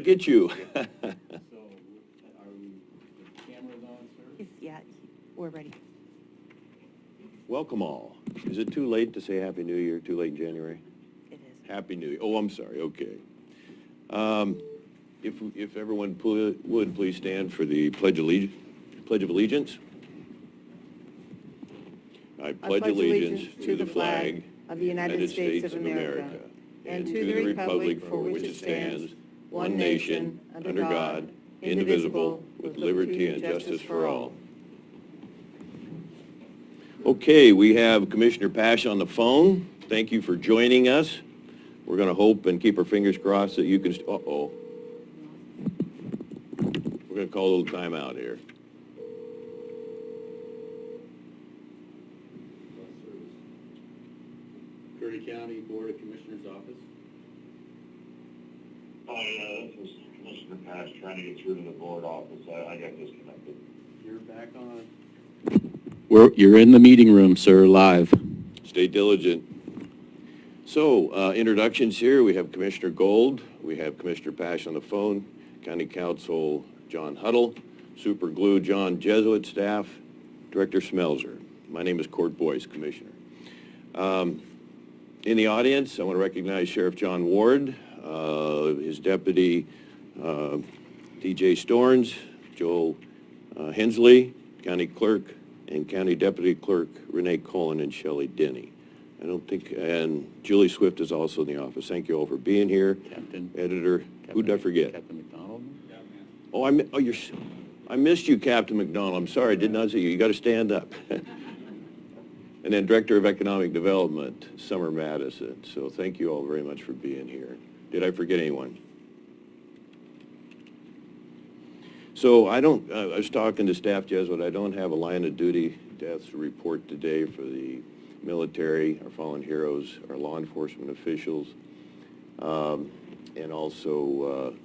Get you. So, are we, the camera's on, sir? Yeah, we're ready. Welcome all. Is it too late to say Happy New Year? Too late in January? It is. Happy New Year. Oh, I'm sorry. Okay. If everyone would please stand for the Pledge of Allegiance. I pledge allegiance to the flag of the United States of America and to the republic for which it stands, one nation, under God, indivisible, with liberty and justice for all. Okay, we have Commissioner Pash on the phone. Thank you for joining us. We're going to hope and keep our fingers crossed that you can, uh-oh. We're going to call a little time out here. Curry County Board of Commissioners Office. Hi, this is Commissioner Pash trying to get through to the board office. I got disconnected. You're back on. You're in the meeting room, sir, live. Stay diligent. So, introductions here. We have Commissioner Gold. We have Commissioner Pash on the phone. County Counsel John Huddle. Super Glue John Jesuit staff. Director Smelzer. My name is Court Boyce, Commissioner. In the audience, I want to recognize Sheriff John Ward, his deputy DJ Storns, Joel Hensley, County Clerk, and County Deputy Clerk Renee Cullen and Shelley Denny. I don't think, and Julie Swift is also in the office. Thank you all for being here. Captain. Editor, who did I forget? Captain McDonald. Oh, I missed you, Captain McDonald. I'm sorry, I did not see you. You got to stand up. And then Director of Economic Development, Summer Madison. So thank you all very much for being here. Did I forget anyone? So I was talking to Staff Jesuit, I don't have a line of duty deaths report today for the military, our fallen heroes, our law enforcement officials, and also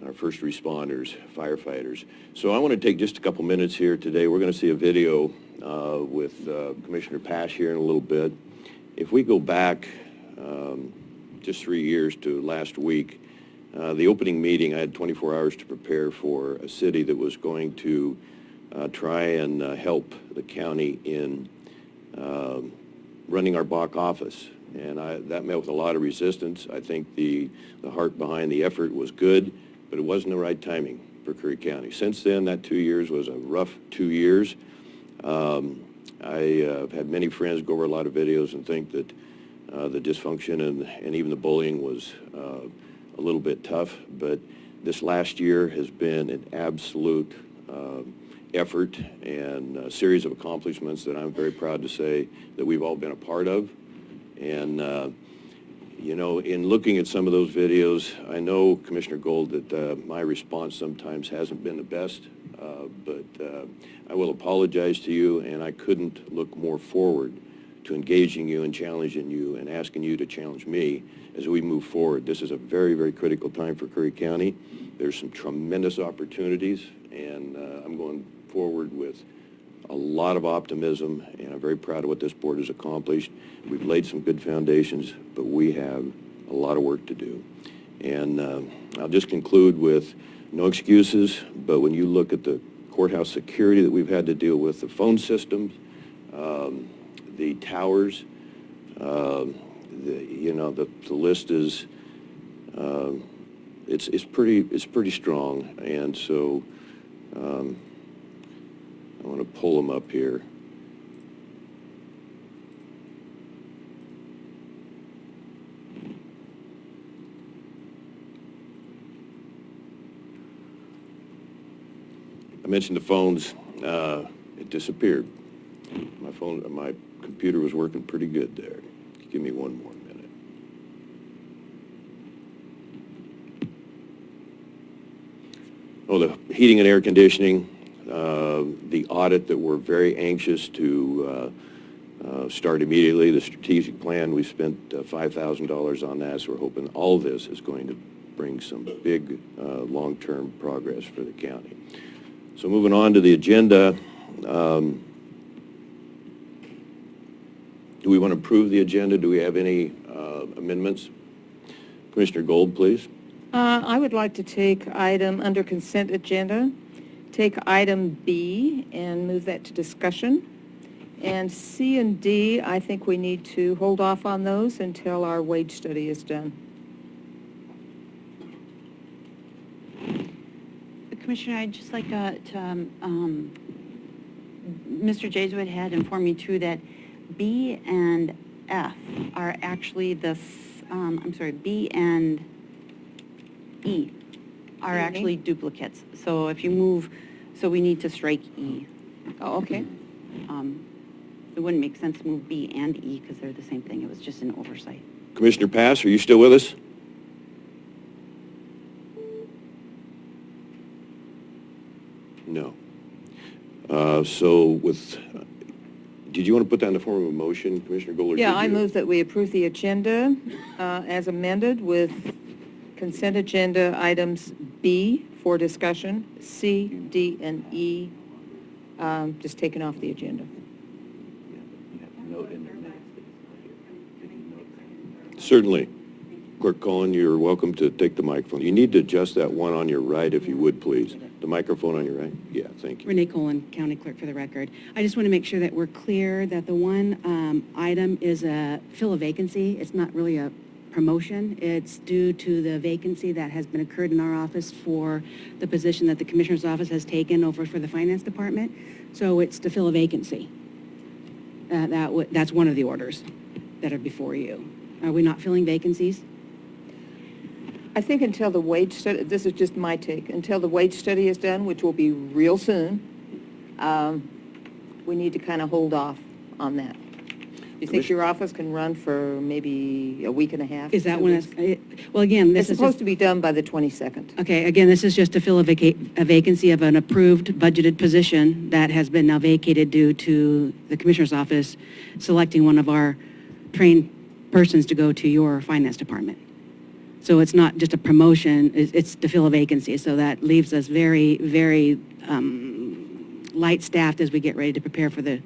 our first responders, firefighters. So I want to take just a couple minutes here today. We're going to see a video with Commissioner Pash here in a little bit. If we go back just 3 years to last week, the opening meeting, I had 24 hours to prepare for a city that was going to try and help the county in running our BOC office. And that met with a lot of resistance. I think the heart behind the effort was good, but it wasn't the right timing for Curry County. Since then, that 2 years was a rough 2 years. I have had many friends go over a lot of videos and think that the dysfunction and even the bullying was a little bit tough, but this last year has been an absolute effort and a series of accomplishments that I'm very proud to say that we've all been a part of. And you know, in looking at some of those videos, I know, Commissioner Gold, that my response sometimes hasn't been the best, but I will apologize to you, and I couldn't look more forward to engaging you and challenging you and asking you to challenge me as we move forward. This is a very, very critical time for Curry County. There's some tremendous opportunities, and I'm going forward with a lot of optimism, and I'm very proud of what this board has accomplished. We've laid some good foundations, but we have a lot of work to do. And I'll just conclude with no excuses, but when you look at the courthouse security that we've had to deal with, the phone systems, the towers, the list is it's pretty strong, and so I want to pull them up here. I mentioned the phones. It disappeared. My computer was working pretty good there. Give me one more minute. Oh, the heating and air conditioning, the audit that we're very anxious to start immediately. The strategic plan, we spent $5,000 on that, so we're hoping all this is going to bring some big long-term progress for the county. So moving on to the agenda, do we want to approve the agenda? Do we have any amendments? Commissioner Gold, please. I would like to take under consent agenda, take item B and move that to discussion. And C and D, I think we need to hold off on those until our wage study is done. Commissioner, I'd just like Mr. Jesuit had informed me too that B and F are actually B and E are actually duplicates. So if you move, so we need to strike E. Oh, okay. It wouldn't make sense to move B and E because they're the same thing. It was just an oversight. Commissioner Pass, are you still with us? No. Did you want to put that in the form of a motion, Commissioner Gold? Yeah, I move that we approve the agenda as amended with consent agenda items B for discussion, C, D, and E just taken off the agenda. Certainly. Clerk Cullen, you're welcome to take the microphone. You need to adjust that one on your right, if you would, please. The microphone on your right? Yeah, thank you. Renee Colon, County Clerk for the record. I just want to make sure that we're clear that the one item is a fill a vacancy. It's not really a promotion. It's due to the vacancy that has been occurred in our office for the position that the Commissioner's office has taken over for the Finance Department. So it's to fill a vacancy. That's one of the orders that are before you. Are we not filling vacancies? I think until the wage study, this is just my take, until the wage study is done, which will be real soon, we need to kind of hold off on that. Do you think your office can run for maybe a week and a half? Is that 2 when weeks? it's, well, again, this It's is supposed just, to be done by the 22nd. okay, again, this is just to fill a vacancy of an approved budgeted position that has been now vacated due to the Commissioner's office selecting one of our trained persons to go to your Finance Department. So it's not just a promotion, it's to fill a vacancy. So that leaves us very, very light-staffed as we get ready to prepare for the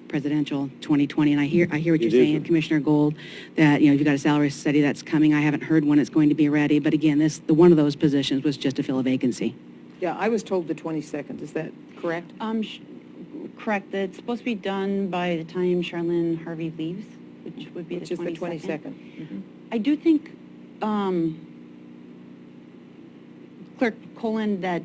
presidential 2020. And I hear what you're saying, Commissioner Gold, that, you've got a salary study that's coming. I haven't heard when it's going to be ready. But again, one of those positions was just to fill a vacancy. Yeah, I was told the 22nd. Is that correct? Correct. It's supposed to be done by the time Charlene Harvey leaves, which would be Which the is 22nd. the 22nd. Mhm. I do think, Clerk Colon, that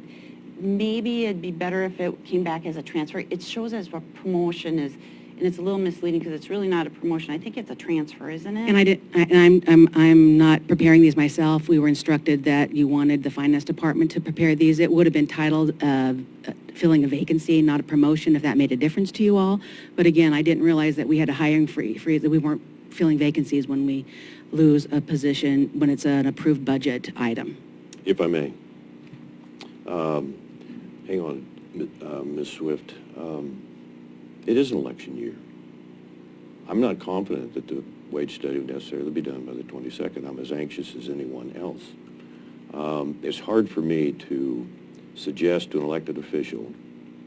maybe it'd be better if it came back as a transfer. It shows as a promotion and it's a little misleading because it's really not a promotion. I think it's a transfer, isn't it? And I'm not preparing these myself. We were instructed that you wanted the Finance Department to prepare these. It would have been titled filling a vacancy, not a promotion, if that made a difference to you all. But again, I didn't realize that we had a hiring freeze, that we weren't filling vacancies when we lose a position when it's an approved budget item. If I may. Hang on, Ms. Swift. It is an election year. I'm not confident that the wage study would necessarily be done by the 22nd. I'm as anxious as anyone else. It's hard for me to suggest to an elected official,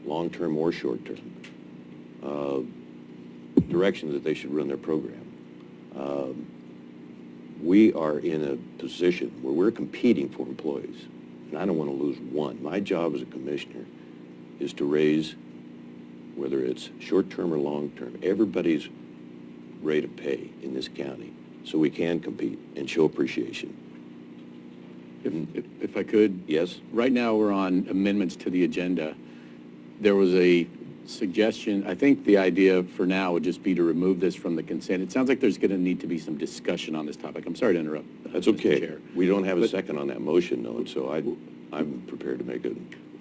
long-term or short-term, direction that they should run their program. We are in a position where we're competing for employees, and I don't want to lose one. My job as a commissioner is to raise, whether it's short-term or long-term, everybody's rate of pay in this county so we can compete and show appreciation. If I could? Yes? Right now, we're on amendments to the agenda. There was a suggestion, I think the idea for now would just be to remove this from the consent. It sounds like there's going to need to be some discussion on this topic. I'm sorry to interrupt. That's Mr. okay. Chair. We don't have a second on that motion, though, and so I'm prepared to make it.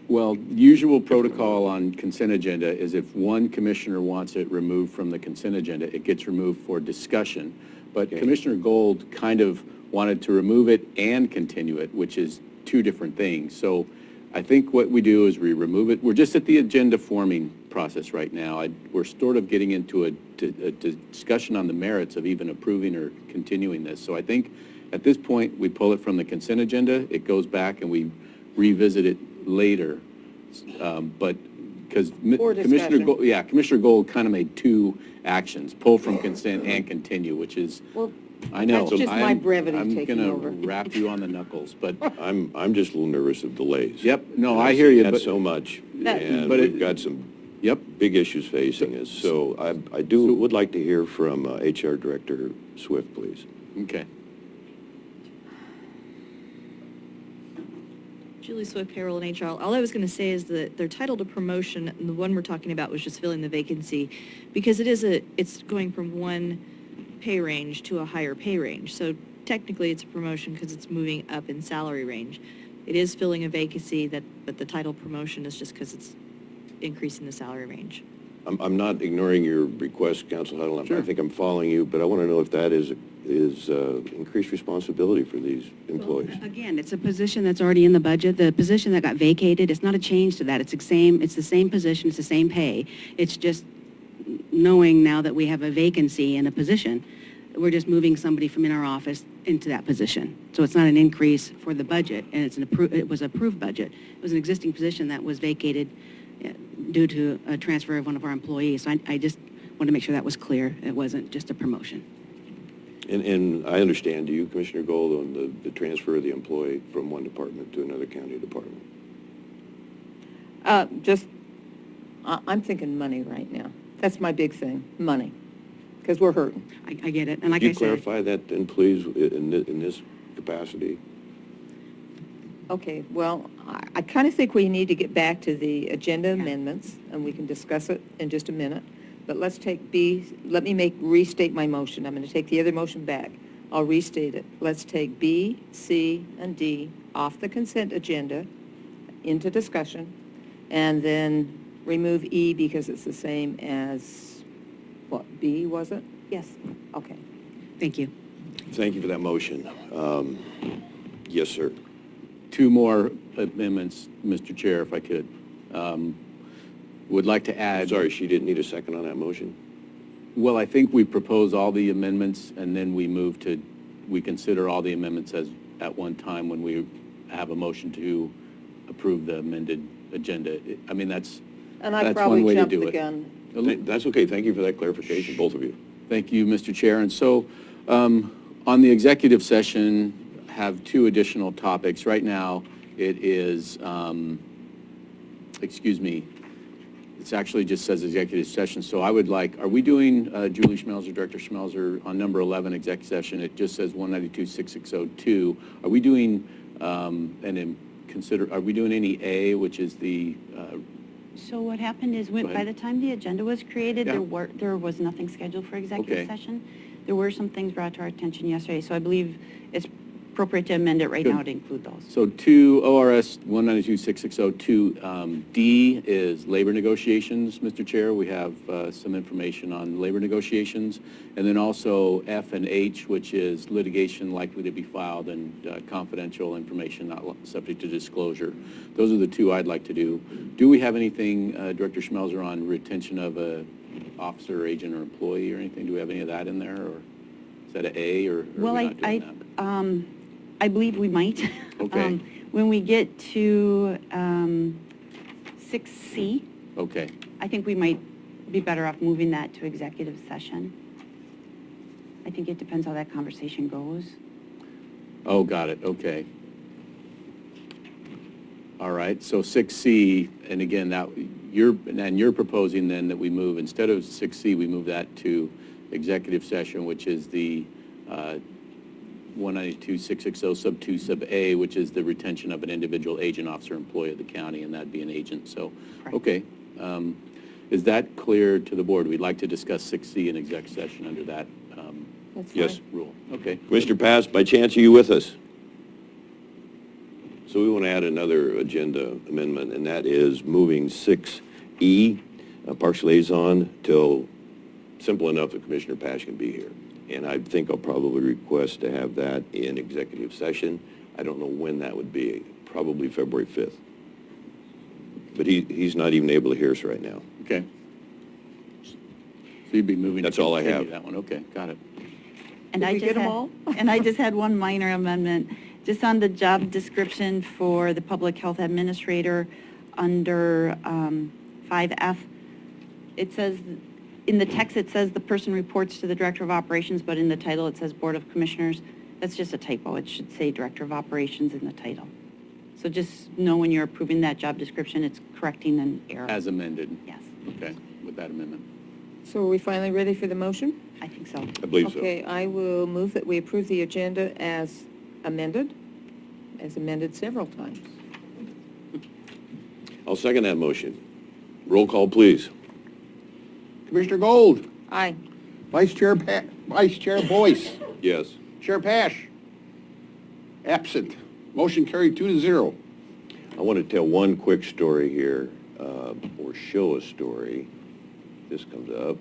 Well, usual protocol on consent agenda is if one commissioner wants it removed from the consent agenda, it gets removed for discussion. But Okay. Commissioner Gold kind of wanted to remove it and continue it, which is two different things. So I think what we do is we remove it. We're just at the agenda forming process right now. We're sort of getting into a discussion on the merits of even approving or continuing this. So I think at this point, we pull it from the consent agenda, it goes back and we revisit it later. But because Commissioner Gold kind of made two actions, pull from consent and continue, which is Well, I know. That's just my brevity taking over. I'm going to wrap you on the knuckles, but, I'm just a little nervous of delays. yep, no, And I I've hear seen you, that but, so much, That- and But we've got some yep, big issues facing us. So I would like to hear from HR Director Swift, please. okay. Julie Swift, payroll and HR. All I was going to say is that they're titled a promotion, and the one we're talking about was just filling the vacancy, because it's going from one pay range to a higher pay range. So technically, it's a promotion because it's moving up in salary range. It is filling a vacancy, but the title promotion is just because it's increasing the salary range. I'm not ignoring your request, Council Huddle. Sure. I think I'm following you, but I want to know if that is increased responsibility for these employees. Again, it's a position that's already in the budget. The position that got vacated, it's not a change to that. It's the same position, it's the same pay. It's just knowing now that we have a vacancy in a position, we're just moving somebody from in our office into that position. So it's not an increase for the budget, and it was approved budget. It was an existing position that was vacated due to a transfer of one of our employees. So I just want to make sure that was clear. It wasn't just a promotion. And I understand, do you, Commissioner Gold, on the transfer of the employee from one department to another county department? I'm thinking money right now. That's my big thing, money, because we're hurting. I get it. And like Could I you said, clarify that then, please, in this capacity? Okay, well, I kind of think we need to get back to the agenda amendments, and we can discuss it in just a minute. But let's take B, let me restate my motion. I'm going to take the other motion back. I'll restate it. Let's take B, C, and D off the consent agenda into discussion, and then remove E because it's the same as, what, B, was it? Yes. Okay. thank you. Thank you for that motion. Yes, sir. Two more amendments, Mr. Chair, if I could. Would like to add. Sorry, she didn't need a second on that motion? Well, I think we propose all the amendments, and then we consider all the amendments as, at one time when we have a motion to approve the amended agenda. I mean, that's And I one probably way to jumped do the it. gun. That's okay. Thank you for that clarification, both of you. Thank you, Mr. Chair. And so, on the executive session, have two additional topics. Right now, it is, it actually just says executive session. So I would like, are we doing, Julie Schmelzer, Director Schmelzer, on number 11, executive session, it just says 192-6602. Are we doing, are we doing any A, which is the, So what happened is, Go ahead. by the time the agenda was created, Yeah. there was nothing scheduled for executive Okay. session. There were some things brought to our attention yesterday, so I believe it's appropriate to amend it right Good. now to include those. so 2 ORS 192-6602, D is labor negotiations, Mr. Chair. We have some information on labor negotiations. And then also F and H, which is litigation likely to be filed and confidential information not subject to disclosure. Those are the two I'd like to do. Do we have anything, Director Schmelzer, on retention of a officer, agent, or employee or anything? Do we have any of that in there, or is that an A, or are we Well, not doing that? I believe we might. Okay. When we get to 6C, Okay. I think we might be better off moving that to executive session. I think it depends how that conversation goes. Oh, got it, okay. All right, so 6C, and again, you're proposing then that we move, instead of 6C, we move that to executive session, which is the 192-660 sub 2 sub A, which is the retention of an individual agent, officer, employee of the county, and that'd be an agent, so, Correct. okay. Is that clear to the board? We'd like to discuss 6C in exec session under that That's Yes. fine. rule. Okay. Commissioner Paz, by chance, are you with us? So we want to add another agenda amendment, and that is moving 6E, Parks Liaison, till simple enough that Commissioner Paz can be here. And I think I'll probably request to have that in executive session. I don't know when that would be, probably February 5th. But he's not even able to hear us right now. Okay. So you'd be moving to That's all I continue have. that one, okay, got it. And Did I we just get 'em had- all? And I just had one minor amendment, just on the job description for the public health administrator under 5F. It says in the text, it says the person reports to the Director of Operations, but in the title, it says Board of Commissioners. That's just a typo. It should say Director of Operations in the title. So just know when you're approving that job description, it's correcting an error. As amended? Yes, Okay, with that amendment. So are we finally ready for the motion? I think so. I believe so. Okay, I will move that we approve the agenda as amended several times. I'll second that motion. Roll call, please. Commissioner Gold, Aye. Vice Chair Boyce, Yes. Chair Pash, absent. Motion carried 2-0. I want to tell one quick story here, or show a story. This comes up.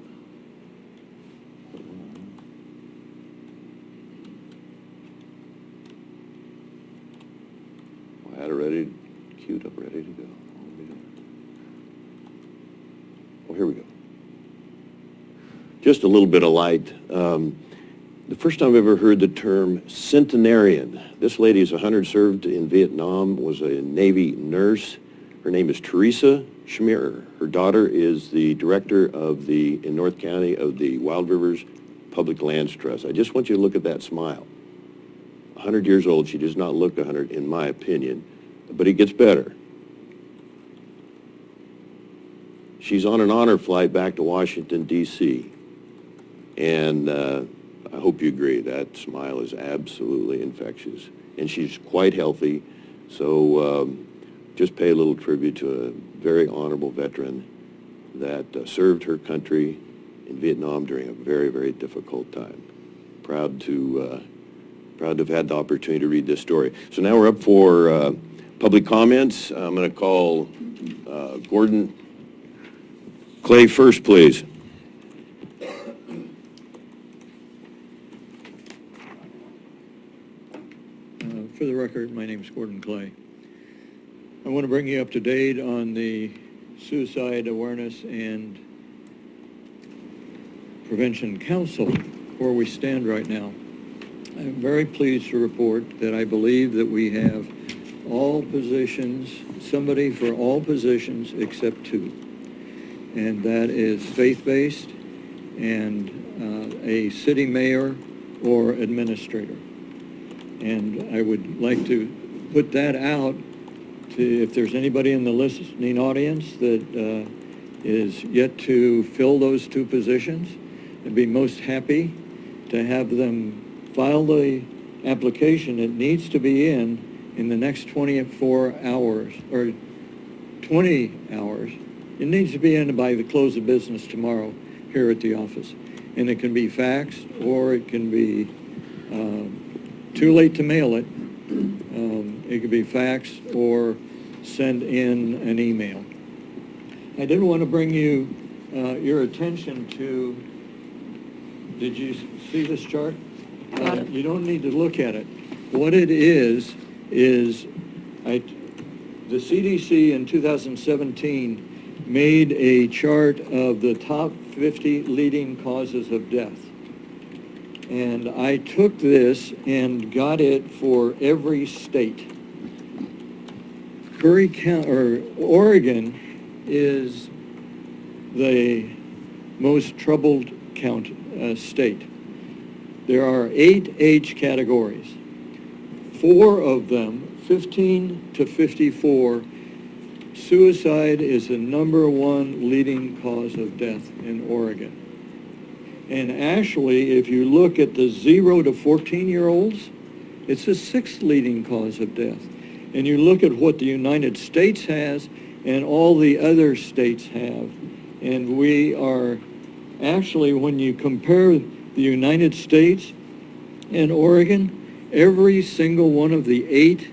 I had it ready, queued up, ready to go. Oh, here we go. Just a little bit of light. The first time I've ever heard the term centenarian. This lady is 100, served in Vietnam, was a Navy nurse. Her name is Teresa Schmier. Her daughter is the director of in North County of the Wild Rivers Public Lands Trust. I just want you to look at that smile. 100 years old. She does not look 100, in my opinion, but it gets better. She's on an honor flight back to Washington, D.C., and I hope you agree, that smile is absolutely infectious. And she's quite healthy, so just pay a little tribute to a very honorable veteran that served her country in Vietnam during a very, very difficult time. Proud to have had the opportunity to read this story. So now we're up for public comments. I'm going to call Gordon Clay first, please. For the record, my name is Gordon Clay. I want to bring you up to date on the Suicide Awareness and Prevention Council, where we stand right now. I'm very pleased to report that I believe that we have all positions, somebody for all positions except two, and that is faith-based and a city mayor or administrator. And I would like to put that out to, if there's anybody in the listening audience that is yet to fill those two positions, I'd be most happy to have them file the application. It needs to be in the next 24 hours, or 20 hours. It needs to be in by the close of business tomorrow here at the office. And it can be faxed, or it can be too late to mail it. It could be faxed or send in an email. I did want to bring you your attention to, did you see this chart? You don't need to look at it. What it is the CDC in 2017 made a chart of the top 50 leading causes of death. And I took this and got it for every state. Curry County, or Oregon, is the most troubled state. There are 8 age categories. 4 of them, 15 to 54, suicide is the #1 leading cause of death in Oregon. And actually, if you look at the 0 to 14-year-olds, it's the 6th leading cause of death. And you look at what the United States has and all the other states have, and we are actually, when you compare the United States and Oregon, every single one of the 8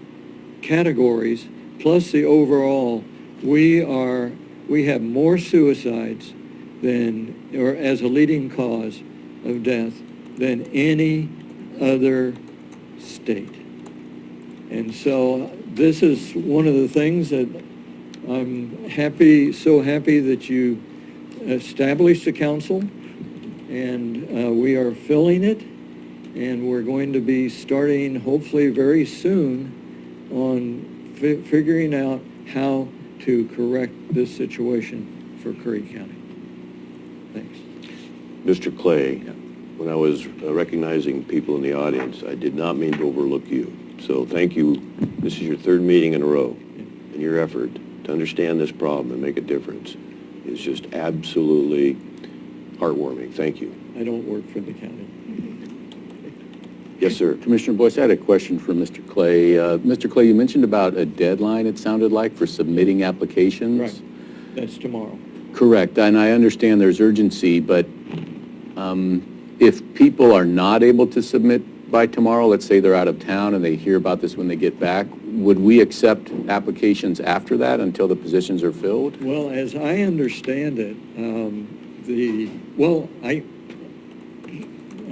categories, plus the overall, we have more suicides than, or as a leading cause of death, than any other state. And so this is one of the things that I'm so happy that you established a council, and we are filling it, and we're going to be starting hopefully very soon on figuring out how to correct this situation for Curry County. Thanks. Mr. Clay, when I was recognizing people in the audience, I did not mean to overlook you. So thank you. This is your third meeting in a row, and your effort to understand this problem and make a difference is just absolutely heartwarming. Thank you. I don't work for the county. Yes, sir. Commissioner Boyce, I had a question for Mr. Clay. Mr. Clay, you mentioned about a deadline, it sounded like, for submitting applications? Right. That's tomorrow. Correct, and I understand there's urgency, but if people are not able to submit by tomorrow, let's say they're out of town and they hear about this when they get back, would we accept applications after that until the positions are filled? Well, as I understand it,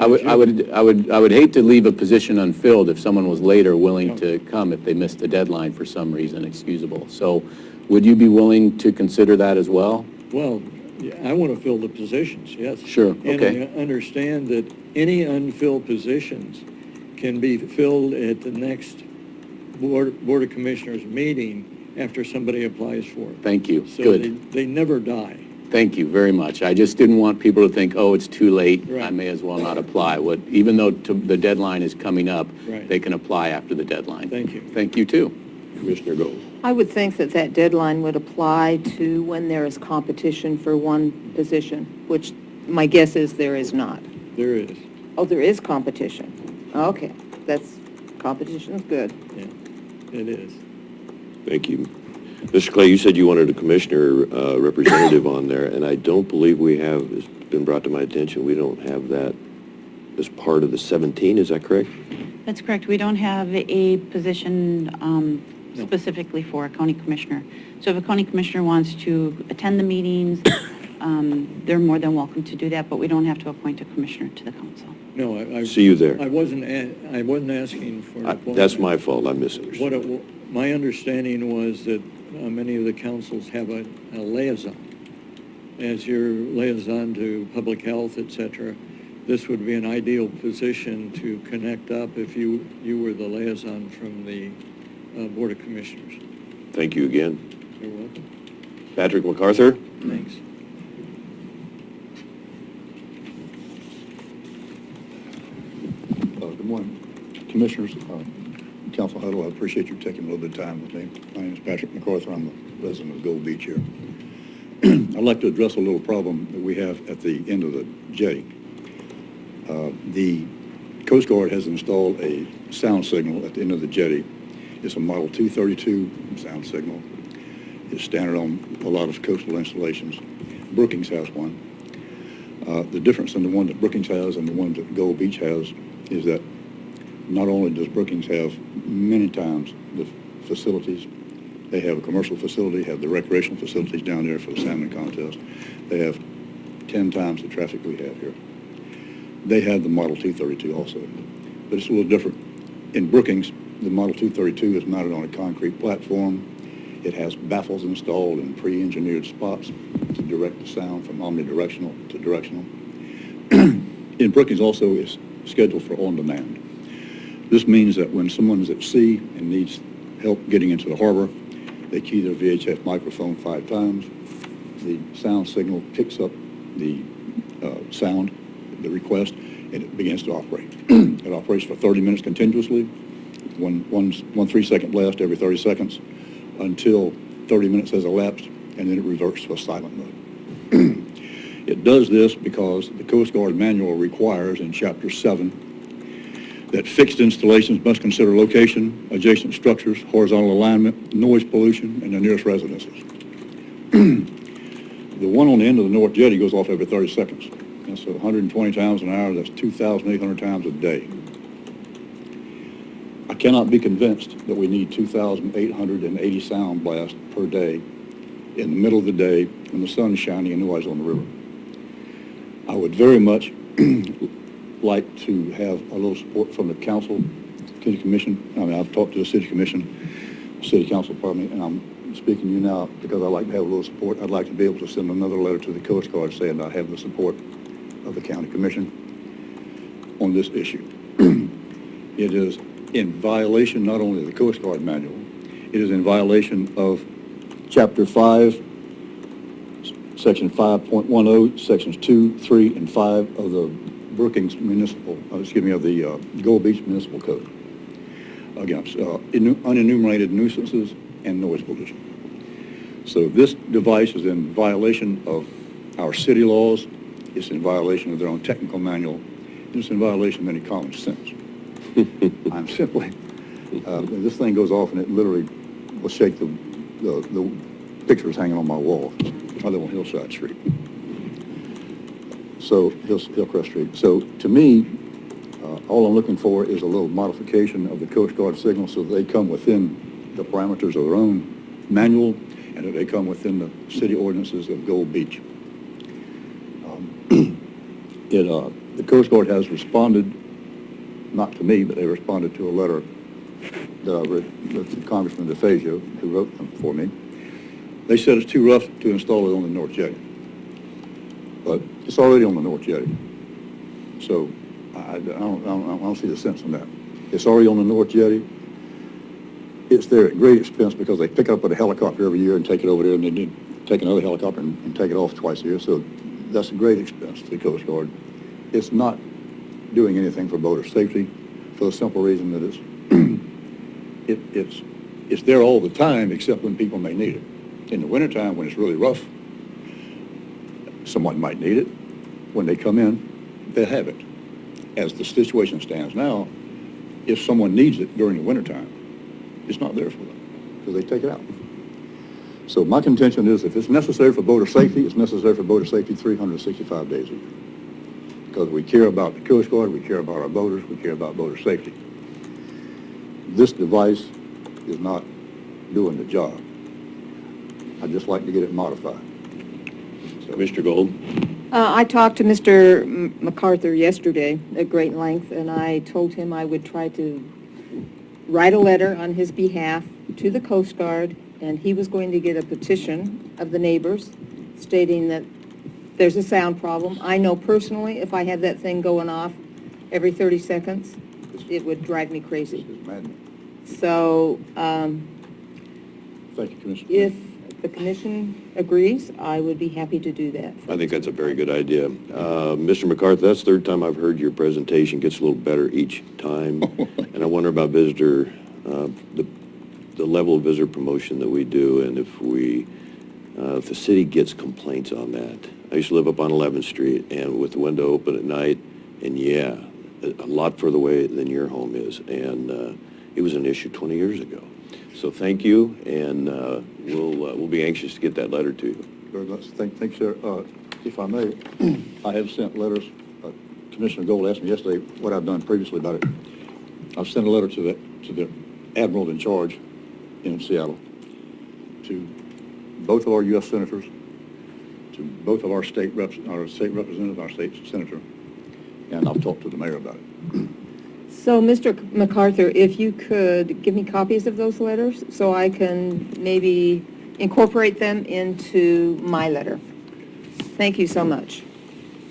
I would hate to leave a position unfilled if someone was late or willing to come if they missed the deadline for some reason excusable. So would you be willing to consider that as well? Well, yeah, I want to fill the positions, yes. Sure, okay. And I understand that any unfilled positions can be filled at the next Board of Commissioners meeting after somebody applies for it. Thank you, So good. they never die. Thank you very much. I just didn't want people to think, oh, it's too late, I Right. may as well not apply. Even though the deadline is coming up, Right. they can apply after the deadline. Thank you. Thank you, too. Commissioner Gold. I would think that that deadline would apply to when there is competition for one position, which my guess is there is not. There is, Oh, there is competition. Okay, competition's good. yeah, it is. Thank you. Mr. Clay, you said you wanted a commissioner representative on there, and I don't believe we have, it's been brought to my attention, we don't have that as part of the 17, is that correct? That's correct. We don't have a position specifically for a county commissioner. So if a county commissioner wants to attend the meetings, they're more than welcome to do that, but we don't have to appoint a commissioner to the council. No, I See you there. I wasn't asking for an appointment. That's my fault, I misunderstood. My understanding was that many of the councils have a liaison. As your liaison to public health, et cetera, this would be an ideal position to connect up if you were the liaison from the Board of Commissioners. Thank you again. You're welcome. Patrick MacArthur? Thanks. Good morning, Commissioners, Council Huddle. I appreciate you taking a little bit of time with me. My name is Patrick MacArthur. I'm a resident of Gold Beach here. I'd like to address a little problem that we have at the end of the jetty. The Coast Guard has installed a sound signal at the end of the jetty. It's a Model 232 sound signal. It's standard on a lot of coastal installations. Brookings has one. The difference in the one that Brookings has and the one that Gold Beach has is that not only does Brookings have many times the facilities, they have a commercial facility, have the recreational facilities down there for the salmon contest. They have 10 times the traffic we have here. They have the Model 232 also, but it's a little different. In Brookings, the Model 232 is mounted on a concrete platform. It has baffles installed in pre-engineered spots to direct the sound from omnidirectional to directional. In Brookings also is scheduled for on-demand. This means that when someone is at sea and needs help getting into the harbor, they key their VHF microphone 5 times. The sound signal picks up the sound, the request, and it begins to operate. It operates for 30 minutes continuously, one 3-second blast every 30 seconds until 30 minutes has elapsed, and then it reverts to a silent mode. It does this because the Coast Guard manual requires in Chapter 7 that fixed installations must consider location, adjacent structures, horizontal alignment, noise pollution, and the nearest residences. The one on the end of the North Jetty goes off every 30 seconds. That's 120 times an hour. That's 2,800 times a day. I cannot be convinced that we need 2,880 sound blasts per day in the middle of the day when the sun is shining and nobody's on the river. I would very much like to have a little support from the council, city commission. I mean, I've talked to the city commission, city council, pardon me, and I'm speaking to you now because I'd like to have a little support. I'd like to be able to send another letter to the Coast Guard saying I have the support of the county commission on this issue. It is in violation not only of the Coast Guard manual, it is in violation of Chapter 5, Section 5.10, Sections 2, 3, and 5 of the Brookings of the Gold Beach Municipal Code against unenumerated nuisances and noise pollution. So this device is in violation of our city laws, it's in violation of their own technical manual, and it's in violation of any common sense. I'm simply, this thing goes off and it literally will shake the pictures hanging on my wall. I live on Hillside Street. So, Hillcrest Street. So, to me, all I'm looking for is a little modification of the Coast Guard signal so that they come within the parameters of their own manual and that they come within the city ordinances of Gold Beach. The Coast Guard has responded, not to me, but they responded to a letter that I read with Congressman DeFazio, who wrote them for me. They said it's too rough to install it on the North Jetty. But it's already on the North Jetty. So I don't see the sense in that. It's already on the North Jetty. It's there at great expense because they pick it up with a helicopter every year and take it over there, and they take another helicopter and take it off twice a year. So that's a great expense to the Coast Guard. It's not doing anything for boater safety for the simple reason that it's there all the time except when people may need it. In the wintertime, when it's really rough, someone might need it. When they come in, they have it. As the situation stands now, if someone needs it during the wintertime, it's not there for them because they take it out. So my contention is if it's necessary for boater safety, it's necessary for boater safety 365 days a year. Because we care about the Coast Guard, we care about our boaters, we care about boater safety. This device is not doing the job. I'd just like to get it modified. So, Mr. Gold? I talked to Mr. MacArthur yesterday at great length, and I told him I would try to write a letter on his behalf to the Coast Guard, and he was going to get a petition of the neighbors stating that there's a sound problem. I know personally if I had that thing going off every 30 seconds, it would drive me crazy. this is maddening. So Thank you, Commissioner. if the commission agrees, I would be happy to do that. I think that's a very good idea. Mr. MacArthur, that's the third time I've heard your presentation. Gets a little better each time. And I wonder about visitor, the level of visitor promotion that we do, and if the city gets complaints on that. I used to live up on 11th Street, and with the window open at night, and yeah, a lot further away than your home is, and it was an issue 20 years ago. So thank you, and we'll be anxious to get that letter to you. Very much. Thank you, sir. If I may, I have sent letters. Commissioner Gold asked me yesterday what I've done previously about it. I've sent a letter to the admiral in charge in Seattle, to both of our U.S. senators, to both of our state representatives, our state senator, and I've talked to the mayor about it. So, Mr. MacArthur, if you could give me copies of those letters so I can maybe incorporate them into my letter. Thank you so much.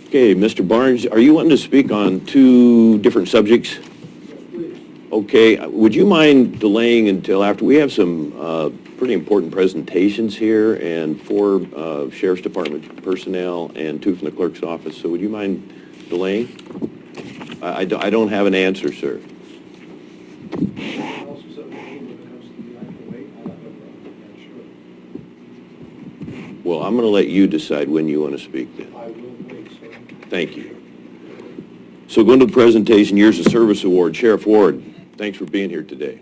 Okay, Mr. Barnes, are you wanting to speak on two different subjects? Okay, would you mind delaying until after? We have some pretty important presentations here, and 4 Sheriff's Department personnel and 2 from the clerk's office, so would you mind delaying? I don't have an answer, sir. Well, I'm going to let you decide when you want to speak then. I will wait, sir. Thank you. So going to the presentation, Years of Service Award. Sheriff Ward, thanks for being here today.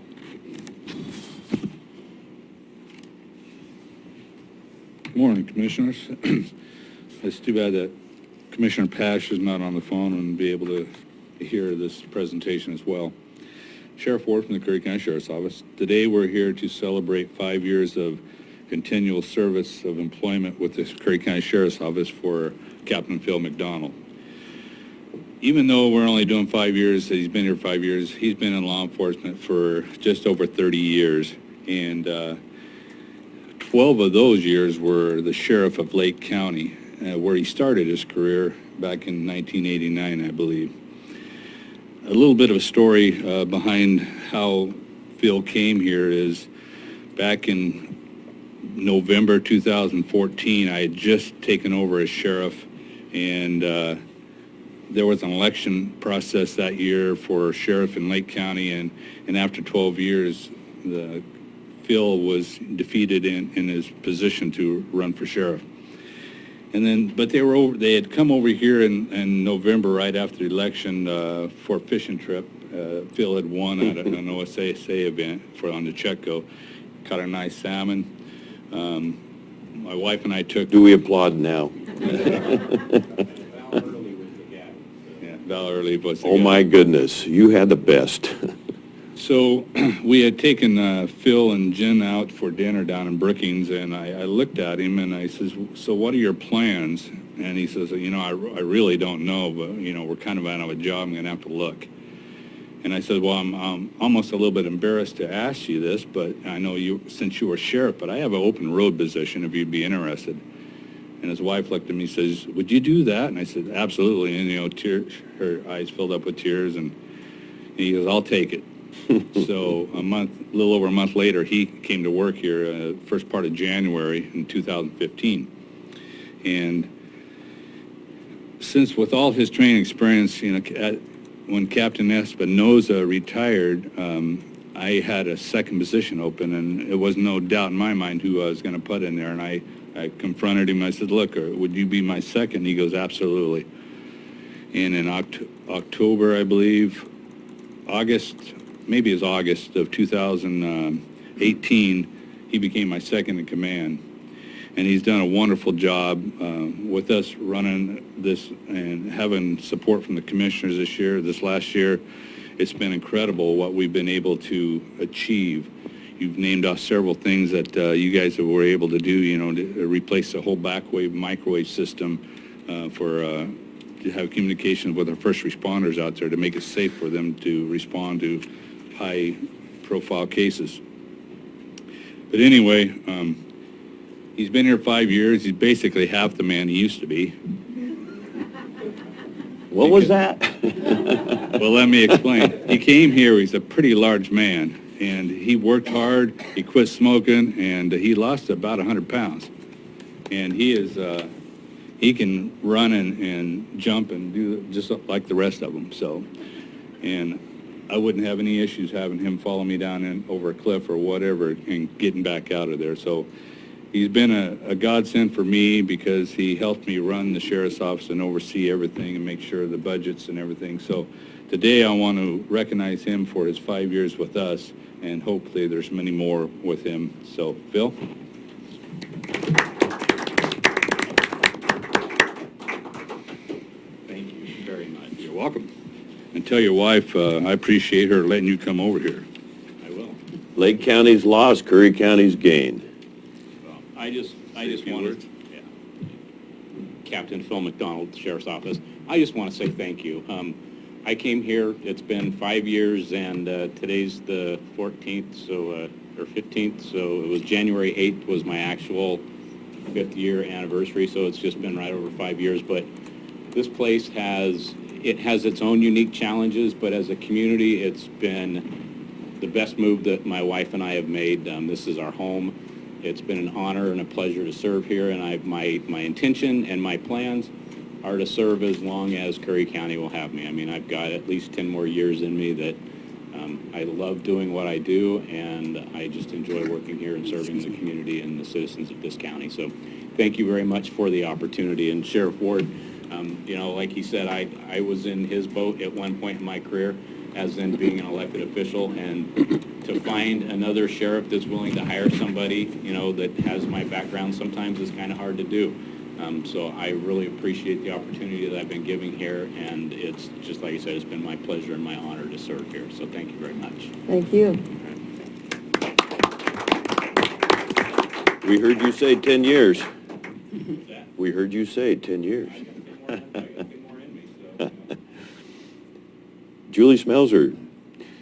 Good morning, Commissioners. It's too bad that Commissioner Pash is not on the phone and be able to hear this presentation as well. Sheriff Ward from the Curry County Sheriff's Office. Today we're here to celebrate 5 years of continual service of employment with the Curry County Sheriff's Office for Captain Phil McDonald. Even though we're only doing 5 years, he's been here 5 years, he's been in law enforcement for just over 30 years, and 12 of those years were the sheriff of Lake County, where he started his career back in 1989, I believe. A little bit of a story behind how Phil came here is back in November 2014. I had just taken over as sheriff, and there was an election process that year for sheriff in Lake County, and after 12 years, Phil was defeated in his position to run for sheriff. And then, but they had come over here in November, right after the election, for a fishing trip. Phil had won at an OSSA event on the Chetco, caught a nice salmon. My wife and I took... Do we applaud now? Yeah, Val Early was the Oh, guy. my goodness, you had the best. So we had taken Phil and Jen out for dinner down in Brookings, and I looked at him and I says, so what are your plans? And he says, I really don't know, but, we're kind of out of a job. I'm going to have to look. And I said, well, I'm almost a little bit embarrassed to ask you this, but I know since you were sheriff, but I have an open road position if you'd be interested. And his wife looked at me and says, would you do that? And I said, absolutely. And, her eyes filled up with tears, and he goes, I'll take it. So a little over a month later, he came to work here, first part of January in 2015. And since with all his training experience, when Captain Espinoza retired, I had a second position open, and it was no doubt in my mind who I was going to put in there. And I confronted him. I said, look, would you be my second? He goes, absolutely. And in October, I believe, maybe it was August of 2018, he became my second in command. And he's done a wonderful job with us running this and having support from the commissioners this last year. It's been incredible what we've been able to achieve. You've named off several things that you guys were able to do, to replace the whole backwave microwave system to have communications with our first responders out there to make it safe for them to respond to high-profile cases. But anyway, he's been here 5 years. He's basically half the man he used to be. What was that? Well, let me explain. He came here, he's a pretty large man, and he worked hard, he quit smoking, and he lost about 100 pounds. And he can run and jump and do just like the rest of them. So, and I wouldn't have any issues having him follow me down over a cliff or whatever and getting back out of there. So he's been a godsend for me because he helped me run the sheriff's office and oversee everything and make sure the budgets and everything. So today I want to recognize him for his 5 years with us, and hopefully there's many more with him. So, Phil? Thank you very much. You're welcome. And tell your wife I appreciate her letting you come over here. I will. Lake County's loss, Curry County's gain. Well, I just wanted, Captain Phil McDonald, Sheriff's Office. I just want to say thank you. I came here, it's been 5 years, and today's the 14th, or 15th, so it was January 8th was my actual 5th year anniversary, so it's just been right over 5 years. But this place has its own unique challenges, but as a community, it's been the best move that my wife and I have made. This is our home. It's been an honor and a pleasure to serve here, and my intention and my plans are to serve as long as Curry County will have me. I mean, I've got at least 10 more years in me that I love doing what I do, and I just enjoy working here and serving the community and the citizens of this county. So thank you very much for the opportunity. And Sheriff Ward, like he said, I was in his boat at one point in my career, as in being an elected official, and to find another sheriff that's willing to hire somebody, that has my background sometimes is kind of hard to do. So I really appreciate the opportunity that I've been given here, and it's just like I said, it's been my pleasure and my honor to serve here. So thank you very much. Thank you. We heard you say 10 years. We heard you say 10 years. Julie Smelser,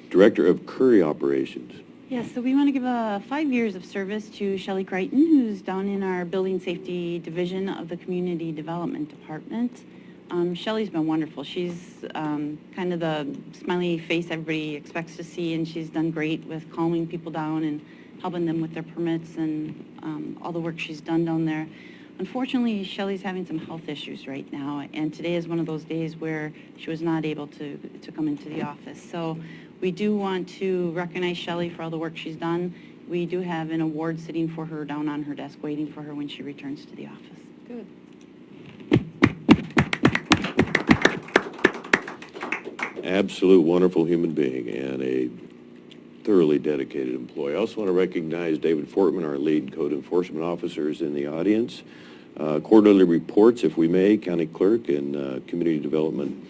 Director of Curry Operations. Yeah, so we want to give 5 years of service to Shelley Crichton, who's down in our Building Safety Division of the Community Development Department. Shelley's been wonderful. She's kind of the smiley face everybody expects to see, and she's done great with calming people down and helping them with their permits and all the work she's done down there. Unfortunately, Shelley's having some health issues right now, and today is one of those days where she was not able to come into the office. So we do want to recognize Shelley for all the work she's done. We do have an award sitting for her down on her desk, waiting for her when she returns to the office. Good. Absolute wonderful human being and a thoroughly dedicated employee. I also want to recognize David Fortman, our lead code enforcement officer, is in the audience. Quarterly reports, if we may, County Clerk and Community Development,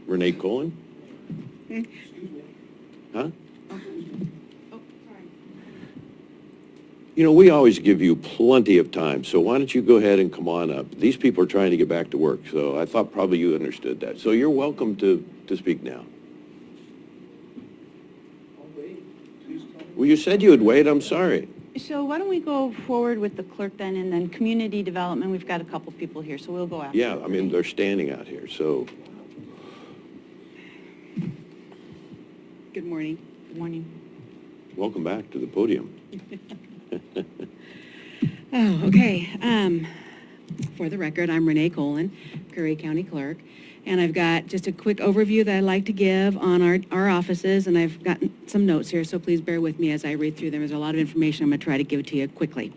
Renee Colin. Huh? You know, we always give you plenty of time, so why don't you go ahead and come on up? These people are trying to get back to work, so I thought probably you understood that. So you're welcome to speak now. Well, you said you would wait. I'm sorry. So why don't we go forward with the clerk then, and then community development, we've got a couple people here, so we'll go after. Yeah, I mean, they're standing out here, so. Good morning. Good morning. Welcome back to the podium. Oh, okay. For the record, I'm Renee Colin, Curry County Clerk, and I've got just a quick overview that I'd like to give on our offices, and I've gotten some notes here, so please bear with me as I read through them. There's a lot of information I'm going to try to give to you quickly.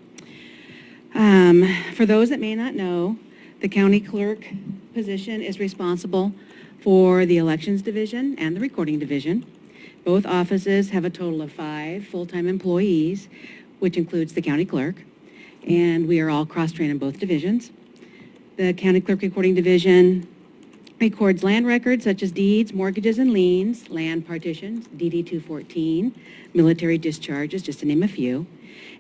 For those that may not know, the County Clerk position is responsible for the Elections Division and the Recording Division. Both offices have a total of 5 full-time employees, which includes the County Clerk, and we are all cross-trained in both divisions. The County Clerk Recording Division records land records such as deeds, mortgages, and liens, land partitions, DD 214, military discharges, just to name a few.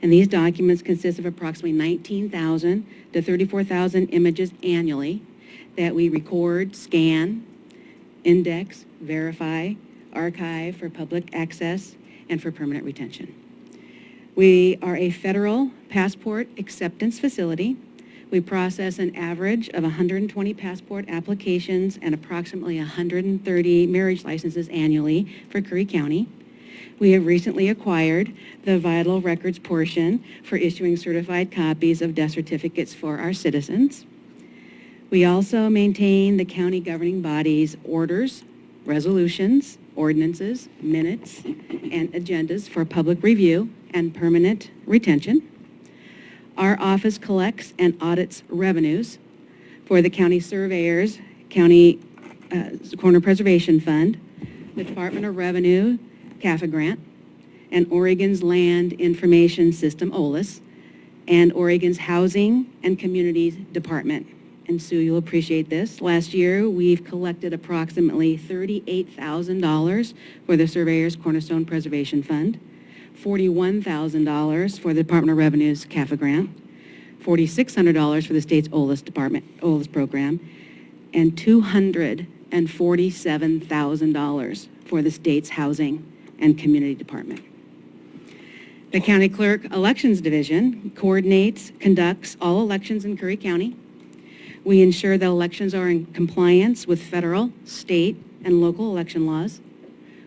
And these documents consist of approximately 19,000 to 34,000 images annually that we record, scan, index, verify, archive for public access, and for permanent retention. We are a federal passport acceptance facility. We process an average of 120 passport applications and approximately 130 marriage licenses annually for Curry County. We have recently acquired the vital records portion for issuing certified copies of death certificates for our citizens. We also maintain the county governing body's orders, resolutions, ordinances, minutes, and agendas for public review and permanent retention. Our office collects and audits revenues for the county surveyors, county corner preservation fund, the Department of Revenue, CAFA grant, and Oregon's Land Information System, OLIS, and Oregon's Housing and Communities Department. And Sue, you'll appreciate this. Last year, we've collected approximately $38,000 for the Surveyor's Cornerstone Preservation Fund, $41,000 for the Department of Revenue's CAFA grant, $4,600 for the state's OLIS program, and $247,000 for the state's Housing and Community Department. The County Clerk Elections Division coordinates, conducts all elections in Curry County. We ensure that elections are in compliance with federal, state, and local election laws.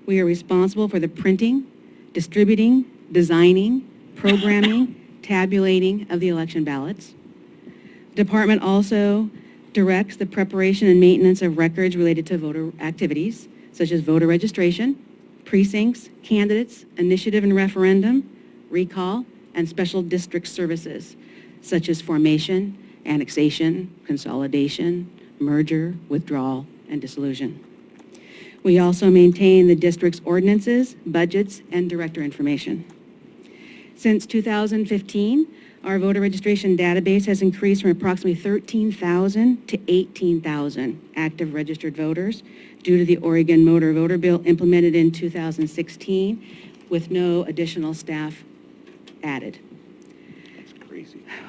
We are responsible for the printing, distributing, designing, programming, tabulating of the election ballots. The department also directs the preparation and maintenance of records related to voter activities, such as voter registration, precincts, candidates, initiative and referendum, recall, and special district services, such as formation, annexation, consolidation, merger, withdrawal, and dissolution. We also maintain the district's ordinances, budgets, and director information. Since 2015, our voter registration database has increased from approximately 13,000 to 18,000 active registered voters due to the Oregon Motor Voter Bill implemented in 2016 with no additional staff added.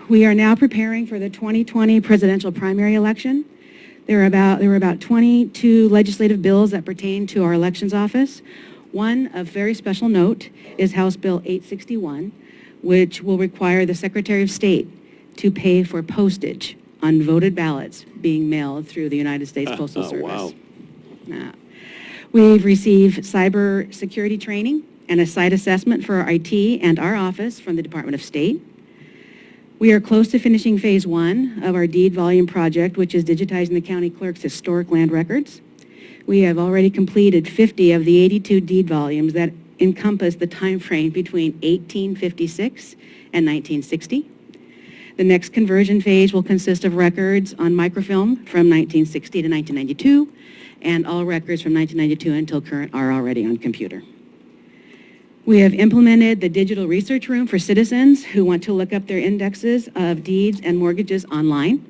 We are now preparing for the 2020 presidential primary election. There were about 22 legislative bills that pertain to our elections office. One of very special note is House Bill 861, which will require the Secretary of State to pay for postage on voted ballots being mailed through the United States Postal Service. Wow. We've received cyber security training and a site assessment for our IT and our office from the Department of State. We are close to finishing phase 1 of our deed volume project, which is digitizing the county clerk's historic land records. We have already completed 50 of the 82 deed volumes that encompass the time frame between 1856 and 1960. The next conversion phase will consist of records on microfilm from 1960 to 1992, and all records from 1992 until current are already on computer. We have implemented the digital research room for citizens who want to look up their indexes of deeds and mortgages online.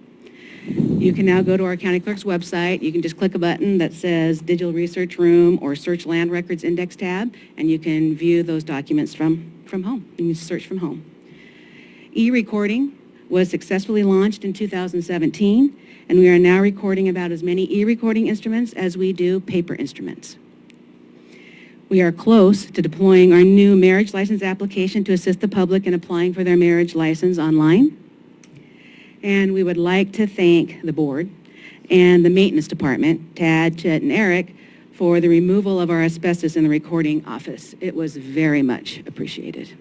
You can now go to our county clerk's website. You can just click a button that says Digital Research Room or Search Land Records Index tab, and you can view those documents from home. You can search from home. E-recording was successfully launched in 2017, and we are now recording about as many e-recording instruments as we do paper instruments. We are close to deploying our new marriage license application to assist the public in applying for their marriage license online. And we would like to thank the board and the maintenance department, Tad, Chet, and Eric, for the removal of our asbestos in the recording office. It was very much appreciated.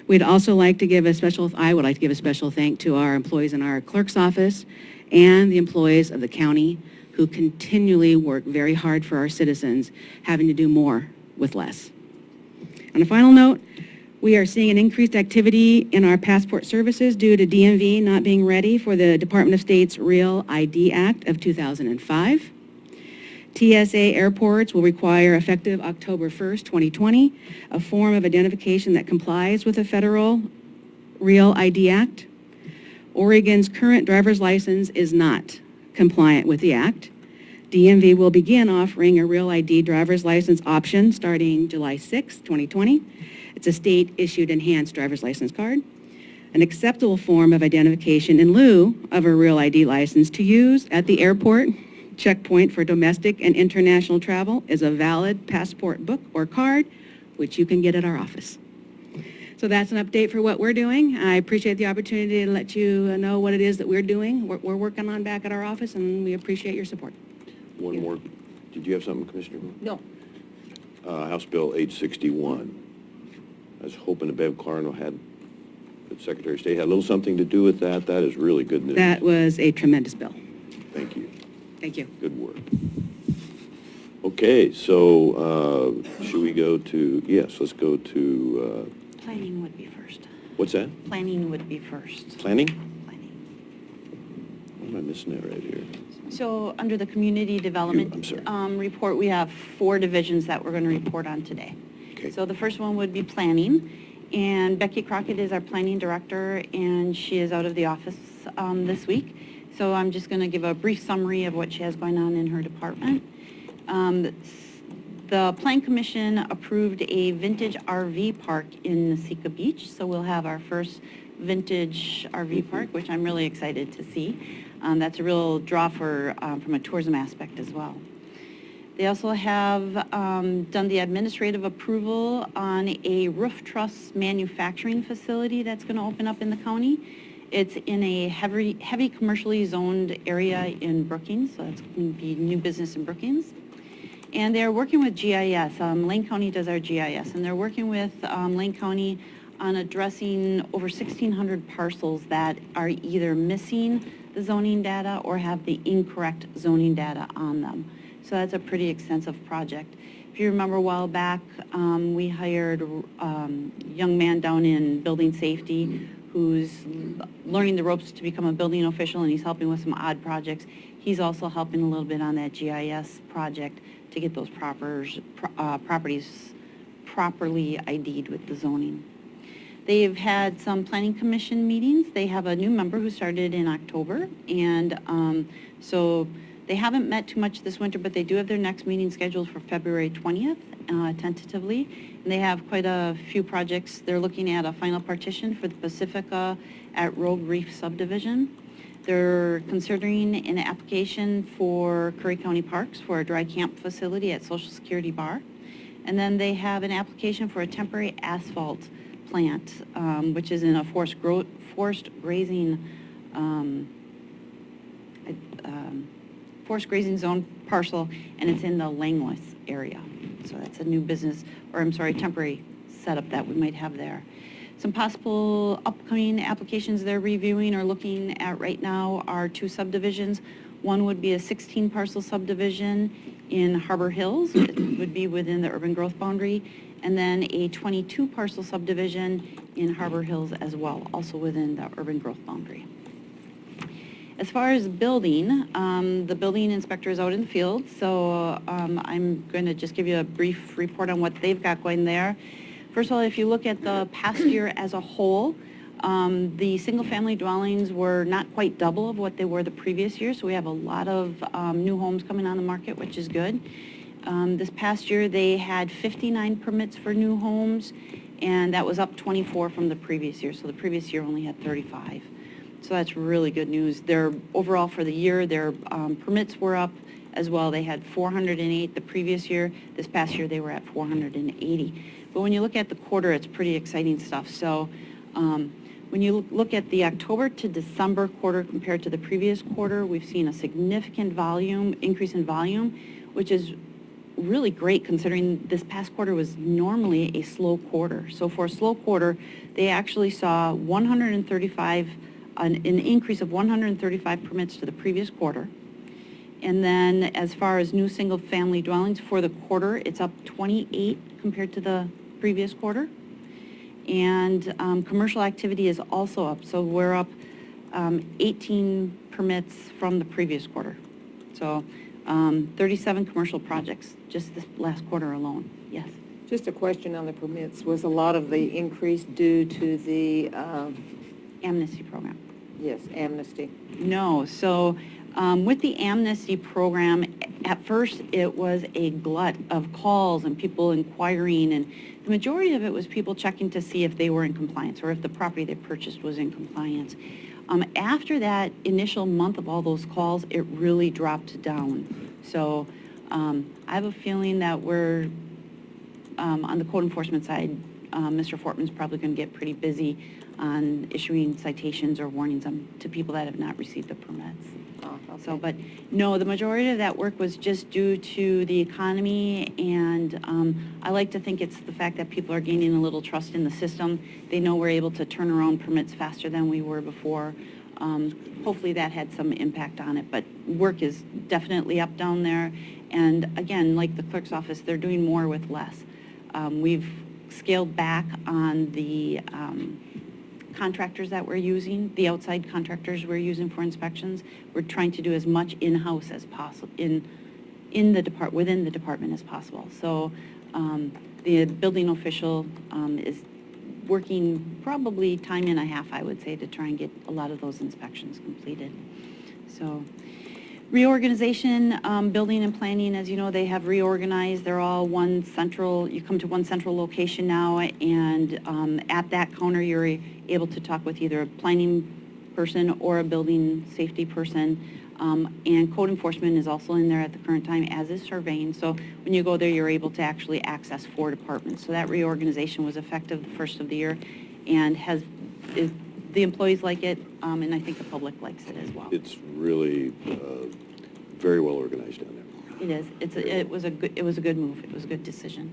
I would like to give a special thank to our employees in our clerk's office and the employees of the county who continually work very hard for our citizens, having to do more with less. On a final note, we are seeing an increased activity in our passport services due to DMV not being ready for the Department of State's Real ID Act of 2005. TSA airports will require, effective October 1st, 2020, a form of identification that complies with the federal Real ID Act. Oregon's current driver's license is not compliant with the act. DMV will begin offering a Real ID driver's license option starting July 6, 2020. It's a state-issued enhanced driver's license card. An acceptable form of identification in lieu of a Real ID license to use at the airport checkpoint for domestic and international travel is a valid passport book or card, which you can get at our office. So that's an update for what we're doing. I appreciate the opportunity to let you know what it is that we're doing. We're working on back at our office, and we appreciate your support. One more. Did you have something, Commissioner? No. House Bill 861. I was hoping that Bev Clarno had, the Secretary of State had a little something to do with that. That is really good news. That was a tremendous bill. Thank you. Thank you. Good work. Okay, so should we go to, yes, let's go to, Planning would be first. what's that? Planning would be first. Planning? Planning. What am I missing that right here? So under the community development I'm sorry. report, we have 4 divisions that we're going to report on today. Okay. So the first one would be planning, and Becky Crockett is our planning director, and she is out of the office this week. So I'm just going to give a brief summary of what she has going on in her department. The Plan Commission approved a vintage RV park in Nasika Beach, so we'll have our first vintage RV park, which I'm really excited to see. That's a real draw for from a tourism aspect as well. They also have done the administrative approval on a roof truss manufacturing facility that's going to open up in the county. It's in a heavy commercially zoned area in Brookings, so it's going to be new business in Brookings. And they're working with GIS. Lane County does our GIS, and they're working with Lane County on addressing over 1,600 parcels that are either missing the zoning data or have the incorrect zoning data on them. So that's a pretty extensive project. If you remember a while back, we hired a young man down in building safety who's learning the ropes to become a building official, and he's helping with some odd projects. He's also helping a little bit on that GIS project to get those properties properly ID'd with the zoning. They've had some planning commission meetings. They have a new member who started in October, and so they haven't met too much this winter, but they do have their next meeting scheduled for February 20th, tentatively. And they have quite a few projects. They're looking at a final partition for the Pacifica at Rogue Reef subdivision. They're considering an application for Curry County Parks for a dry camp facility at Social Security Bar. And then they have an application for a temporary asphalt plant, which is in a forest grazing zone parcel, and it's in the Langless area. So that's a new business, or I'm sorry, temporary setup that we might have there. Some possible upcoming applications they're reviewing or looking at right now are 2 subdivisions. One would be a 16 parcel subdivision in Harbor Hills. It would be within the urban growth boundary. And then a 22 parcel subdivision in Harbor Hills as well, also within the urban growth boundary. As far as building, the building inspector is out in the field, so I'm going to just give you a brief report on what they've got going there. First of all, if you look at the past year as a whole, the single-family dwellings were not quite double of what they were the previous year, so we have a lot of new homes coming on the market, which is good. This past year, they had 59 permits for new homes, and that was up 24 from the previous year, so the previous year only had 35. So that's really good news. Their overall for the year, their permits were up as well. They had 408 the previous year. This past year, they were at 480. But when you look at the quarter, it's pretty exciting stuff. So when you look at the October to December quarter compared to the previous quarter, we've seen a significant increase in volume, which is really great considering this past quarter was normally a slow quarter. So for a slow quarter, they actually saw an increase of 135 permits to the previous quarter. And then as far as new single-family dwellings for the quarter, it's up 28 compared to the previous quarter. And commercial activity is also up. So we're up 18 permits from the previous quarter. So 37 commercial projects just this last quarter alone. Yes. Just a question on the permits. Was a lot of the increase due to the, Amnesty program? yes, amnesty? No. So with the amnesty program, at first it was a glut of calls and people inquiring, and the majority of it was people checking to see if they were in compliance or if the property they purchased was in compliance. After that initial month of all those calls, it really dropped down. So I have a feeling that we're, on the code enforcement side, Mr. Fortman's probably going to get pretty busy on issuing citations or warnings to people that have not received the permits. Oh, okay. So, but no, the majority of that work was just due to the economy, and I like to think it's the fact that people are gaining a little trust in the system. They know we're able to turn around permits faster than we were before. Hopefully that had some impact on it, but work is definitely up down there. And again, like the clerk's office, they're doing more with less. We've scaled back on the contractors that we're using, the outside contractors we're using for inspections. We're trying to do as much in-house as possible, within the department as possible. So the building official is working probably time and a half, I would say, to try and get a lot of those inspections completed. So reorganization, building and planning, as you know, they have reorganized. They're all you come to one central location now, and at that counter, you're able to talk with either a planning person or a building safety person. And code enforcement is also in there at the current time, as is surveying. So when you go there, you're able to actually access 4 departments. So that reorganization was effective the first of the year, and the employees like it, and I think the public likes it as well. It's really very well organized down there. It is. It was a good move. It was a good decision.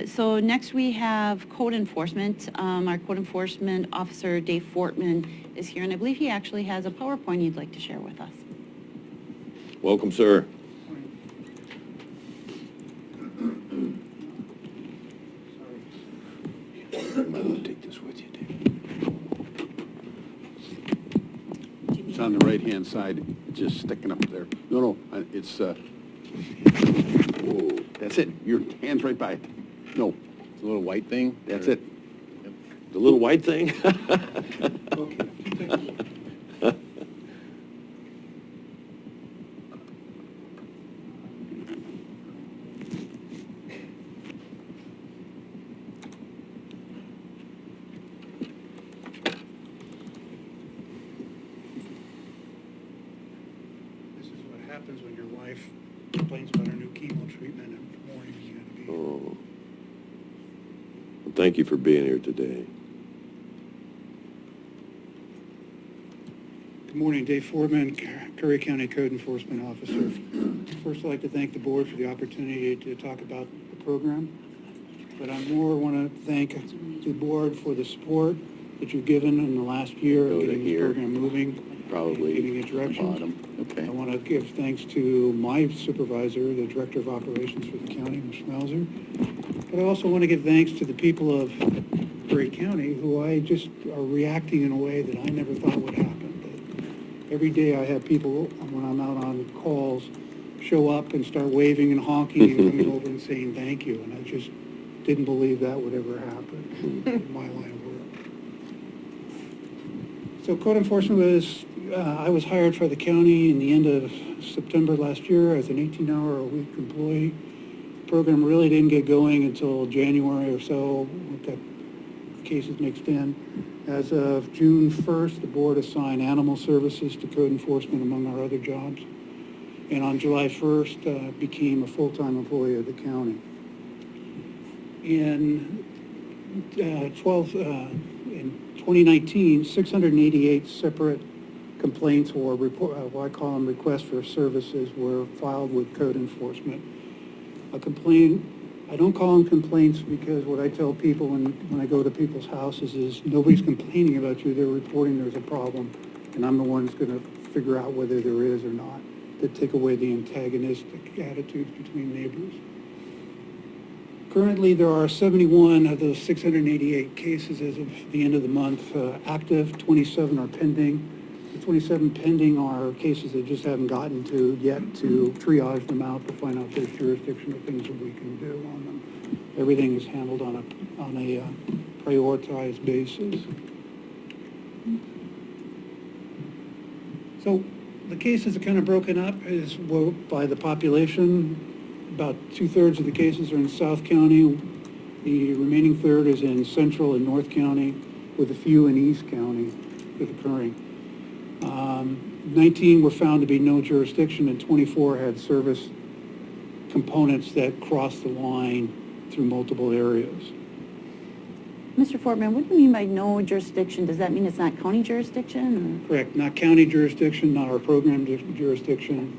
So next we have code enforcement. Our code enforcement officer, Dave Fortman, is here, and I believe he actually has a PowerPoint he'd like to share with us. Welcome, sir. You might want to take this with you, Dave. It's on the right-hand side, just sticking up there. No, it's, whoa, that's it. Your hand's right by it. No, It's a little white thing? that's it. The little white thing? This is what happens when your wife complains about her new chemo treatment in the morning. You gotta be. Oh. Well, thank you for being here today. Good morning, Dave Foreman, Curry County Code Enforcement Officer. First, I'd like to thank the board for the opportunity to talk about the program, but I more want to thank the board for the support that you've given in the last year Go of to getting this here. program moving, Probably giving it direction. bottom. Okay. I want to give thanks to my supervisor, the Director of Operations for the county, Mr. Mauser. But I also want to give thanks to the people of Curry County who I just are reacting in a way that I never thought would happen. Every day I have people, when I'm out on calls, show up and start waving and honking and coming over and saying thank you. And I just didn't believe that would ever happen in my line of work. So code enforcement was, I was hired for the county in the end of September last year as an 18-hour-a-week employee. The program really didn't get going until January or so. We got cases mixed in. As of June 1st, the board assigned animal services to code enforcement among our other jobs. And on July 1st, became a full-time employee of the county. In 2019, 688 separate complaints or what I call them requests for services were filed with code enforcement. A complaint, I don't call them complaints because what I tell people when I go to people's houses is nobody's complaining about you, they're reporting there's a problem, and I'm the one that's going to figure out whether there is or not, to take away the antagonistic attitudes between neighbors. Currently, there are 71 of those 688 cases as of the end of the month active, 27 are pending. The 27 pending are cases that just haven't gotten to yet to triage them out to find out if there's jurisdictional things that we can do on them. Everything is handled on a prioritized basis. So the cases are kind of broken up by the population. About 2/3 of the cases are in South County. The remaining third is in Central and North County, with a few in East County that are occurring. 19 were found to be no jurisdiction, and 24 had service components that crossed the line through multiple areas. Mr. Foreman, what do you mean by no jurisdiction? Does that mean it's not county jurisdiction? Correct, not county jurisdiction, not our program jurisdiction.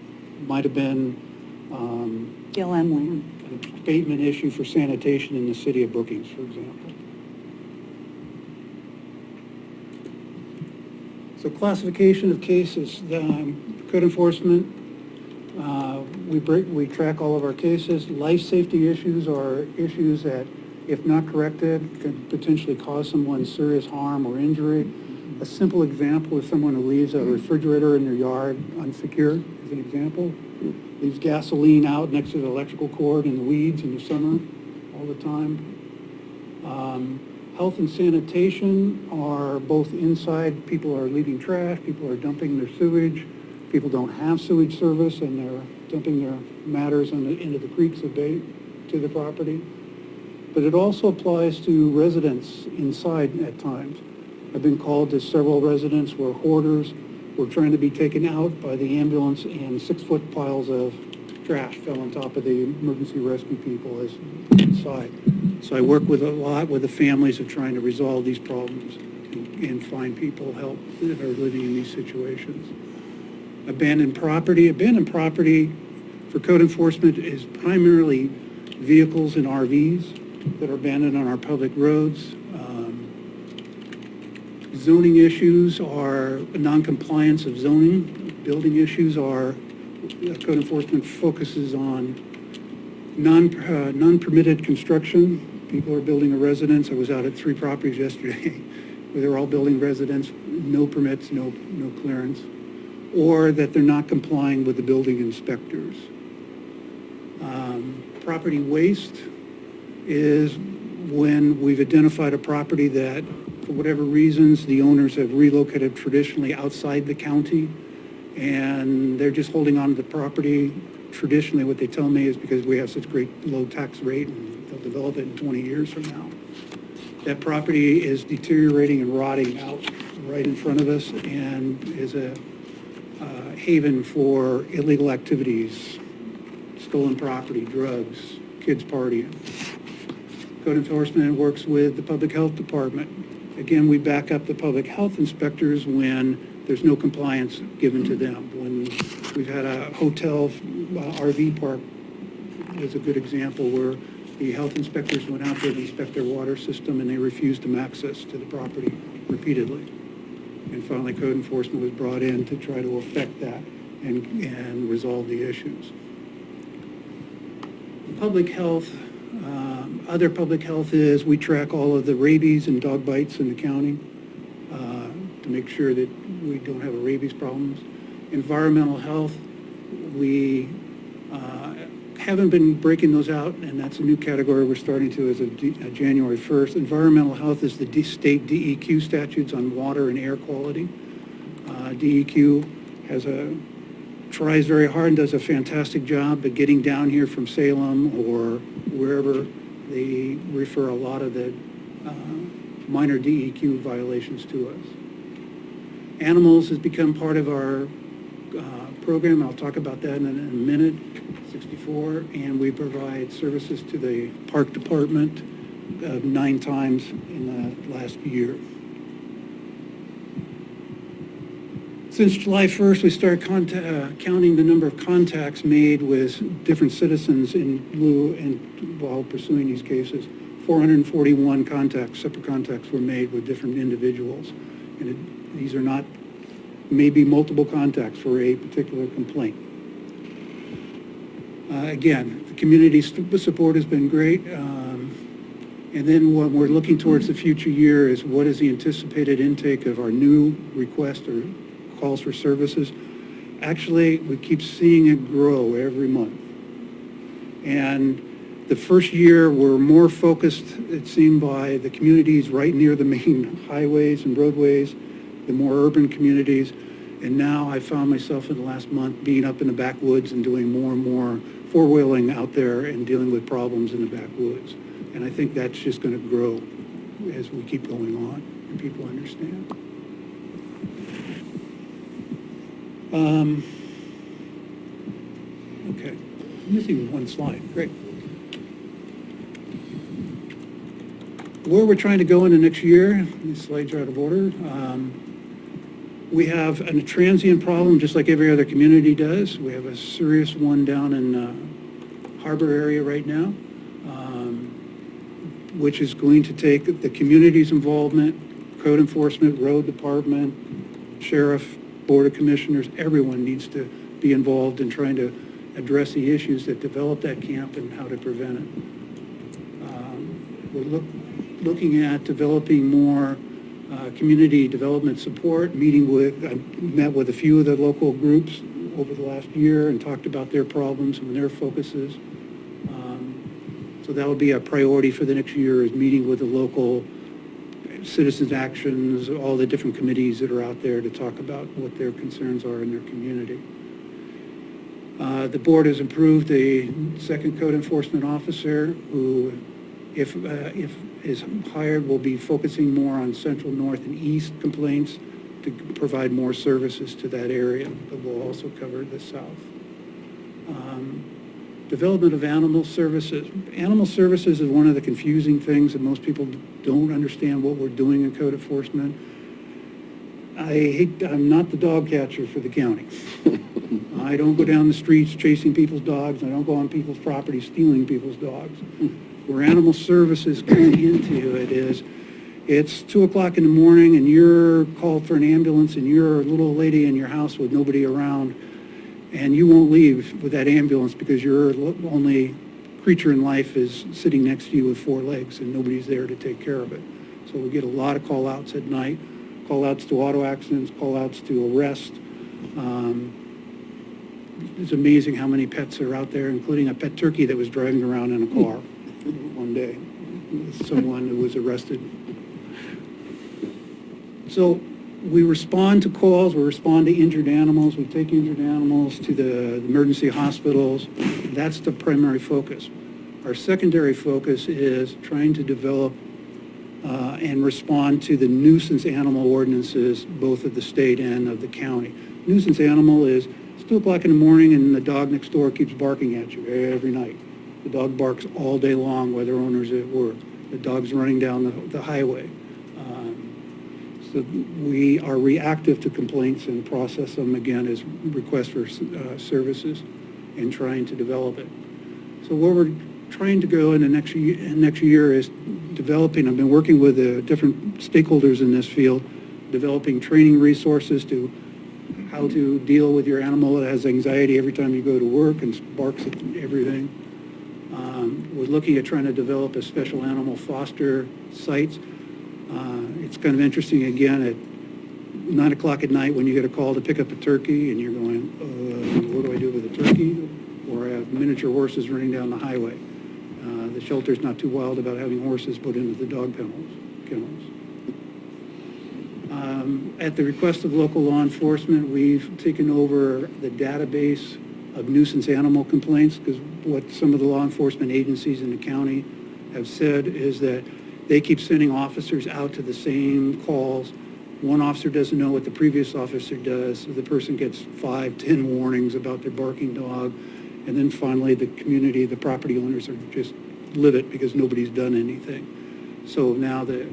Might have been BLM land. an abatement issue for sanitation in the city of Brookings, for example. So classification of cases, code enforcement, we track all of our cases. Life safety issues are issues that, if not corrected, could potentially cause someone serious harm or injury. A simple example is someone who leaves a refrigerator in their yard unsecured, as an example. Leaves gasoline out next to the electrical cord in the weeds in the summer all the time. Health and sanitation are both inside. People are leaving trash, people are dumping their sewage, people don't have sewage service and they're dumping their matters into the creeks to the property. But it also applies to residents inside at times. I've been called to several residents where hoarders were trying to be taken out by the ambulance and 6-foot piles of trash fell on top of the emergency rescue people as inside. So I work with a lot with the families of trying to resolve these problems and find people help that are living in these situations. Abandoned property. Abandoned property for code enforcement is primarily vehicles and RVs that are abandoned on our public roads. Zoning issues are non-compliance of zoning. Building issues are, code enforcement focuses on non-permitted construction. People are building a residence. I was out at 3 properties yesterday where they're all building residence, no permits, no clearance, or that they're not complying with the building inspectors. Property waste is when we've identified a property that, for whatever reasons, the owners have relocated traditionally outside the county, and they're just holding on to the property. Traditionally, what they tell me is because we have such great low tax rate, and they'll develop it in 20 years from now. That property is deteriorating and rotting out right in front of us and is a haven for illegal activities, stolen property, drugs, kids partying. Code enforcement works with the public health department. Again, we back up the public health inspectors when there's no compliance given to them. When we've had a hotel RV park is a good example where the health inspectors went out there to inspect their water system and they refused them access to the property repeatedly. And finally, code enforcement was brought in to try to affect that and resolve the issues. Public health, other public health is we track all of the rabies and dog bites in the county to make sure that we don't have a rabies problems. Environmental health, we haven't been breaking those out, and that's a new category we're starting to as of January 1st. Environmental health is the state DEQ statutes on water and air quality. DEQ tries very hard and does a fantastic job at getting down here from Salem or wherever. They refer a lot of the minor DEQ violations to us. Animals has become part of our program. I'll talk about that in a minute. 64, and we provide services to the park department 9 times in the last year. Since July 1st, we started counting the number of contacts made with different citizens while pursuing these cases. 441 separate contacts were made with different individuals. And these are not maybe multiple contacts for a particular complaint. Again, the community support has been great. And then what we're looking towards the future year is what is the anticipated intake of our new request or calls for services. Actually, we keep seeing it grow every month. And the first year, we're more focused, it seemed, by the communities right near the main highways and roadways, the more urban communities. And now I found myself in the last month being up in the backwoods and doing more and more four-wheeling out there and dealing with problems in the backwoods. And I think that's just going to grow as we keep going on and people understand. Okay, I'm missing one slide. Great. Where we're trying to go in the next year, these slides are out of order. We have a transient problem, just like every other community does. We have a serious one down in Harbor area right now, which is going to take the community's involvement, code enforcement, road department, sheriff, board of commissioners. Everyone needs to be involved in trying to address the issues that develop that camp and how to prevent it. We're looking at developing more community development support, I met with a few of the local groups over the last year and talked about their problems and their focuses. So that will be a priority for the next year, is meeting with the local citizens' actions, all the different committees that are out there to talk about what their concerns are in their community. The board has approved a second code enforcement officer who, if is hired, will be focusing more on central, north, and east complaints to provide more services to that area, but will also cover the south. Development of animal services. Animal services is one of the confusing things that most people don't understand what we're doing in code enforcement. I'm not the dog catcher for the county. I don't go down the streets chasing people's dogs. I don't go on people's property stealing people's dogs. Where animal services come into it is, it's 2 o'clock in the morning and you're called for an ambulance and you're a little lady in your house with nobody around, and you won't leave with that ambulance because your only creature in life is sitting next to you with 4 legs and nobody's there to take care of it. So we get a lot of call-outs at night, call-outs to auto accidents, call-outs to arrest. It's amazing how many pets are out there, including a pet turkey that was driving around in a car one day. Someone who was arrested. So we respond to calls, we respond to injured animals, we take injured animals to the emergency hospitals. That's the primary focus. Our secondary focus is trying to develop and respond to the nuisance animal ordinances, both of the state and of the county. Nuisance animal is, it's 2 o'clock in the morning and the dog next door keeps barking at you every night. The dog barks all day long while their owner's at work. The dog's running down the highway. So we are reactive to complaints and process them again as requests for services and trying to develop it. So where we're trying to go in the next year is developing, I've been working with different stakeholders in this field, developing training resources to how to deal with your animal that has anxiety every time you go to work and barks at everything. We're looking at trying to develop a special animal foster sites. It's kind of interesting, again, at 9 o'clock at night when you get a call to pick up a turkey and you're going, what do I do with a turkey? Or I have miniature horses running down the highway. The shelter's not too wild about having horses put into the dog kennels. At the request of local law enforcement, we've taken over the database of nuisance animal complaints, because what some of the law enforcement agencies in the county have said is that they keep sending officers out to the same calls. One officer doesn't know what the previous officer does, so the person gets 5, 10 warnings about their barking dog, and then finally the community, the property owners are just livid because nobody's done anything. So now the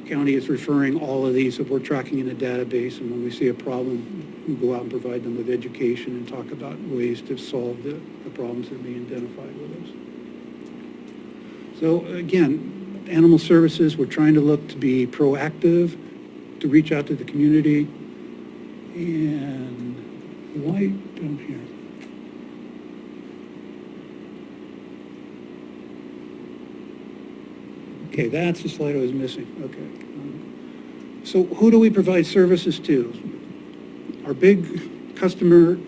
county is referring all of these, so we're tracking in a database, and when we see a problem, we go out and provide them with education and talk about ways to solve the problems that are being identified with us. So again, animal services, we're trying to look to be proactive, to reach out to the community, and white down here. Okay, that's the slide I was missing. Okay. So who do we provide services to? Our big customer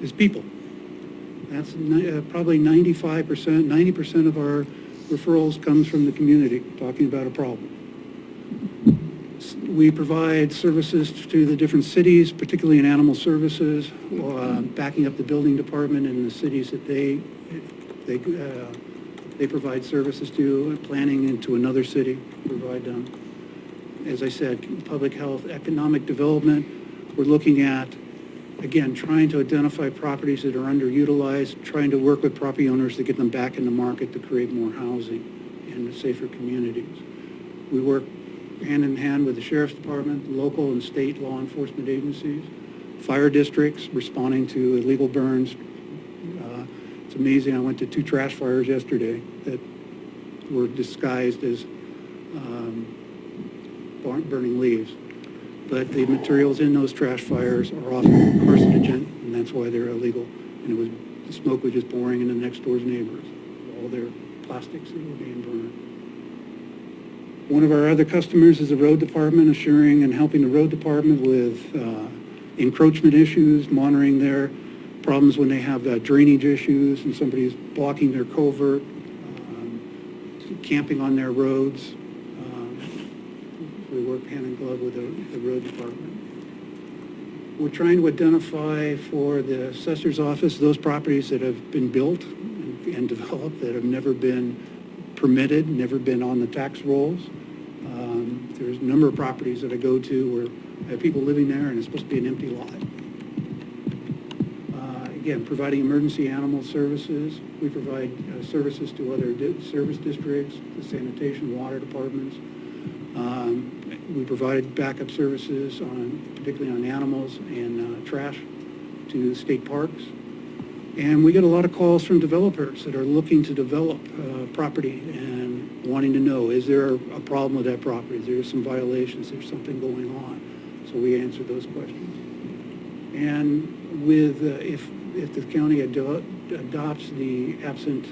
is people. That's probably 95%, 90% of our referrals comes from the community talking about a problem. We provide services to the different cities, particularly in animal services, backing up the building department in the cities that they provide services to, planning into another city, provide them. As I said, public health, economic development. We're looking at, again, trying to identify properties that are underutilized, trying to work with property owners to get them back in the market to create more housing and safer communities. We work hand in hand with the sheriff's department, local and state law enforcement agencies, fire districts responding to illegal burns. It's amazing, I went to 2 trash fires yesterday that were disguised as burning leaves. But the materials in those trash fires are often carcinogen, and that's why they're illegal. And the smoke was just pouring into the next door's neighbors, all their plastics that were being burned. One of our other customers is the road department, assuring and helping the road department with encroachment issues, monitoring their problems when they have drainage issues and somebody's blocking their culvert, camping on their roads. We work hand in glove with the road department. We're trying to identify for the assessor's office those properties that have been built and developed that have never been permitted, never been on the tax rolls. There's a number of properties that I go to where I have people living there and it's supposed to be an empty lot. Again, providing emergency animal services. We provide services to other service districts, the sanitation, water departments. We provide backup services, particularly on animals and trash, to state parks. And we get a lot of calls from developers that are looking to develop property and wanting to know, is there a problem with that property? Is there some violations? Is there something going on? So we answer those questions. And with if the county adopts the absent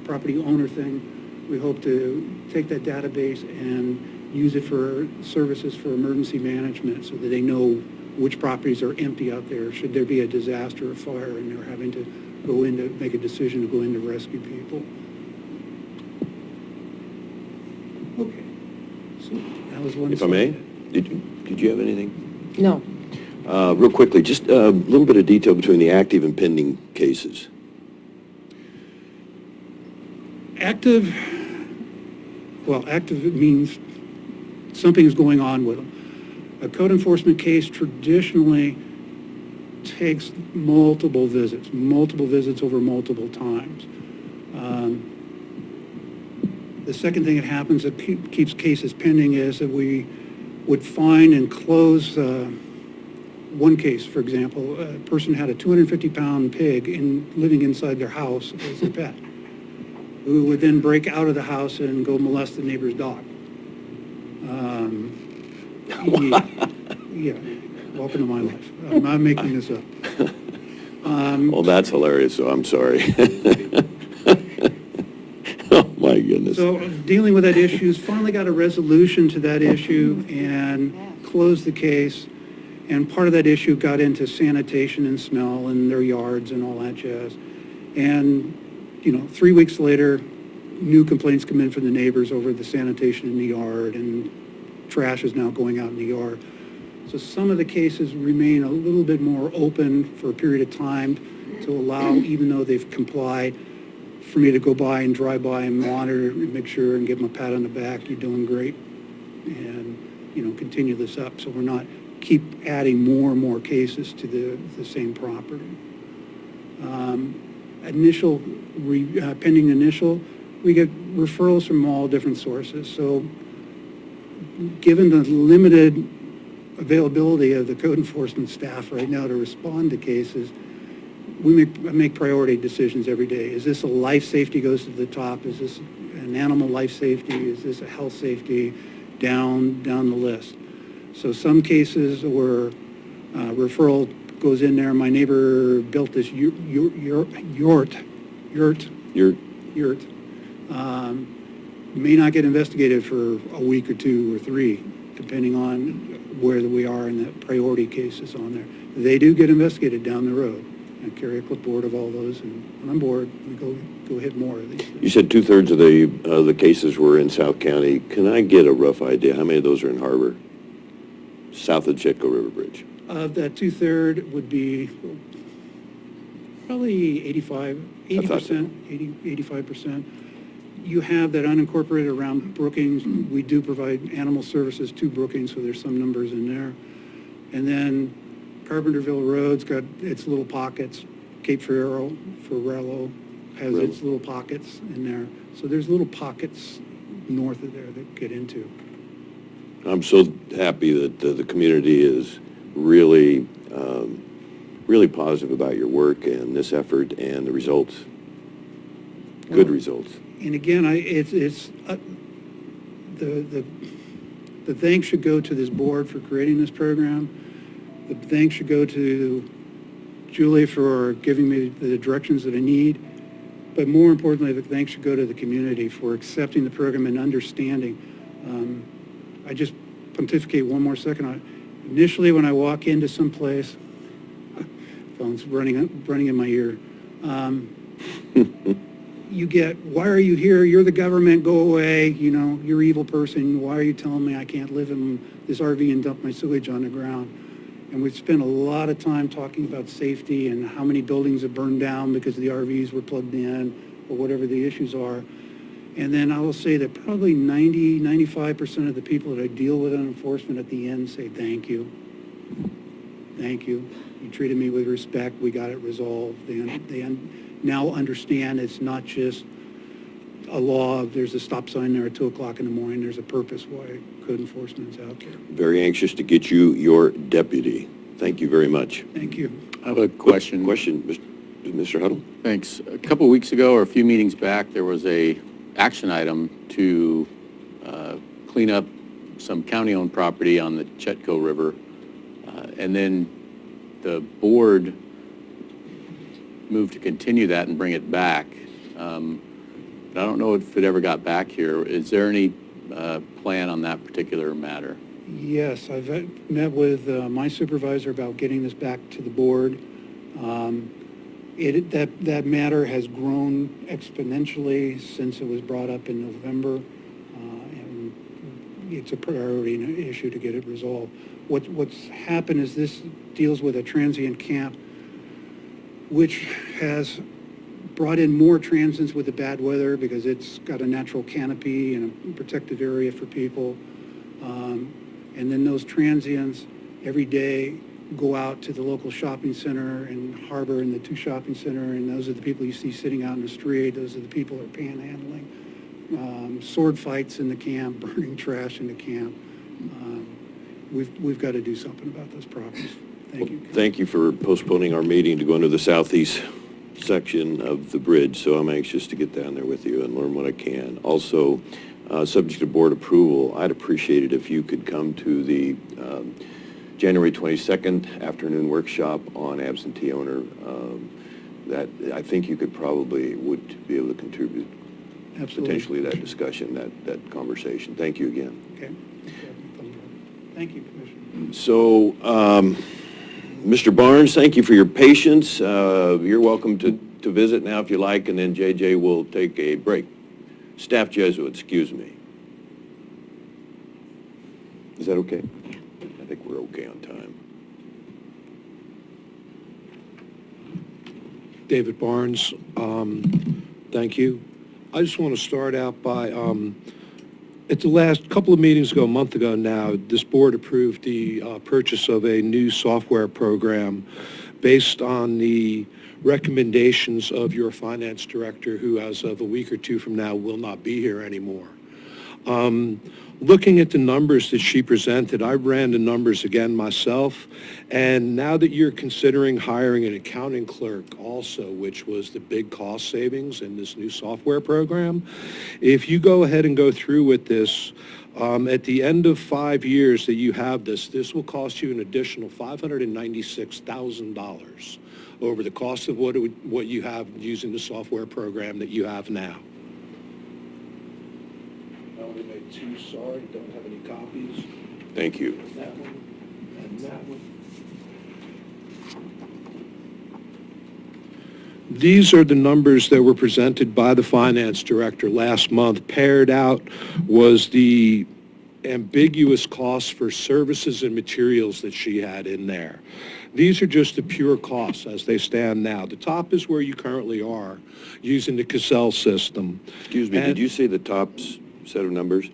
property owner thing, we hope to take that database and use it for services for emergency management so that they know which properties are empty out there. Should there be a disaster or fire and they're having to go in to make a decision to go in to rescue people. Okay. So that was one. If I may, did you have anything? No. Real quickly, just a little bit of detail between the active and pending cases. Active means something is going on with them. A code enforcement case traditionally takes multiple visits over multiple times. The second thing that happens that keeps cases pending is that we would find and close one case, for example. A person had a 250-pound pig living inside their house as their pet, who would then break out of the house and go molest the neighbor's dog. Yeah, welcome to my life. I'm not making this up. Well, that's hilarious, so I'm sorry. Oh, my goodness. So dealing with that issue, finally got a resolution to that issue and closed the case. And part of that issue got into sanitation and smell in their yards and all that jazz. And, 3 weeks later, new complaints come in from the neighbors over the sanitation in the yard, and trash is now going out in the yard. So some of the cases remain a little bit more open for a period of time to allow, even though they've complied, for me to go by and drive by and monitor and make sure and give them a pat on the back, you're doing great, and, continue this up so we're not keep adding more and more cases to the same property. Pending initial, we get referrals from all different sources. So given the limited availability of the code enforcement staff right now to respond to cases, we make priority decisions every day. Is this a life safety goes to the top? Is this an animal life safety? Is this a health safety? Down the list. So some cases where referral goes in there. My neighbor built this yurt. May not get investigated for a week or 2 or 3, depending on where we are in the priority cases on there. They do get investigated down the road. I carry a clipboard of all those, and when I'm bored, we go hit more of these things. You said 2/3 of the cases were in South County. Can I get a rough idea? How many of those are in Harbor, south of the Chetco River Bridge? That 2/3 would be probably 80%, 85%. You have that unincorporated around Brookings. We do provide animal services to Brookings, so there's some numbers in there. And then Carpenterville Road's got its little pockets. Cape Ferrello has its little pockets in there. So there's little pockets north of there that get into. I'm so happy that the community is really, really positive about your work and this effort and the results, good results. And again, the thanks should go to this board for creating this program. The thanks should go to Julie for giving me the directions that I need. But more importantly, the thanks should go to the community for accepting the program and understanding. I just pontificate one more second. Initially, when I walk into some place, phone's running in my ear. You get, why are you here? You're the government, go away. You're an evil person. Why are you telling me I can't live in this RV and dump my sewage on the ground? And we've spent a lot of time talking about safety and how many buildings have burned down because the RVs were plugged in or whatever the issues are. And then I will say that probably 95% of the people that I deal with on enforcement at the end say, thank you. Thank you. You treated me with respect. We got it resolved. They now understand it's not just a law. There's a stop sign there at 2 o'clock in the morning. There's a purpose why code enforcement's out there. Very anxious to get you your deputy. Thank you very much. Thank you. I have a question. Question, Mr. Huddle? Thanks. A couple weeks ago, or a few meetings back, there was a action item to clean up some county-owned property on the Chetco River. And then the board moved to continue that and bring it back. But I don't know if it ever got back here. Is there any plan on that particular matter? Yes, I've met with my supervisor about getting this back to the board. That matter has grown exponentially since it was brought up in November, and it's a priority issue to get it resolved. What's happened is this deals with a transient camp, which has brought in more transients with the bad weather because it's got a natural canopy and a protective area for people. And then those transients every day go out to the local shopping center and Harbor and the 2 shopping center, and those are the people you see sitting out in the street. Those are the people who are panhandling. Sword fights in the camp, burning trash in the camp. we've got to do something about those problems. Thank you. Thank you for postponing our meeting to go into the southeast section of the bridge, so I'm anxious to get down there with you and learn what I can. Also, subject to board approval, I'd appreciate it if you could come to the January 22nd afternoon workshop on absentee owner. That I think you would be able to contribute Absolutely. potentially that discussion, that conversation. Thank you again. Okay. Thank you, Commissioner. So, Mr. Barnes, thank you for your patience. You're welcome to visit now if you like, and then JJ will take a break. Staff Jesuit, excuse me. Is that okay? I think we're okay on time. David Barnes, thank you. I just want to start out by, at the last couple of meetings ago, a month ago now, this board approved the purchase of a new software program based on the recommendations of your finance director, who as of a week or two from now will not be here anymore. Looking at the numbers that she presented, I ran the numbers again myself, and now that you're considering hiring an accounting clerk also, which was the big cost savings in this new software program, if you go ahead and go through with this, at the end of 5 years that you have this will cost you an additional $596,000 over the cost of what you have using the software program that you have now. I only made 2, sorry, don't have any copies. Thank you. That one and that one. These are the numbers that were presented by the finance director last month. Paired out was the ambiguous costs for services and materials that she had in there. These are just the pure costs as they stand now. The top is where you currently are using the Cassell system. Excuse me, did you say the top set of numbers?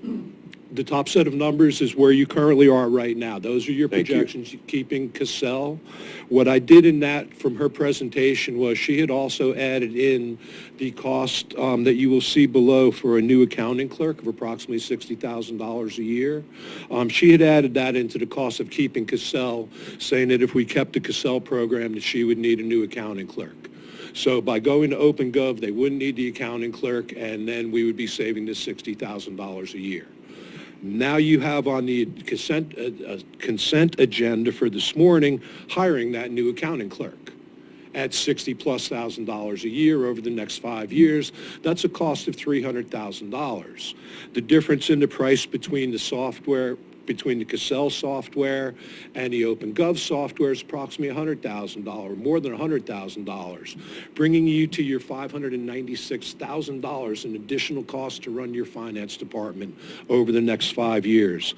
The top set of numbers is where you currently are right now. Those are your Thank you. projections, keeping Cassell. What I did in that from her presentation was she had also added in the cost that you will see below for a new accounting clerk of approximately $60,000 a year. She had added that into the cost of keeping Cassell, saying that if we kept the Cassell program, that she would need a new accounting clerk. So by going to OpenGov, they wouldn't need the accounting clerk, and then we would be saving this $60,000 a year. Now you have on the consent agenda for this morning, hiring that new accounting clerk at $60,000+ a year over the next 5 years. That's a cost of $300,000. The difference in the price between the software, between the Cassell software and the OpenGov software is approximately $100,000, more than $100,000, bringing you to your $596,000 in additional costs to run your finance department over the next 5 years.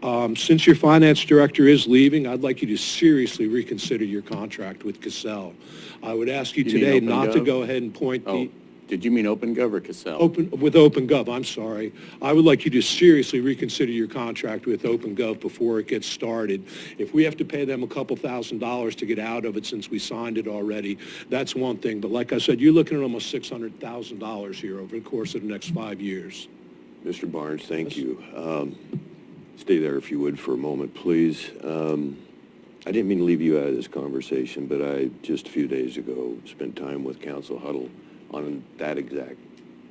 Since your finance director is leaving, I'd like you to seriously reconsider your contract with Cassell. I would ask you today not to go ahead and point the... Did you mean OpenGov or Cassell? With OpenGov, I'm sorry. I would like you to seriously reconsider your contract with OpenGov before it gets started. If we have to pay them a couple $1,000s to get out of it since we signed it already, that's one thing. But like I said, you're looking at almost $600,000 here over the course of the next 5 years. Mr. Barnes, thank you. Stay there if you would for a moment, please. I didn't mean to leave you out of this conversation, but I just a few days ago spent time with Council Huddle on that exact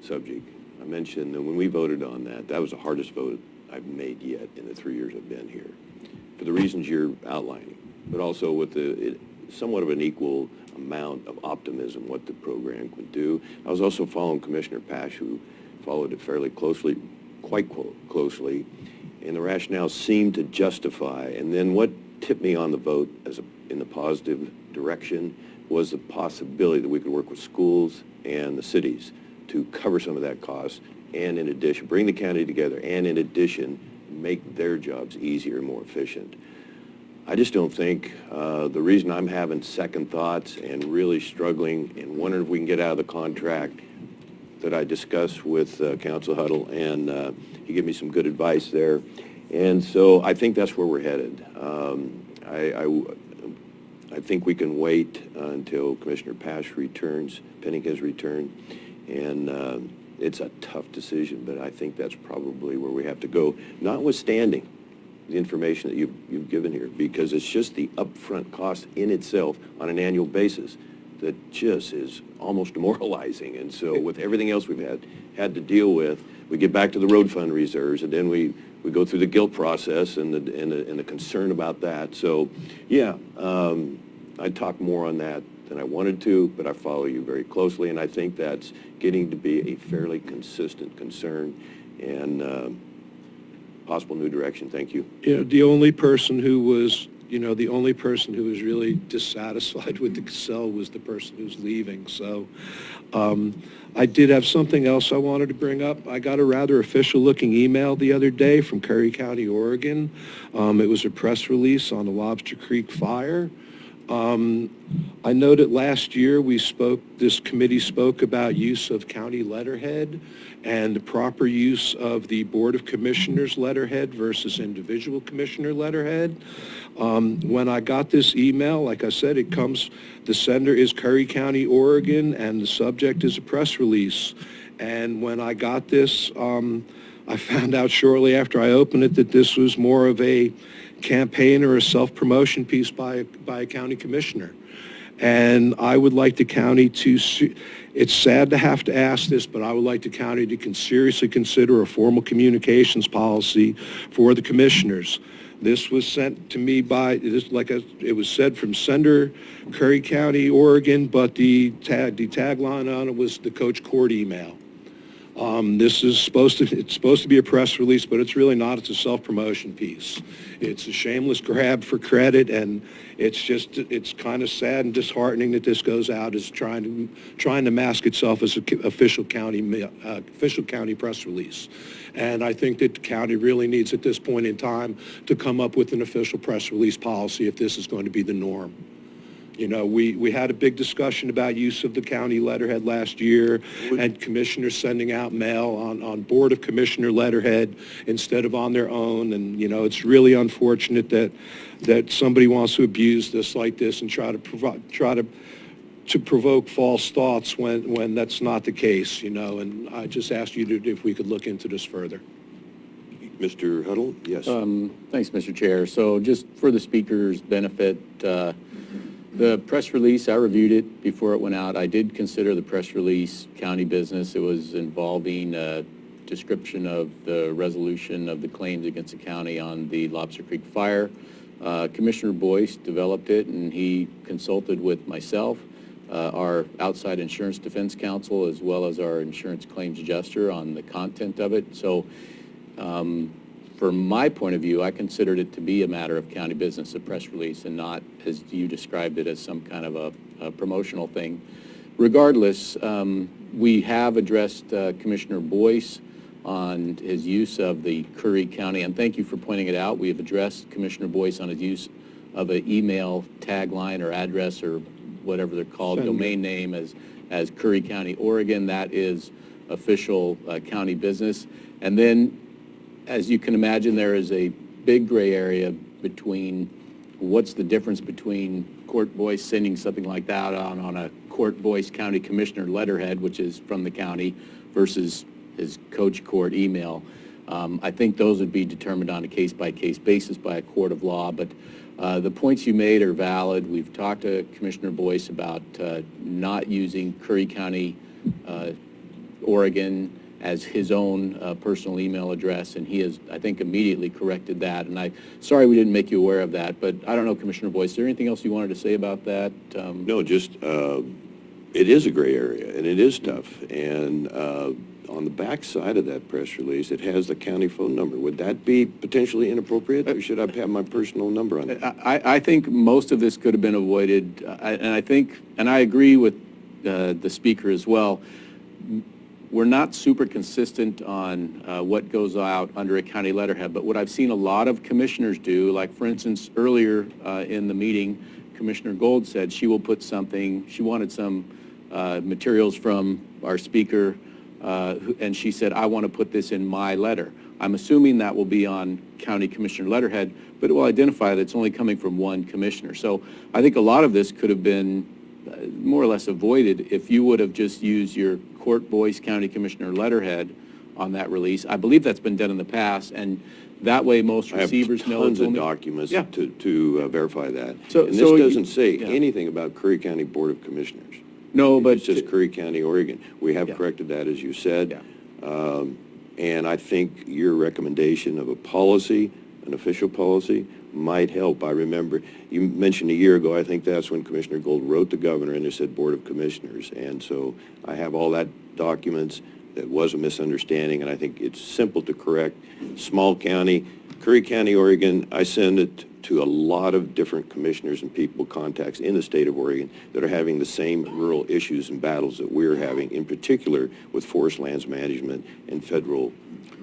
subject. I mentioned that when we voted on that, that was the hardest vote I've made yet in the 3 years I've been here, for the reasons you're outlining, but also with somewhat of an equal amount of optimism what the program could do. I was also following Commissioner Pash, who followed it fairly closely, quite closely, and the rationale seemed to justify. And then what tipped me on the vote in the positive direction was the possibility that we could work with schools and the cities to cover some of that cost, and in addition, bring the county together, and in addition, make their jobs easier and more efficient. I just don't think, the reason I'm having second thoughts and really struggling and wondering if we can get out of the contract that I discussed with Council Huddle, and he gave me some good advice there. And so I think that's where we're headed. I think we can wait until Commissioner Pash returns, pending his return, and it's a tough decision, but I think that's probably where we have to go, notwithstanding the information that you've given here, because it's just the upfront cost in itself on an annual basis that just is almost demoralizing. And so with everything else we've had to deal with, we get back to the road fund reserves, and then we go through the guilt process and the concern about that. So, yeah, I talk more on that than I wanted to, but I follow you very closely, and I think that's getting to be a fairly consistent concern and possible new direction. Thank you. You know, the only person who was really dissatisfied with the Casell was the person who's leaving. So I did have something else I wanted to bring up. I got a rather official-looking email the other day from Curry County, Oregon. It was a press release on the Lobster Creek fire. I know that last year this committee spoke about use of county letterhead and the proper use of the Board of Commissioners letterhead versus individual commissioner letterhead. When I got this email, like I said, the sender is Curry County, Oregon, and the subject is a press release. And when I got this, I found out shortly after I opened it that this was more of a campaign or a self-promotion piece by a county commissioner. And I would like the county it's sad to have to ask this, but I would like the county to seriously consider a formal communications policy for the commissioners. This was sent to me it was said from Sender, Curry County, Oregon, but the tagline on it was the Coach Court email. It's supposed to be a press release, but it's really not. It's a self-promotion piece. It's a shameless grab for credit, and it's kind of sad and disheartening that this goes out as trying to mask itself as an official county press release. And I think that the county really needs at this point in time to come up with an official press release policy if this is going to be the norm. You know, we had a big discussion about use of the county letterhead last year and commissioners sending out mail on Board of Commissioner letterhead instead of on their own. And, you know, it's really unfortunate that somebody wants to abuse this like this and try to provoke false thoughts when that's not the case, you know. And I just asked you if we could look into this further. Mr. Huddle, yes. Thanks, Mr. Chair. So just for the speaker's benefit, the press release, I reviewed it before it went out. I did consider the press release county business. It was involving a description of the resolution of the claims against the county on the Lobster Creek fire. Commissioner Boyce developed it, and he consulted with myself, our outside insurance defense counsel, as well as our insurance claims adjuster on the content of it. So from my point of view, I considered it to be a matter of county business, a press release, and not, as you described it, as some kind of a promotional thing. Regardless, we have addressed Commissioner Boyce on his use of the Curry County, and thank you for pointing it out. We have addressed Commissioner Boyce on his use of an email tagline or address or whatever they're called, domain name as Curry County, Oregon. That is official county business. And then, as you can imagine, there is a big gray area between what's the difference between Court Boyce sending something like that on a Court Boyce County Commissioner letterhead, which is from the county, versus his Coach Court email. I think those would be determined on a case-by-case basis by a court of law, but the points you made are valid. We've talked to Commissioner Boyce about not using Curry County, Oregon as his own personal email address, and he has, I think, immediately corrected that. And sorry we didn't make you aware of that, but I don't know, Commissioner Boyce, is there anything else you wanted to say about that? No, just it is a gray area, and it is tough. And on the back side of that press release, it has the county phone number. Would that be potentially inappropriate, or should I have my personal number on it? I think most of this could have been avoided, and I agree with the speaker as well. We're not super consistent on what goes out under a county letterhead, but what I've seen a lot of commissioners do, like for instance, earlier in the meeting, Commissioner Gold said she will put something, she wanted some materials from our speaker, and she said, I want to put this in my letter. I'm assuming that will be on county commissioner letterhead, but it will identify that it's only coming from one commissioner. So I think a lot of this could have been more or less avoided if you would have just used your Court Boyce County Commissioner letterhead on that release. I believe that's been done in the past, and That way, most I have receivers know tons it's of only... documents Yeah. to verify that. So- And this so you- doesn't say yeah. anything about Curry County Board of Commissioners. No, but... It says Curry County, Oregon. We have Yeah. corrected that, as you said. Yeah. And I think your recommendation of a policy, an official policy, might help. I remember, you mentioned a year ago, I think that's when Commissioner Gold wrote the governor and it said Board of Commissioners. And so I have all that documents. That was a misunderstanding, and I think it's simple to correct. Small county, Curry County, Oregon, I send it to a lot of different commissioners and people, contacts in the state of Oregon that are having the same rural issues and battles that we're having, in particular with forest lands management and federal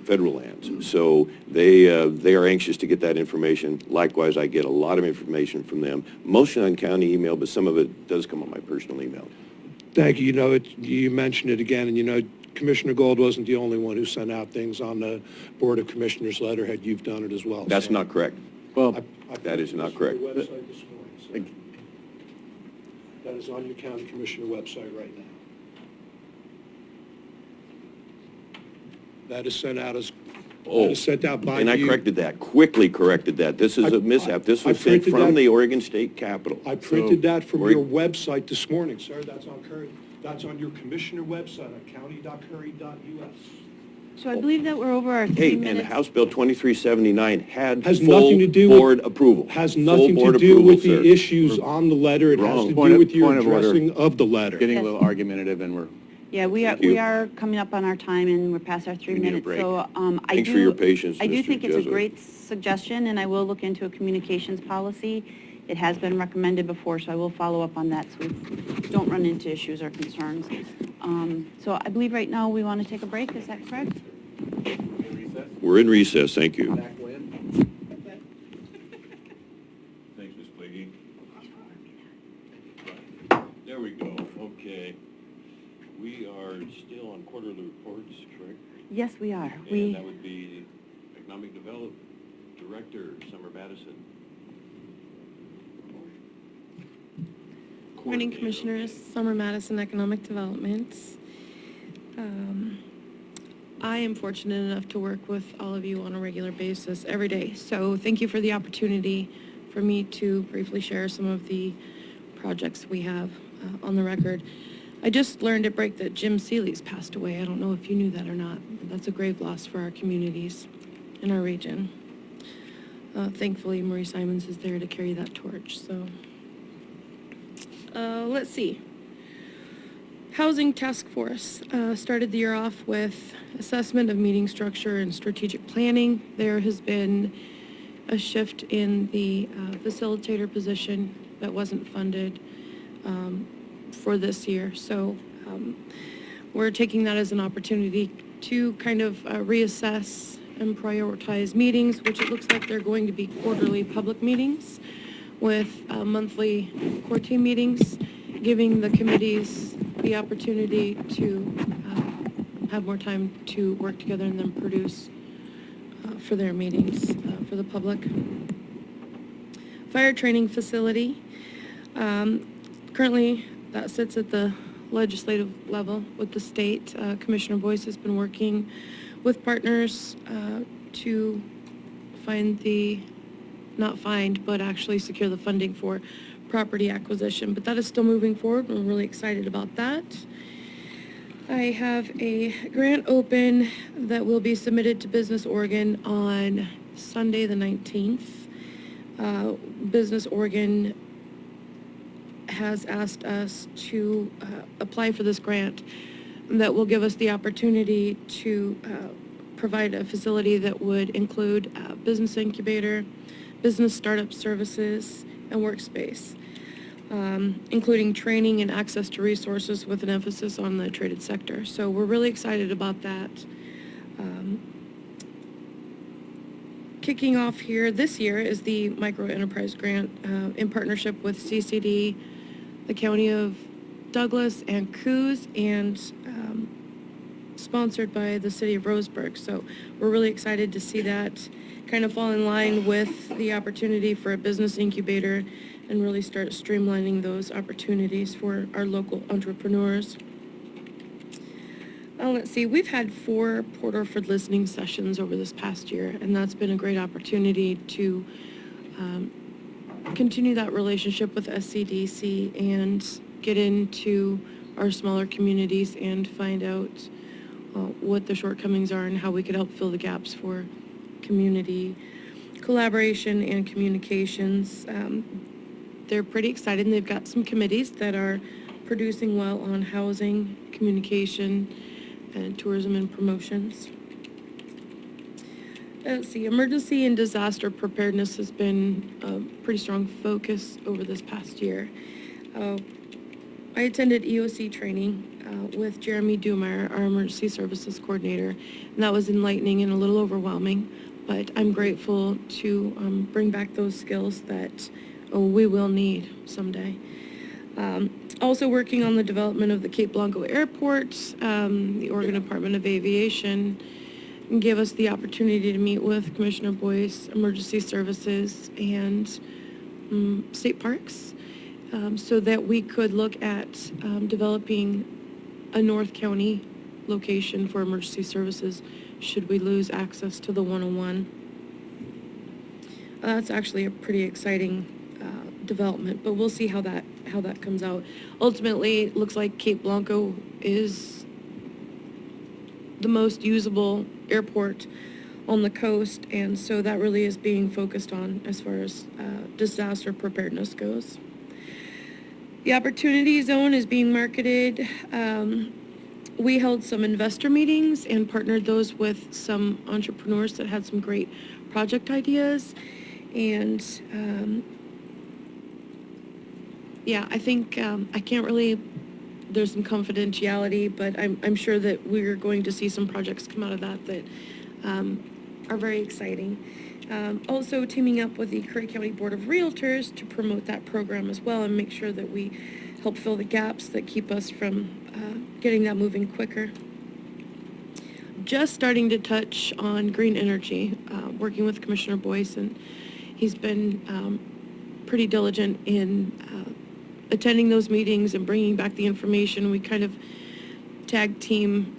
lands. So they are anxious to get that information. Likewise, I get a lot of information from them, mostly on county email, but some of it does come on my personal email. Thank you. You know, you mentioned it again, and you know, Commissioner Gold wasn't the only one who sent out things on the Board of Commissioners letterhead. You've done it as well. That's So not correct. Well, That is not correct. Your website this morning, so that is on your county commissioner website right now. That is sent out as, that is sent out by you. And I corrected that, quickly corrected that. This is a mishap. This was I sent printed from that- the Oregon State Capitol. I printed that from Oregon- your website this morning, sir. That's on your commissioner website at county.curry.us. So I believe that we're over our 3 Hey, minutes. and House Bill 2379 had Has full nothing to do with- board approval. Has Full nothing to board do approval, with the sir. issues on the letter. It has Wrong. to Point do of- with your point of order. addressing of the letter. getting a Yes. little argumentative, and we're... Yeah, we are, Thank you. we are coming up on our time, and we're past our 3 We need a minutes. break. So I Thanks do... for your patience, I do Mr. think it's a Jesuit. great suggestion, and I will look into a communications policy. It has been recommended before, so I will follow up on that, so we don't run into issues or concerns. So I believe right now we want to take a break, is that correct? We're in recess, thank you. Back when? Thanks, Ms. Pleggy. There we go, okay. We are still on quarterly reports, correct? Yes, we are. And that would be Economic Development Director, Summer Madison. Morning, Coordinator, Commissioners. okay. Summer Madison, Economic Development. I am fortunate enough to work with all of you on a regular basis every day. So thank you for the opportunity for me to briefly share some of the projects we have on the record. I just learned at break that Jim Seeley's passed away. I don't know if you knew that or not, but that's a grave loss for our communities in our region. Thankfully, Marie Simons is there to carry that torch, so. Let's see. Housing Task Force started the year off with assessment of meeting structure and strategic planning. There has been a shift in the facilitator position that wasn't funded for this year. So we're taking that as an opportunity to kind of reassess and prioritize meetings, which it looks like they're going to be quarterly public meetings with monthly core team meetings, giving the committees the opportunity to have more time to work together and then produce for their meetings for the public. Fire training facility. Currently, that sits at the legislative level with the state. Commissioner Boyce has been working with partners to but actually secure the funding for property acquisition. But that is still moving forward. We're really excited about that. I have a grant open that will be submitted to Business Oregon on Sunday the 19th. Business Oregon has asked us to apply for this grant that will give us the opportunity to provide a facility that would include a business incubator, business startup services, and workspace, including training and access to resources with an emphasis on the traded sector. So we're really excited about that. Kicking off here this year is the Micro Enterprise Grant in partnership with CCD, the County of Douglas, and Coos, and sponsored by the City of Roseburg. So we're really excited to see that kind of fall in line with the opportunity for a business incubator and really start streamlining those opportunities for our local entrepreneurs. Let's see, we've had 4 Port Orford listening sessions over this past year, and that's been a great opportunity to continue that relationship with SCDC and get into our smaller communities and find out what the shortcomings are and how we could help fill the gaps for community collaboration and communications. They're pretty excited, and they've got some committees that are producing well on housing, communication, and tourism and promotions. Let's see, emergency and disaster preparedness has been a pretty strong focus over this past year. I attended EOC training with Jeremy Dumeyer, our emergency services coordinator, and that was enlightening and a little overwhelming, but I'm grateful to bring back those skills that we will need someday. Also working on the development of the Cape Blanco Airport, the Oregon Department of Aviation gave us the opportunity to meet with Commissioner Boyce, Emergency Services, and State Parks, so that we could look at developing a North County location for emergency services should we lose access to the 101. That's actually a pretty exciting development, but we'll see how that comes out. Ultimately, it looks like Cape Blanco is the most usable airport on the coast, and so that really is being focused on as far as disaster preparedness goes. The Opportunity Zone is being marketed. We held some investor meetings and partnered those with some entrepreneurs that had some great project ideas, and yeah, I think I can't really, there's some confidentiality, but I'm sure that we're going to see some projects come out of that are very exciting. Also teaming up with the Curry County Board of Realtors to promote that program as well and make sure that we help fill the gaps that keep us from getting that moving quicker. Just starting to touch on green energy, working with Commissioner Boyce, and he's been pretty diligent in attending those meetings and bringing back the information. We kind of tag team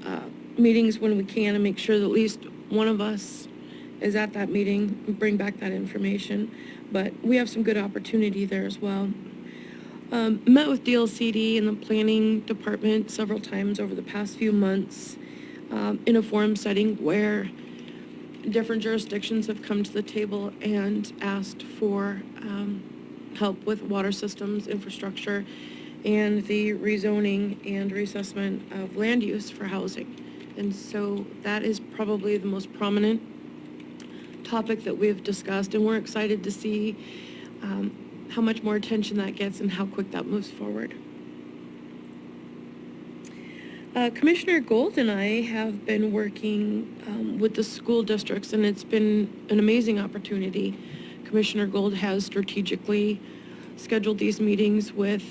meetings when we can and make sure that at least one of us is at that meeting and bring back that information. But we have some good opportunity there as well. Met with DLCD and the planning department several times over the past few months in a forum setting where different jurisdictions have come to the table and asked for help with water systems, infrastructure, and the rezoning and reassessment of land use for housing. And so that is probably the most prominent topic that we've discussed, and we're excited to see how much more attention that gets and how quick that moves forward. Commissioner Gold and I have been working with the school districts, and it's been an amazing opportunity. Commissioner Gold has strategically scheduled these meetings with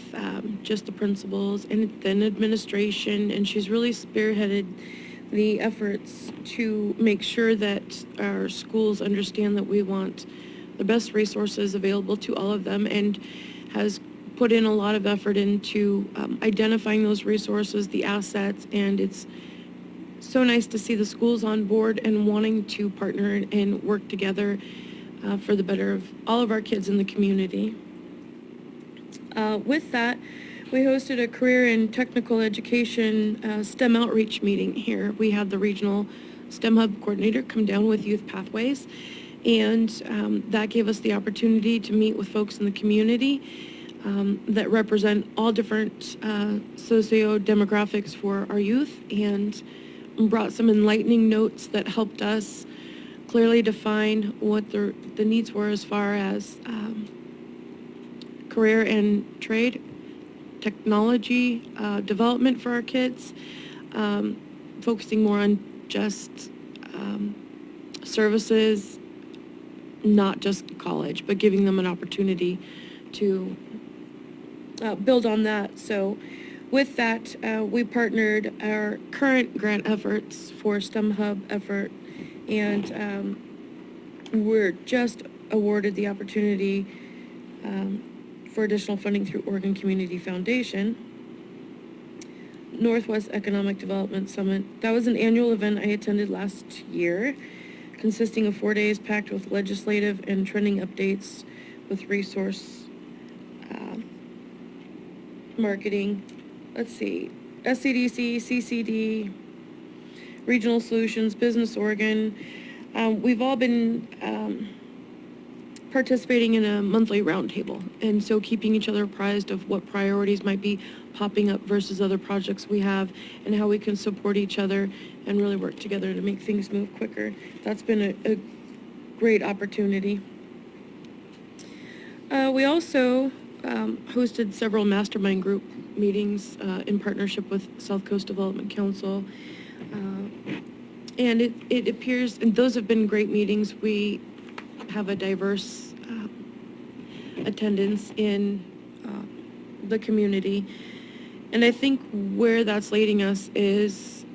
just the principals and then administration, and she's really spearheaded the efforts to make sure that our schools understand that we want the best resources available to all of them, and has put in a lot of effort into identifying those resources, the assets, and it's so nice to see the schools on board and wanting to partner and work together for the better of all of our kids in the community. With that, we hosted a career and technical education STEM outreach meeting here. We had the regional STEM hub coordinator come down with Youth Pathways, and that gave us the opportunity to meet with folks in the community that represent all different socio-demographics for our youth, and brought some enlightening notes that helped us clearly define what the needs were as far as career and trade, technology development for our kids, focusing more on just services, not just college, but giving them an opportunity to build on that. So with that, we partnered our current grant efforts for STEM Hub effort, and we're just awarded the opportunity for additional funding through Oregon Community Foundation. Northwest Economic Development Summit. That was an annual event I attended last year, consisting of 4 days packed with legislative and trending updates with resource marketing. Let's see, SCDC, CCD, Regional Solutions, Business Oregon. We've all been participating in a monthly roundtable, and so keeping each other apprised of what priorities might be popping up versus other projects we have, and how we can support each other and really work together to make things move quicker. That's been a great opportunity. We also hosted several mastermind group meetings in partnership with South Coast Development Council. And it appears, and those have been great meetings. We have a diverse attendance in the community. And I think where that's leading us is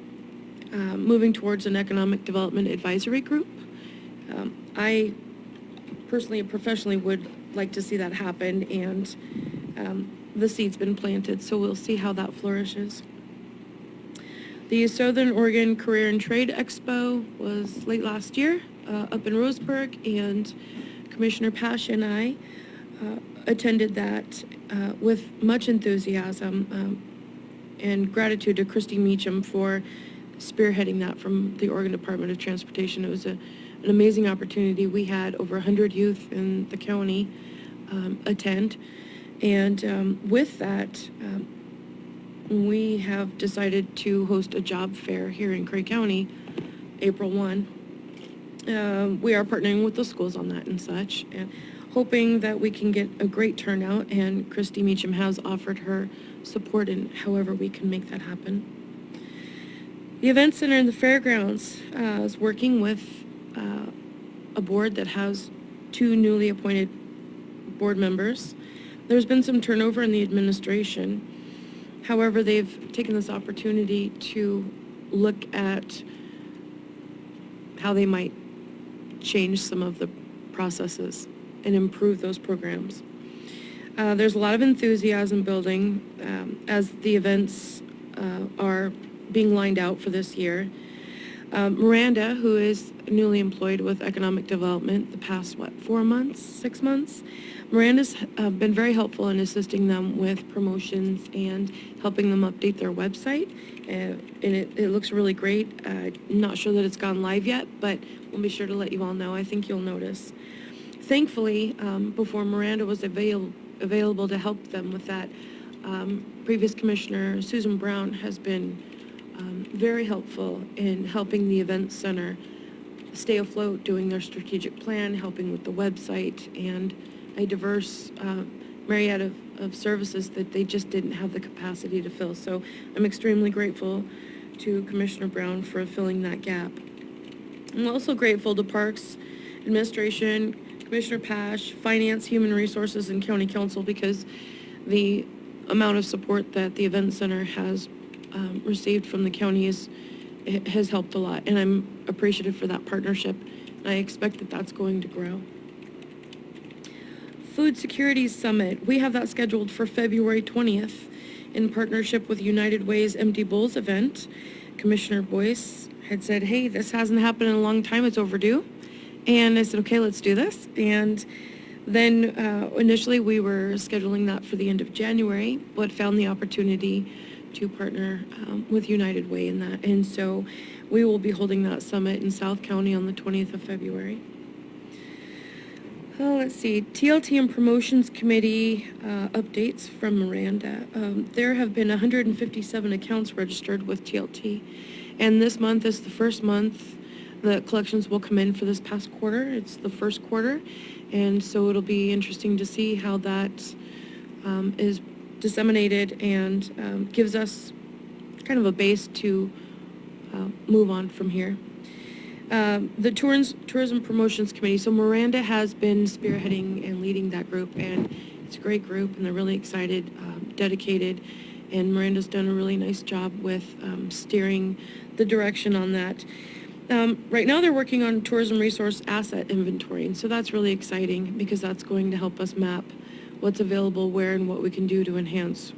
moving towards an economic development advisory group. I personally and professionally would like to see that happen, and the seed's been planted, so we'll see how that flourishes. The Southern Oregon Career and Trade Expo was late last year up in Roseburg, and Commissioner Pash and I attended that with much enthusiasm and gratitude to Christy Meacham for spearheading that from the Oregon Department of Transportation. It was an amazing opportunity. We had over 100 youth in the county attend, and with that, we have decided to host a job fair here in Cray County, April 1. We are partnering with the schools on that and such, and hoping that we can get a great turnout, and Christy Meacham has offered her support in however we can make that happen. The Event Center in the Fairgrounds is working with a board that has 2 newly appointed board members. There's been some turnover in the administration. However, they've taken this opportunity to look at how they might change some of the processes and improve those programs. There's a lot of enthusiasm building as the events are being lined out for this year. Miranda, who is newly employed with Economic Development the past, 4 months, 6 months? Miranda's been very helpful in assisting them with promotions and helping them update their website. And it looks really great. I'm not sure that it's gone live yet, but we'll be sure to let you all know. I think you'll notice. Thankfully, before Miranda was available to help them with that, previous Commissioner Susan Brown has been very helpful in helping the Event Center stay afloat, doing their strategic plan, helping with the website, and a diverse myriad of services that they just didn't have the capacity to fill. So I'm extremely grateful to Commissioner Brown for filling that gap. I'm also grateful to Parks Administration, Commissioner Pash, Finance, Human Resources, and County Council, because the amount of support that the Event Center has received from the county has helped a lot, and I'm appreciative for that partnership, and I expect that that's going to grow. Food Security Summit, we have that scheduled for February 20th in partnership with United Way's Empty Bowls event. Commissioner Boyce had said, hey, this hasn't happened in a long time, it's overdue. And I said, okay, let's do this. And then initially we were scheduling that for the end of January, but found the opportunity to partner with United Way in that. And so we will be holding that summit in South County on the 20th of February. Let's see, TLT and Promotions Committee updates from Miranda. There have been 157 accounts registered with TLT, and this month is the first month the collections will come in for this past quarter. It's the first quarter, and so it'll be interesting to see how that is disseminated and gives us kind of a base to move on from here. The Tourism Promotions Committee, so Miranda has been spearheading and leading that group, and it's a great group, and they're really excited, dedicated, and Miranda's done a really nice job with steering the direction on that. Right now they're working on tourism resource asset inventory, and so that's really exciting because that's going to help us map what's available where and what we can do to enhance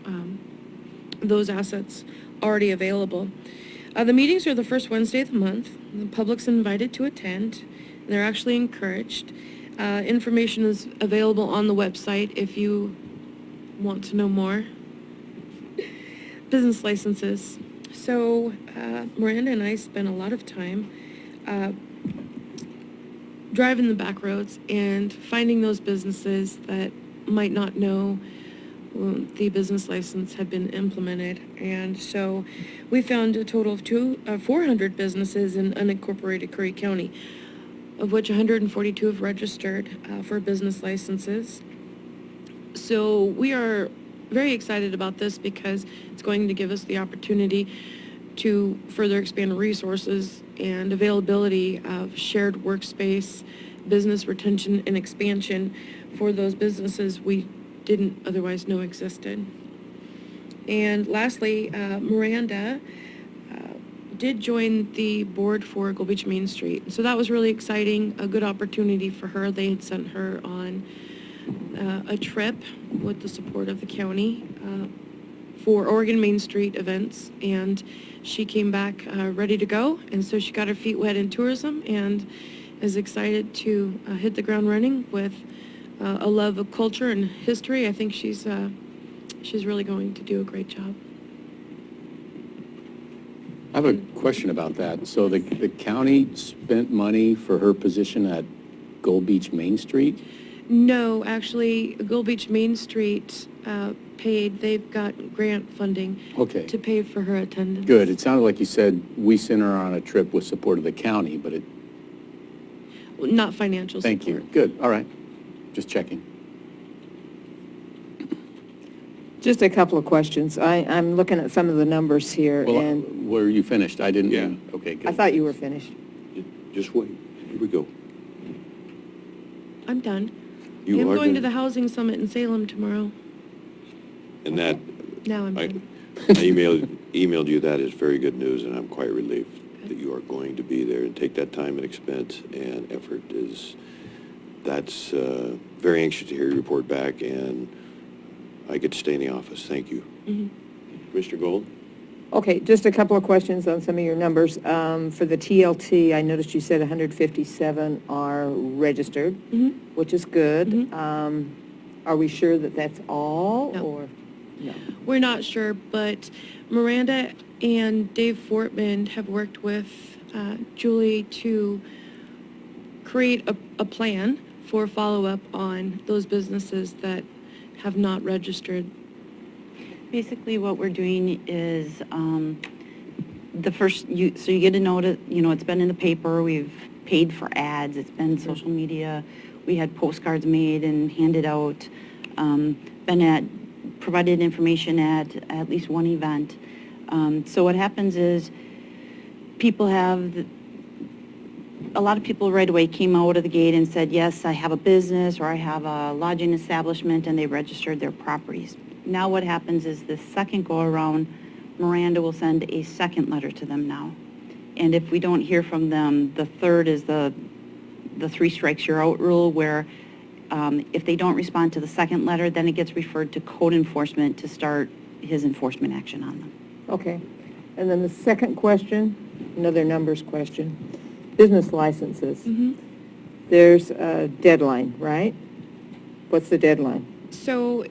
those assets already available. The meetings are the first Wednesday of the month. The public's invited to attend. They're actually encouraged. Information is available on the website if you want to know more. Business licenses. So Miranda and I spent a lot of time driving the back roads and finding those businesses that might not know the business license had been implemented. And so we found a total of 400 businesses in unincorporated Curry County, of which 142 have registered for business licenses. So we are very excited about this because it's going to give us the opportunity to further expand resources and availability of shared workspace, business retention and expansion for those businesses we didn't otherwise know existed. And lastly, Miranda did join the board for Gold Beach Main Street. So that was really exciting, a good opportunity for her. They had sent her on a trip with the support of the county for Oregon Main Street events, and she came back ready to go, and so she got her feet wet in tourism and is excited to hit the ground running with a love of culture and history. I think she's really going to do a great job. I have a question about that. So the county spent money for her position at Gold Beach Main Street? No, actually, Gold Beach Main Street paid. They've got grant funding Okay. to pay for her attendance. Good. It sounded like you said we sent her on a trip with support of the county, but it, Well, not financial support. thank you. Good. All right. Just checking. Just a couple of questions. I'm looking at some of the numbers here, Well, and were you finished? I didn't. Yeah. Okay, good. I thought you were finished. Just wait. Here we go. I'm done. You I am are going to done? the housing summit in Salem tomorrow. And that, Now I'm I done. emailed you, that is very good news, and I'm quite relieved that you are going to be there and take that time and expense and effort. That's very anxious to hear your report back, and I get to stay in the office. Thank you. Mr. Gold? Okay, just a couple of questions on some of your numbers. For the TLT, I noticed you said 157 are registered, which is good. Are we sure that that's all, No. or? No. We're not sure, but Miranda and Dave Fortman have worked with Julie to create a plan for follow-up on those businesses that have not registered. Basically, what we're doing is so you get a notice, it's been in the paper, we've paid for ads, it's been social media, we had postcards made and handed out, provided information at least one event. So what happens is a lot of people right away came out of the gate and said, yes, I have a business or I have a lodging establishment, and they registered their properties. Now what happens is the second go around, Miranda will send a second letter to them now. And if we don't hear from them, the third is the three strikes you're out rule, where if they don't respond to the second letter, then it gets referred to code enforcement to start his enforcement action on them. Okay. And then the second question, another numbers question, business licenses. There's a deadline, right? What's the deadline? So,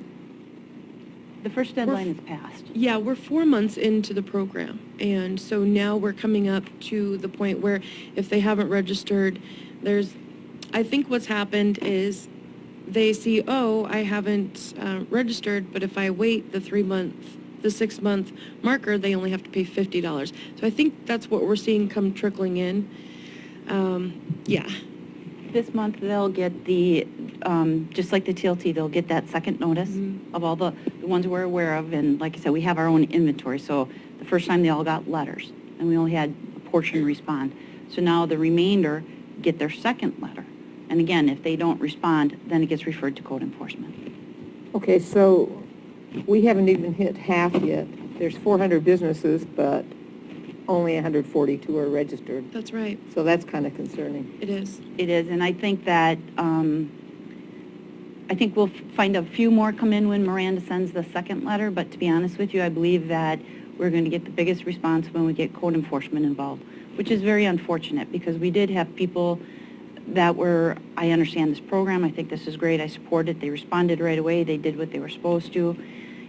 The first deadline is passed. yeah, we're 4 months into the program, and so now we're coming up to the point where if they haven't registered, I think what's happened is they see, oh, I haven't registered, but if I wait the 6-month marker, they only have to pay $50. So I think that's what we're seeing come trickling in. Yeah. This month, they'll get just like the TLT, they'll get that second notice of all the ones we're aware of. And like I said, we have our own inventory. So the first time they all got letters, and we only had a portion respond. So now the remainder get their second letter. And again, if they don't respond, then it gets referred to code enforcement. Okay, so we haven't even hit half yet. There's 400 businesses, but only 142 are registered. That's right. So that's kind of concerning. It is. It is, and I think that, I think we'll find a few more come in when Miranda sends the second letter, but to be honest with you, I believe that we're going to get the biggest response when we get code enforcement involved, which is very unfortunate because we did have people that were, I understand this program, I think this is great, I support it, they responded right away, they did what they were supposed to.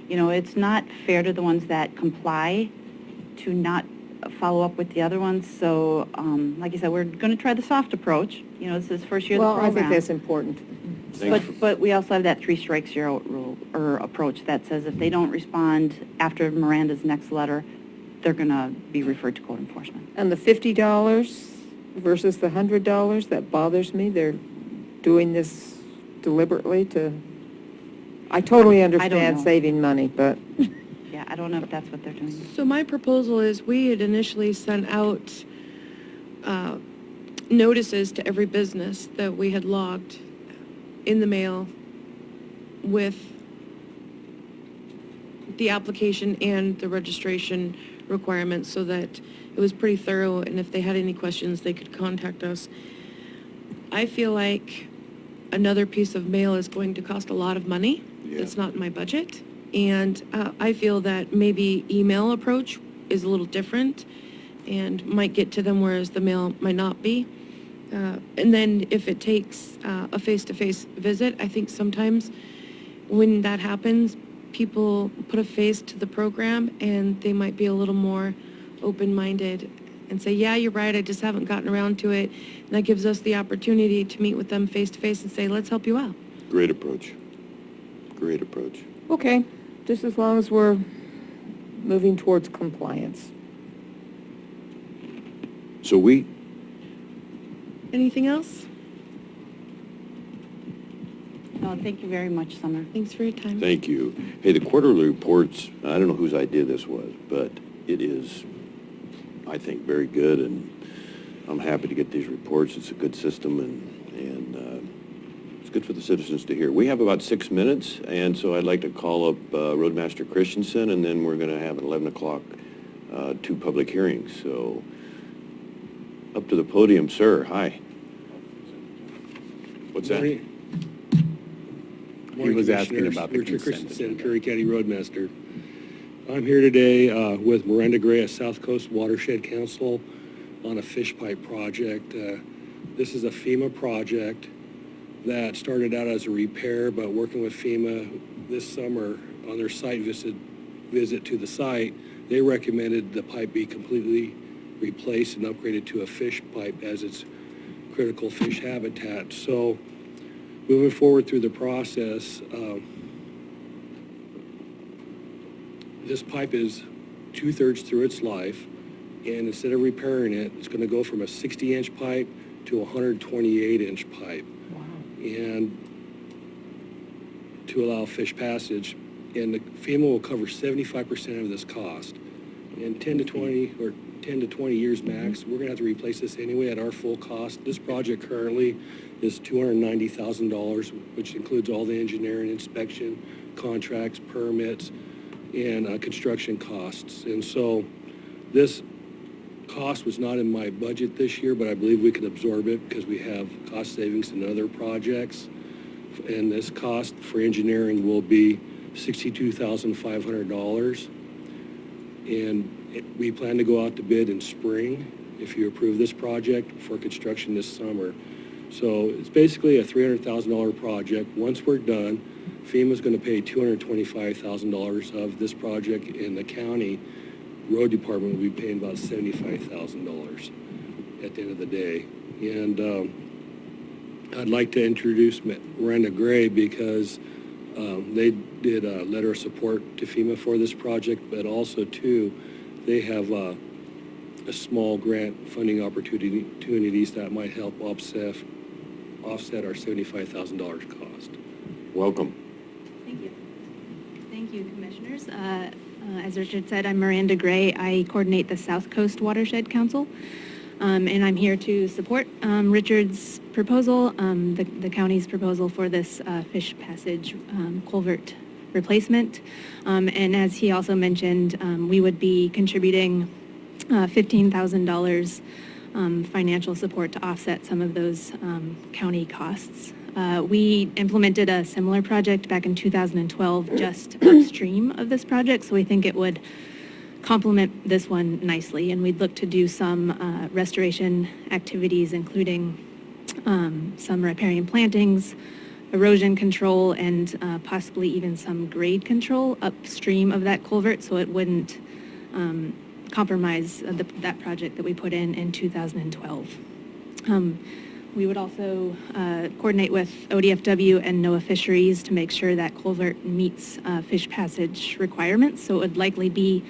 You know, it's not fair to the ones that comply to not follow up with the other ones. So, like I said, we're going to try the soft approach. You know, this is first year of the Well, I program. think that's important. But we also have that 3 strikes you're out rule, or approach that says if they don't respond after Miranda's next letter, they're going to be referred to code enforcement. And the $50 versus the $100, that bothers me. They're doing this deliberately to, I totally understand know. saving money, but Yeah, I don't know if that's what they're doing. So my proposal is we had initially sent out notices to every business that we had logged in the mail with the application and the registration requirements so that it was pretty thorough, and if they had any questions, they could contact us. I feel like another piece of mail is going to cost a lot of money. Yeah. It's not in my budget. And I feel that maybe email approach is a little different and might get to them, whereas the mail might not be. And then if it takes a face-to-face visit, I think sometimes when that happens, people put a face to the program and they might be a little more open-minded and say, yeah, you're right, I just haven't gotten around to it. And that gives us the opportunity to meet with them face-to-face and say, let's help you out. Great approach. Great approach. okay, just as long as we're moving towards compliance. So we, Anything else? No, thank you very much, Summer. Thanks for your time. thank you. Hey, the quarterly reports, I don't know whose idea this was, but it is, I think, very good, and I'm happy to get these reports. It's a good system, and it's good for the citizens to hear. We have about 6 minutes, and so I'd like to call up Roadmaster Christensen, and then we're going to have at 11 o'clock 2 public hearings. So up to the podium, sir. Hi. What's that? He was asking about the Richard consent Christensen, agenda. Curry County Roadmaster. I'm here today with Miranda Gray at South Coast Watershed Council on a fish pipe project. This is a FEMA project that started out as a repair, but working with FEMA this summer on their site visit to the site, they recommended the pipe be completely replaced and upgraded to a fish pipe as its critical fish habitat. So moving forward through the process, this pipe is 2/3 through its life, and instead of repairing it, it's going to go from a 60-inch pipe to a 128-inch pipe. Wow. And to allow fish passage, and the FEMA will cover 75% of this cost. In 10 to 20 years max, we're going to have to replace this anyway at our full cost. This project currently is $290,000, which includes all the engineering, inspection, contracts, permits, and construction costs. And so this cost was not in my budget this year, but I believe we can absorb it because we have cost savings in other projects. And this cost for engineering will be $62,500. And we plan to go out to bid in spring if you approve this project for construction this summer. So it's basically a $300,000 project. Once we're done, FEMA's going to pay $225,000 of this project, and the county road department will be paying about $75,000 at the end of the day. And I'd like to introduce Miranda Gray because they did a letter of support to FEMA for this project, but also, too, they have a small grant funding opportunities that might help offset our $75,000 cost. Welcome. Thank you. Thank you, Commissioners. As Richard said, I'm Miranda Gray. I coordinate the South Coast Watershed Council, and I'm here to support Richard's proposal, the county's proposal for this fish passage culvert replacement. And as he also mentioned, we would be contributing $15,000 financial support to offset some of those county costs. We implemented a similar project back in 2012 just upstream of this project, so we think it would complement this one nicely, and we'd look to do some restoration activities, including some riparian plantings, erosion control, and possibly even some grade control upstream of that culvert, so it wouldn't compromise that project that we put in 2012. We would also coordinate with ODFW and NOAA Fisheries to make sure that culvert meets fish passage requirements. So it would likely be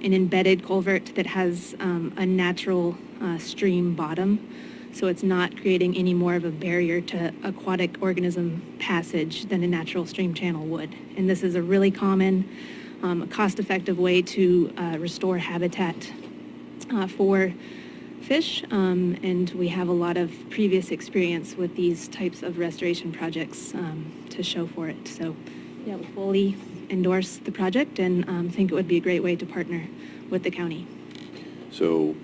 an embedded culvert that has a natural stream bottom. So it's not creating any more of a barrier to aquatic organism passage than a natural stream channel would. And this is a really common, cost-effective way to restore habitat for fish, and we have a lot of previous experience with these types of restoration projects to show for it. So, yeah, we fully endorse the project and think it would be a great way to partner with the county. So,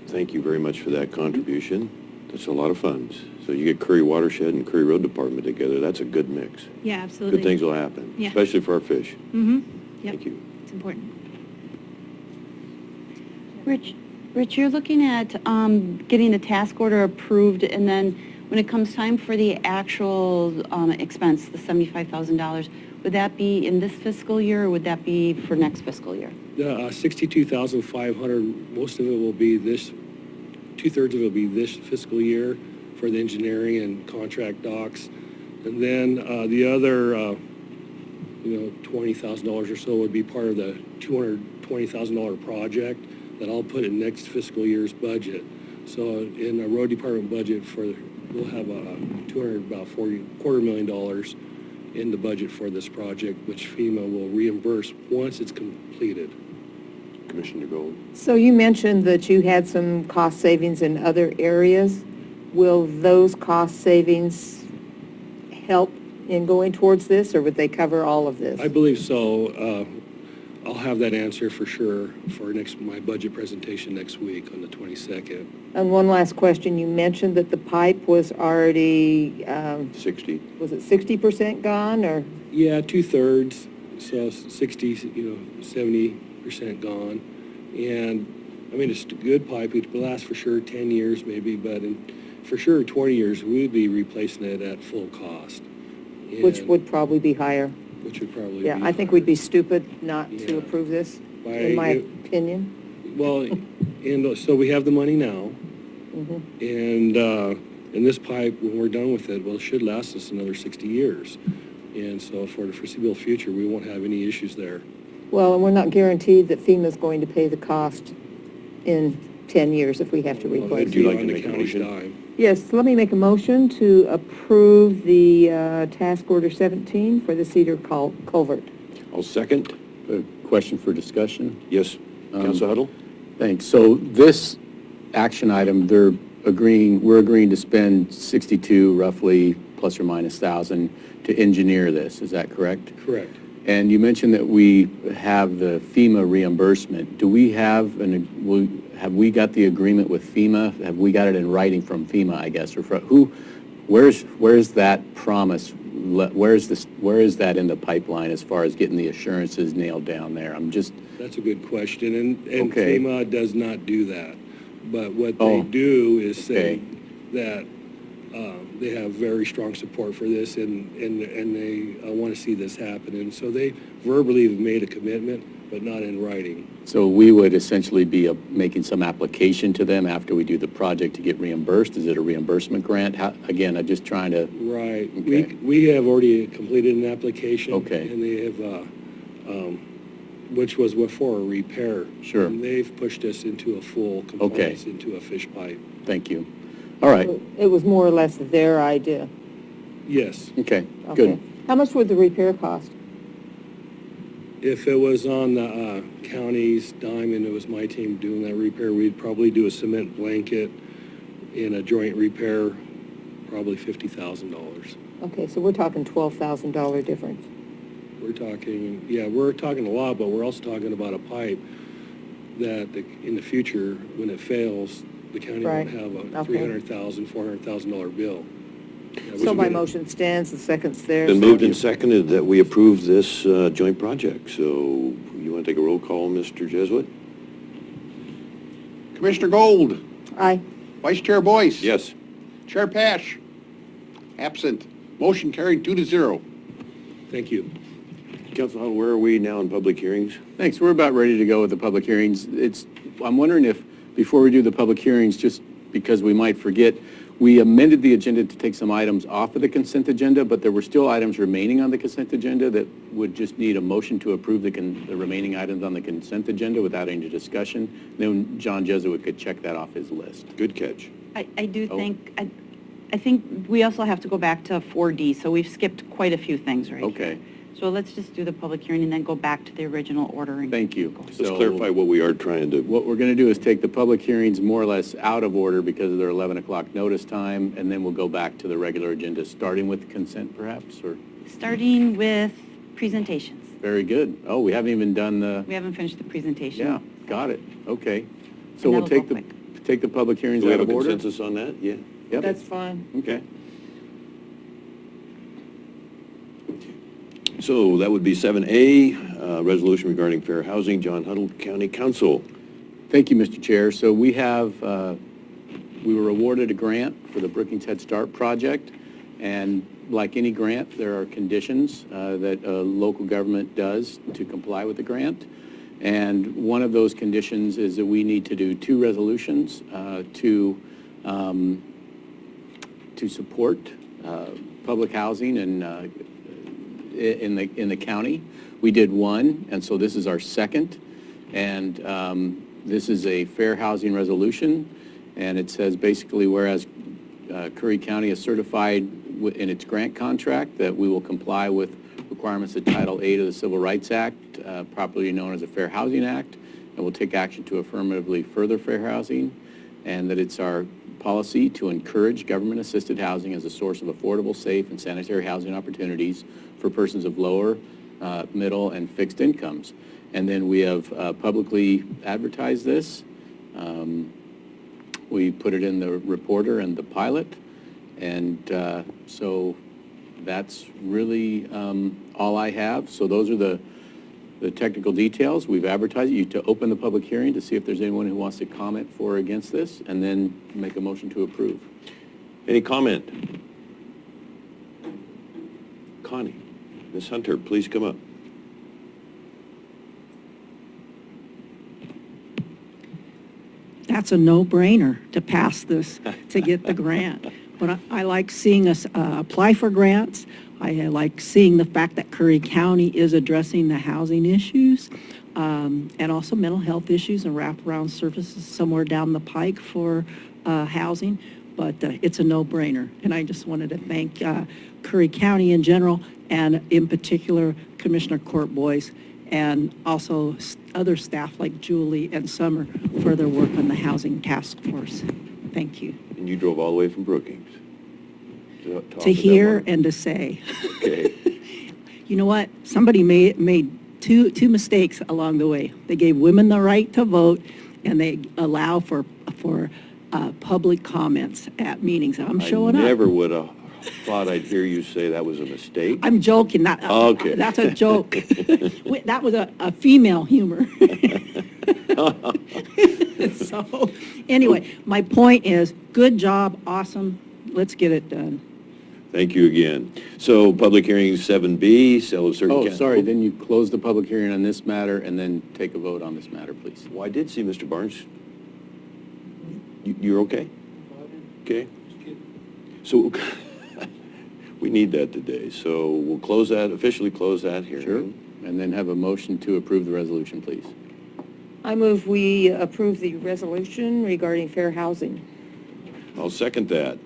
thank you very much for that contribution. That's a lot of funds. So you get Curry Watershed and Curry Road Department together, that's a good mix. Yeah, absolutely. Good things will happen, Yeah. especially for our fish. Mm-hmm. Yep. Thank you. It's important. Rich, you're looking at getting the task order approved, and then when it comes time for the actual expense, the $75,000, would that be in this fiscal year, or would that be for next fiscal year? The $62,500, most of it will be this, 2/3 of it will be this fiscal year for the engineering and contract docs. And then the other, $20,000 or so would be part of the $220,000 project that I'll put in next fiscal year's budget. So in the road department budget we'll have about $250,000 in the budget for this project, which FEMA will reimburse once it's completed. Commissioner Gold. So you mentioned that you had some cost savings in other areas. Will those cost savings help in going towards this, or would they cover all of this? I believe so. I'll have that answer for sure for my budget presentation next week on the 22nd. And one last question. You mentioned that the pipe was already 60. Was it 60% gone, or? Yeah, 2/3, so 60, 70% gone. And I mean, it's a good pipe. It will last for sure 10 years maybe, but for sure 20 years we'd be replacing it at full cost. Which would probably be higher. Which would probably be Yeah, I think we'd be stupid not to approve this, in my opinion. Well, and so we have the money now, Mm-hmm. and this pipe, when we're done with it, well, it should last us another 60 years. And so for the foreseeable future, we won't have any issues there. Well, and we're not guaranteed that FEMA's going to pay the cost in 10 years if we have to replace Would you it. like to make a motion? Yes, let me make a motion to approve the task order 17 for the Cedar Culvert. I'll second. A question for discussion? Yes, Council Huddle? Thanks. So this action item, we're agreeing to spend 62 roughly plus or minus $1,000 to engineer this. Is that correct? Correct. And you mentioned that we have the FEMA reimbursement. Do we have have we got the agreement with FEMA? Have we got it in writing from FEMA, I guess, or from who? Where's that promise? Where is that in the pipeline as far as getting the assurances nailed down there? That's a good question, and Okay. FEMA does not do that. But what they do is say that they have very strong support for this, and they want to see this happen. And so they verbally have made a commitment, but not in writing. So we would essentially be making some application to them after we do the project to get reimbursed? Is it a reimbursement grant? Again, I'm just trying to... Right. Okay. We have already completed an application. Okay. And they have, which was for a repair. Sure. And they've pushed us into a full compliance into a fish pipe. Thank you. All right. It was more or less their idea. Yes. Okay, Okay. good. How much would the repair cost? If it was on the county's dime and it was my team doing that repair, we'd probably do a cement blanket in a joint repair, probably $50,000. Okay, so we're talking $12,000 difference. We're talking a lot, but we're also talking about a pipe that in the future, when it fails, the county Right. won't have a Okay. $300,000, $400,000 bill. So my motion stands, the second's there. Been so- moved and seconded that we approve this joint project. So you want to take a roll call, Mr. Jesuit? Commissioner Gold, Aye. Vice Chair Boyce. Yes. Chair Pash, absent. Motion carried 2-0. Thank you. Council Huddle, where are we now in public hearings? Thanks. We're about ready to go with the public hearings. I'm wondering if, before we do the public hearings, just because we might forget, we amended the agenda to take some items off of the consent agenda, but there were still items remaining on the consent agenda that would just need a motion to approve the remaining items on the consent agenda without any discussion. Then John Jesuit could check that off his list. Good catch. I do think, I think we also have to go back to 4D, so we've skipped quite a few things right Okay. here. So let's just do the public hearing and then go back to the original order. And Thank you. Let's clarify what we are trying to... What we're going to do is take the public hearings more or less out of order because of their 11 o'clock notice time, and then we'll go back to the regular agenda, starting with consent perhaps, or? Starting with presentations. Very good. Oh, we haven't even done the... We haven't finished the presentation. Yeah, got it. Okay. So And we'll that'll take go take the public hearings Do we out have a of order? consensus on that? Yeah. Yep. That's fine. Okay. So that would be 7A, resolution regarding fair housing. John Huddle, County Council. Thank you, Mr. Chair. So we have, we were awarded a grant for the Brookings Head Start project, and like any grant, there are conditions that a local government does to comply with the grant. And one of those conditions is that we need to do 2 resolutions to support public housing and in the county. We did 1, and so this is our second. And this is a fair housing resolution, and it says basically, whereas Curry County is certified in its grant contract that we will comply with requirements of Title 8 of the Civil Rights Act, popularly known as the Fair Housing Act, and will take action to affirmatively further fair housing, and that it's our policy to encourage government-assisted housing as a source of affordable, safe, and sanitary housing opportunities for persons of lower, middle, and fixed incomes. And then we have publicly advertised this. We put it in the Reporter and the Pilot, and so that's really all I have. So those are the technical details. We've advertised you to open the public hearing to see if there's anyone who wants to comment for or against this, and then make a motion to approve. Any comment? Connie, Ms. Hunter, please come up. That's a no-brainer to pass this, to get the grant. But I like seeing us apply for grants. I like seeing the fact that Curry County is addressing the housing issues and also mental health issues and wraparound services somewhere down the pike for housing. But it's a no-brainer. And I just wanted to thank Curry County in general, and in particular Commissioner Court Boyce, and also other staff like Julie and Summer for their work on the Housing Task Force. Thank you. And you drove all the way from Brookings To hear and to say. Okay. You know what? Somebody made two mistakes along the way. They gave women the right to vote, and they allow for public comments at meetings. I'm showing up. I never would have thought I'd hear you say that was a mistake. I'm joking. Okay. That's a joke. That was a female humor. So, anyway, my point is, good job, awesome. Let's get it done. Thank you again. So, public hearing 7B, sale of certain... Oh, sorry, then you close the public hearing on this matter and then take a vote on this matter, please. Well, I did see Mr. Barnes. You're okay? Okay. So, we need that today. So, we'll close that, officially close that hearing. Sure. And then have a motion to approve the resolution, please. I move we approve the resolution regarding fair housing. I'll second that.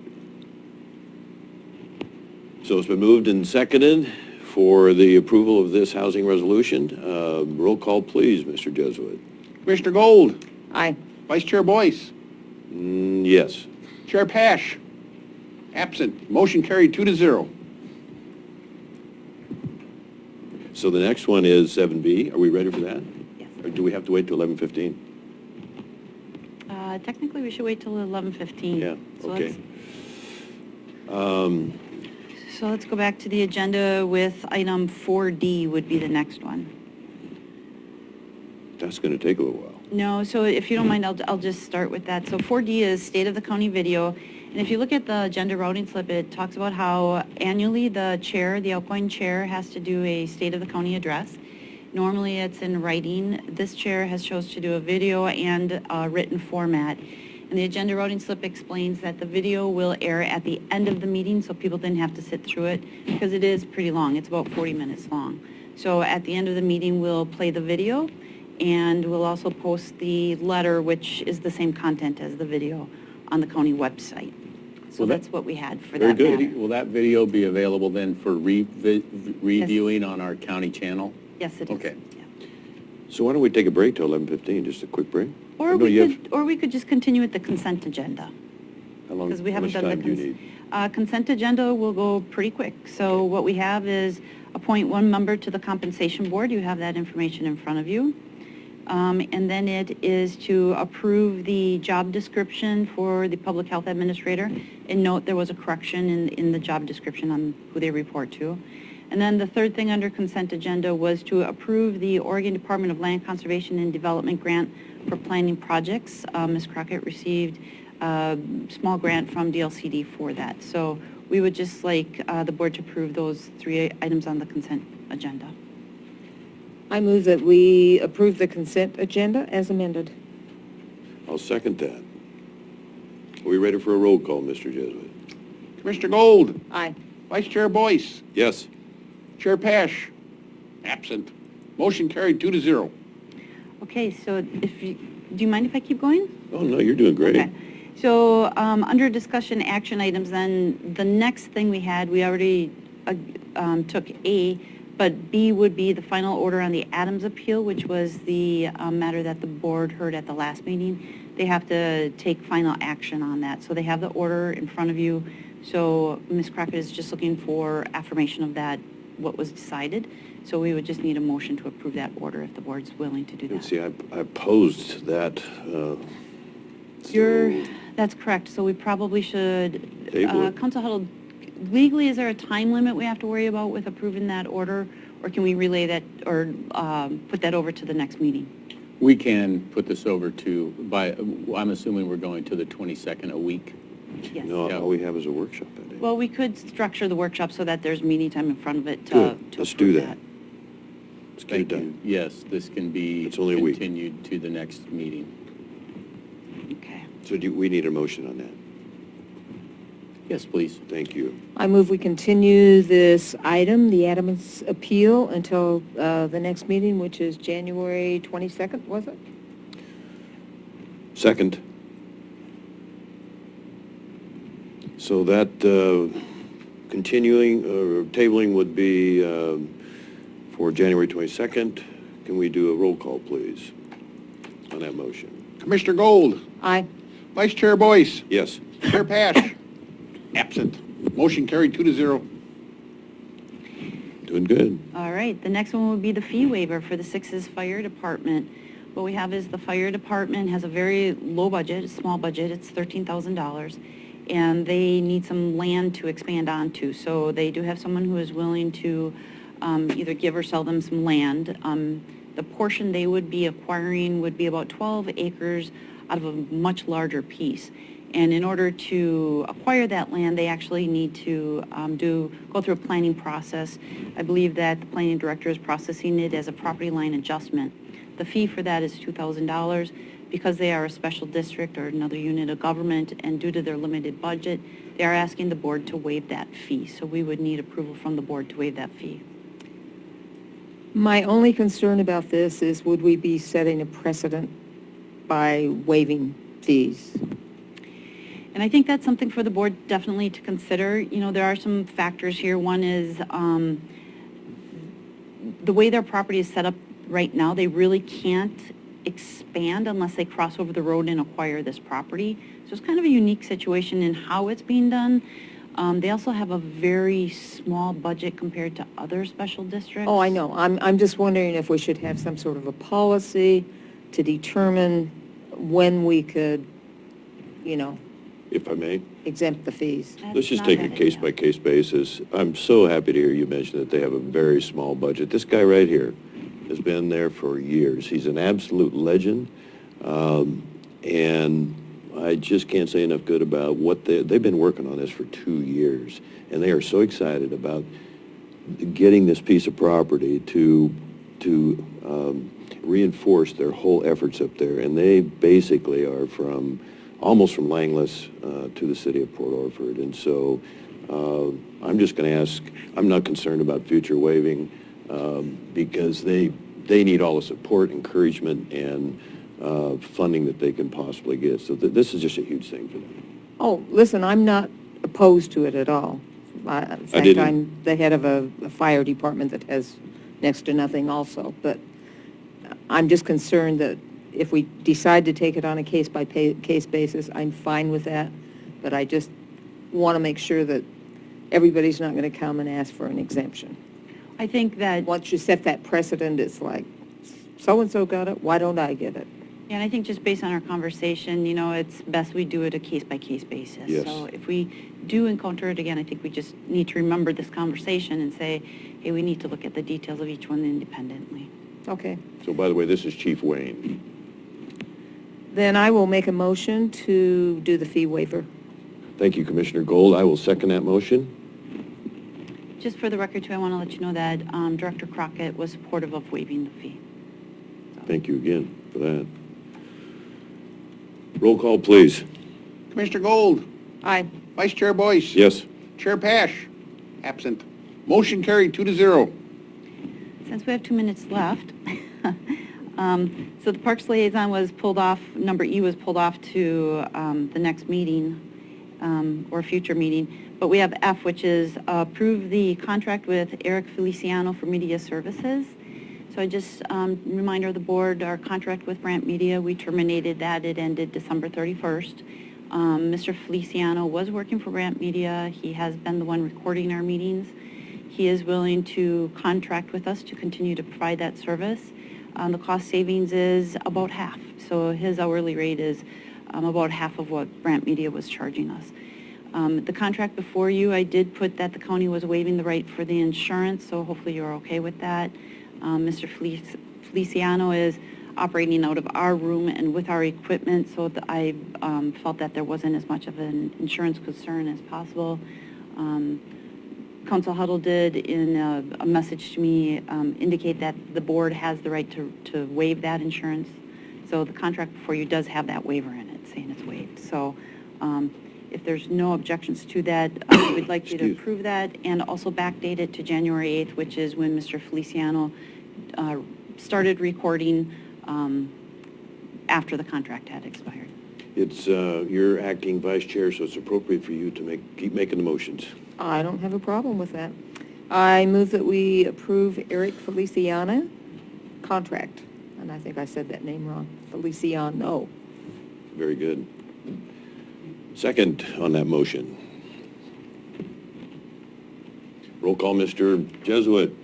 So it's been moved and seconded for the approval of this housing resolution. Roll call, please, Mr. Jesuit. Commissioner Gold, Aye. Vice Chair Boyce, Yes. Chair Pash, absent. Motion carried 2-0. So the next one is 7B. Are we ready for that? Yes. Or do we have to wait till 11:15? Technically, we should wait till 11:15. Yeah, So okay. So let's go back to the agenda with item 4D would be the next one. That's going to take a little while. No, so if you don't mind, I'll just start with that. So 4D is State of the County Video. And if you look at the agenda routing slip, it talks about how annually the chair, the outgoing chair, has to do a State of the County address. Normally it's in writing. This chair has chose to do a video and a written format. And the agenda routing slip explains that the video will air at the end of the meeting, so people didn't have to sit through it, because it is pretty long. It's about 40 minutes long. So at the end of the meeting, we'll play the video, and we'll also post the letter, which is the same content as the video, on the county website. So Well, that's what we had for Very that good. matter. Will that video be available then for reviewing on our county channel? Yes, it is. Okay. So why don't we take a break till 11:15, just a quick break? Or No, we could just continue with the consent agenda. How long, Because we how haven't much done the time do you need? consent agenda will go pretty quick. So what we have is appoint one member to the compensation board. You have that information in front of you. And then it is to approve the job description for the public health administrator. And note there was a correction in the job description on who they report to. And then the third thing under consent agenda was to approve the Oregon Department of Land Conservation and Development grant for planning projects. Ms. Crockett received a small grant from DLCD for that. So we would just like the board to approve those 3 items on the consent agenda. I move that we approve the consent agenda as amended. I'll second that. Are we ready for a roll call, Mr. Jesuit? Commissioner Gold, Aye. Vice Chair Boyce, Yes. Chair Pash, absent. Motion carried 2-0. Okay, so do you mind if I keep going? Oh, no, you're doing great. Okay. So under discussion action items, then the next thing we had, we already took A, but B would be the final order on the Adams appeal, which was the matter that the board heard at the last meeting. They have to take final action on that. So they have the order in front of you. So Ms. Crockett is just looking for affirmation of that, what was decided. So we would just need a motion to approve that order if the board's willing to do that. See, I opposed that. That's correct. So we probably should, Table it. Council Huddle, legally, is there a time limit we have to worry about with approving that order? Or can we relay that, or put that over to the next meeting? We can put this over I'm assuming we're going to the 22nd a week. Yes. No, all we have is a workshop that day. Well, we could structure the workshop so that there's meeting time in front of it to Good. Let's do approve that. Let's get it Thank you. done. Yes, this can be It's only a week. continued to the next meeting. Okay. So we need a motion on that? Yes, please. Thank you. I move we continue this item, the Adams appeal, until the next meeting, which is January 22nd, was it? Second. So that continuing or tabling would be for January 22nd. Can we do a roll call, please, on that motion? Commissioner Gold, Aye. Vice Chair Boyce, Yes. Chair Pash, absent. Motion carried 2-0. Doing good. All right, the next one would be the fee waiver for the Sixes Fire Department. What we have is the fire department has a very low budget, a small budget, it's $13,000, and they need some land to expand onto. So they do have someone who is willing to either give or sell them some land. The portion they would be acquiring would be about 12 acres out of a much larger piece. And in order to acquire that land, they actually need to go through a planning process. I believe that the planning director is processing it as a property line adjustment. The fee for that is $2,000. Because they are a special district or another unit of government, and due to their limited budget, they are asking the board to waive that fee. So we would need approval from the board to waive that fee. My only concern about this is would we be setting a precedent by waiving fees? And I think that's something for the board definitely to consider. You know, there are some factors here. One is the way their property is set up right now, they really can't expand unless they cross over the road and acquire this property. So it's kind of a unique situation in how it's being done. They also have a very small budget compared to other special districts. Oh, I know. I'm just wondering if we should have some sort of a policy to determine when we could, If I may. exempt the fees. Let's just take a case-by-case basis. I'm so happy to hear you mention that they have a very small budget. This guy right here has been there for years. He's an absolute legend. And I just can't say enough good about what they've been working on this for 2 years, and they are so excited about getting this piece of property to reinforce their whole efforts up there. And they basically are almost from Langless to the city of Port Orford. And so I'm just going to ask, I'm not concerned about future waiving because they need all the support, encouragement, and funding that they can possibly get. So this is just a huge thing for them. Oh, listen, I'm not opposed to it at all. In fact, didn't- I'm the head of a fire department that has next to nothing also, but I'm just concerned that if we decide to take it on a case-by-case basis, I'm fine with that, but I just want to make sure that everybody's not going to come and ask for an exemption. I think that, Once you set that precedent, it's like, so-and-so got it, why don't I get it? and I think just based on our conversation, it's best we do it a case-by-case basis. Yes. So if we do encounter it again, I think we just need to remember this conversation and say, hey, we need to look at the details of each one independently. Okay. So by the way, this is Chief Wayne. Then I will make a motion to do the fee waiver. Thank you, Commissioner Gold. I will second that motion. Just for the record, too, I want to let you know that Director Crockett was supportive of waiving the fee. Thank you again for that. Roll call, please. Commissioner Gold, Aye. Vice Chair Boyce. Yes. Chair Pash, absent. Motion carried 2-0. Since we have 2 minutes left, so the Parks Liaison was pulled off, number E was pulled off to the next meeting or future meeting, but we have F, which is approve the contract with Eric Feliciano for media services. So I just, reminder of the board, our contract with Brant Media, we terminated that. It ended December 31st. Mr. Feliciano was working for Brant Media. He has been the one recording our meetings. He is willing to contract with us to continue to provide that service. The cost savings is about half. So his hourly rate is about half of what Brant Media was charging us. The contract before you, I did put that the county was waiving the right for the insurance, so hopefully you're okay with that. Mr. Feliciano is operating out of our room and with our equipment, so I felt that there wasn't as much of an insurance concern as possible. Council Huddle did, in a message to me, indicate that the board has the right to waive that insurance. So the contract before you does have that waiver in it, saying it's waived. So if there's no objections to that, we'd like you to approve that and also backdate it to January 8th, which is when Mr. Feliciano started recording after the contract had expired. It's, you're acting vice chair, so it's appropriate for you to keep making the motions. I don't have a problem with that. I move that we approve Eric Feliciano contract. And I think I said that name wrong. Feliciano. Very good. Second on that motion. Roll call, Mr. Jesuit.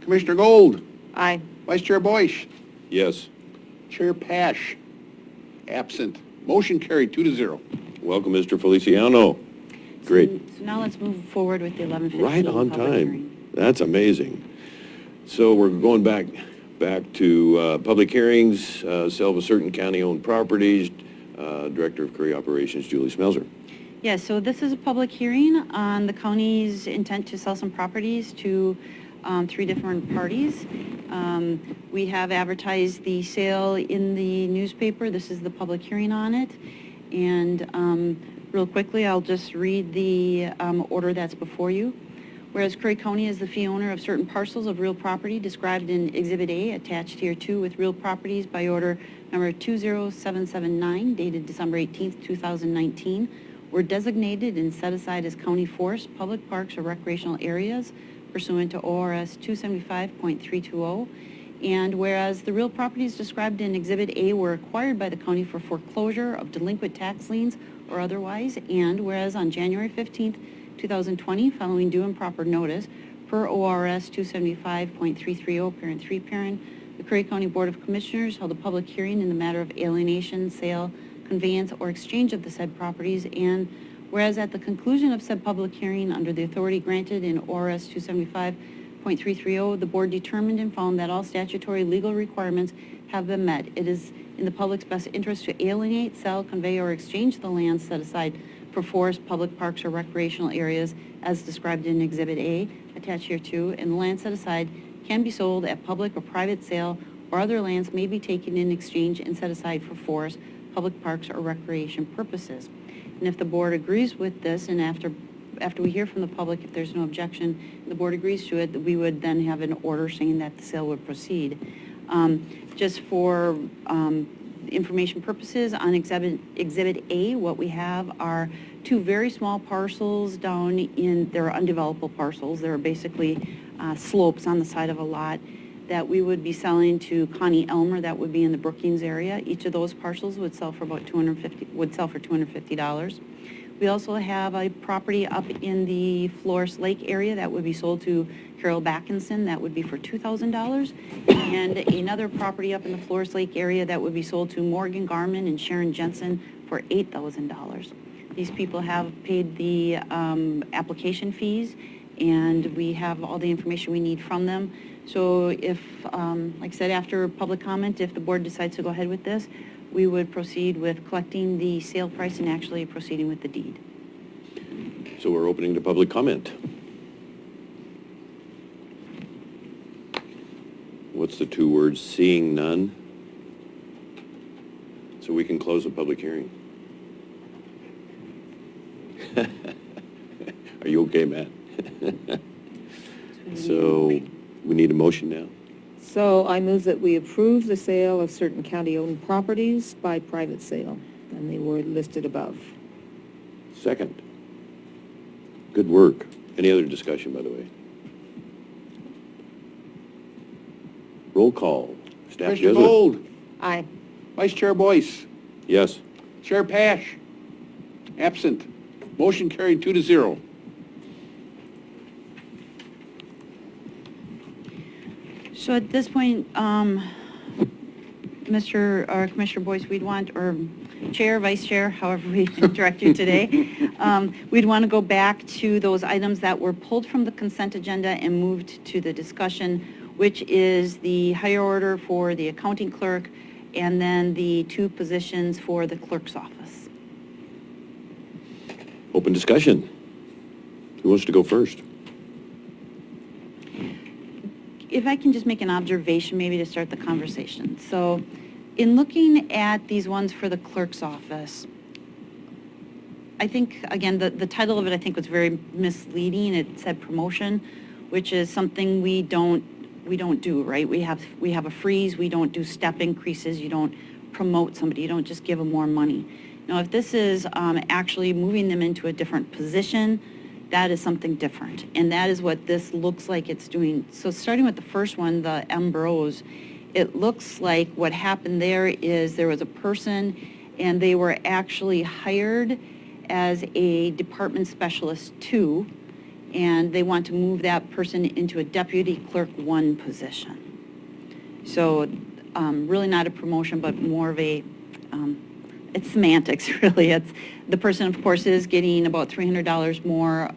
Commissioner Gold, Aye. Vice Chair Boyce. Yes. Chair Pash, absent. Motion carried 2-0. Welcome, Mr. Feliciano. Great. So now let's move forward with the 11:15 Right on public time. hearing. That's amazing. So we're going back to public hearings, sale of certain county-owned properties. Director of Curry Operations, Julie Smelzer. Yes, so this is a public hearing on the county's intent to sell some properties to 3 different parties. We have advertised the sale in the newspaper. This is the public hearing on it. And real quickly, I'll just read the order that's before you. Whereas Curry County is the fee owner of certain parcels of real property described in Exhibit A, attached here too, with real properties by order number 20779, dated December 18th, 2019, were designated and set aside as county forests, public parks, or recreational areas pursuant to ORS 275.320. And whereas the real properties described in Exhibit A were acquired by the county for foreclosure of delinquent tax liens or otherwise, and whereas on January 15th, 2020, following due and proper notice, per ORS 275.330, parent 3 parent, the Curry County Board of Commissioners held a public hearing in the matter of alienation, sale, conveyance, or exchange of the said properties, and whereas at the conclusion of said public hearing under the authority granted in ORS .330, the board determined and found that all statutory legal requirements have been met. It is in the public's best interest to alienate, sell, convey, or exchange the land set aside for forest, public parks, or recreational areas as described in Exhibit A, attached here too, and the land set aside can be sold at public or private sale, or other lands may be taken in exchange and set aside for forest, public parks, or recreation purposes. And if the board agrees with this, and after we hear from the public, if there's no objection, the board agrees to it, we would then have an order saying that the sale would proceed. Just for information purposes, on Exhibit A, what we have are two very small parcels down in, they're undevelopable parcels. They're basically slopes on the side of a lot that we would be selling to Connie Elmer. That would be in the Brookings area. Each of those parcels would sell for about $250. We also have a property up in the Flores Lake area that would be sold to Carol Backinson. That would be for $2,000. And another property up in the Flores Lake area that would be sold to Morgan Garman and Sharon Jensen for $8,000. These people have paid the application fees, and we have all the information we need from them. So if, like I said, after public comment, if the board decides to go ahead with this, we would proceed with collecting the sale price and actually proceeding with the deed. So we're opening to public comment. What's the two words? Seeing none? So we can close the public hearing. Are you okay, Matt? So we need a motion now. So I move that we approve the sale of certain county-owned properties by private sale, and they were listed above. Second. Good work. Any other discussion, by the way? Roll call. Staff Commissioner Jesuit. Gold, Aye. Vice Chair Boyce, Yes. Chair Pash, absent. Motion carried 2-0. So at this point, Commissioner Boyce, we'd want, or Chair, Vice Chair, however we direct you today, we'd want to go back to those items that were pulled from the consent agenda and moved to the discussion, which is the hire order for the accounting clerk and then the two positions for the clerk's office. Open discussion. Who wants to go first? If I can just make an observation maybe to start the conversation. So in looking at these ones for the clerk's office, I think, again, the title of it I think was very misleading. It said promotion, which is something we don't do, right? We have a freeze. We don't do step increases. You don't promote somebody. You don't just give them more money. Now, if this is actually moving them into a different position, that is something different. And that is what this looks like it's doing. So starting with the first one, the Ambrose, it looks like what happened there is there was a person and they were actually hired as a department specialist 2, and they want to move that person into a deputy clerk 1 position. So really not a promotion, but more of a, it's semantics, really. It's the person, of course, is getting about $300 more,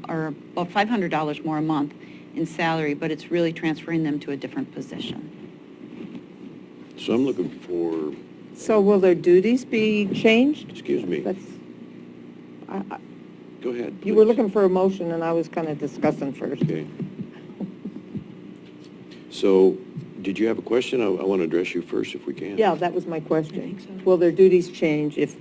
or about $500 more a month in salary, but it's really transferring them to a different position. So I'm looking for, So will their duties be changed? excuse me. Go ahead. You were please. looking for a motion, and I was kind of discussing first. Okay. So, did you have a question? I want to address you first if we can. Yeah, that was my question. Will their duties change if,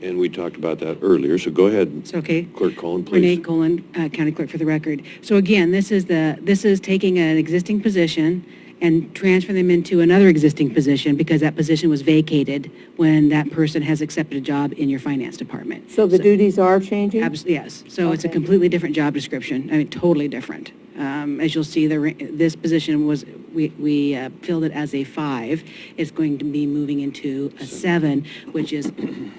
And we talked about that earlier, so go ahead. It's okay. Clerk Cullen, Renee please. Cullen, County Clerk for the record. So again, this is taking an existing position and transfer them into another existing position because that position was vacated when that person has accepted a job in your finance department. so the duties are changing? Yes. So it's a Okay. completely different job description. I mean, totally different. As you'll see, this position was, we filled it as a 5. It's going to be moving into a 7, which is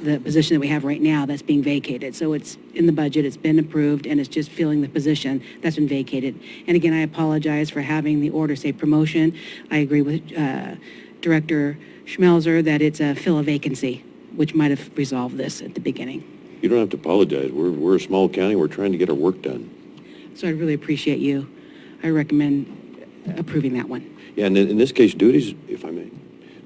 the position that we have right now that's being vacated. So it's in the budget, it's been approved, and it's just filling the position that's been vacated. And again, I apologize for having the order say promotion. I agree with Director Schmelzer that it's a fill a vacancy, which might have resolved this at the beginning. You don't have to apologize. We're a small county. We're trying to get our work done. So I really appreciate you. I recommend approving that one. Yeah, and in this case, duties, if I may,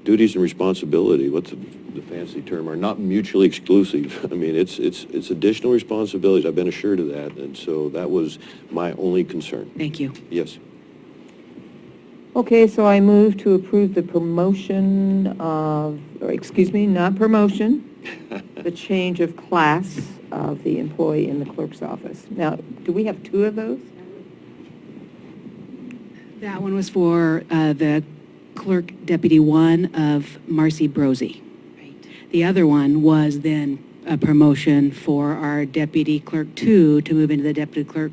duties and responsibility, what's the fancy term, are not mutually exclusive. I mean, it's additional responsibilities. I've been assured of that, and so that was my only concern. Thank you. Yes. Okay, so I move to approve the promotion of, or excuse me, not promotion, the change of class of the employee in the clerk's office. Now, do we have two of those? That one was for the clerk deputy 1 of Marcy Brosey. Right. The other one was then a promotion for our deputy clerk 2 to move into the deputy clerk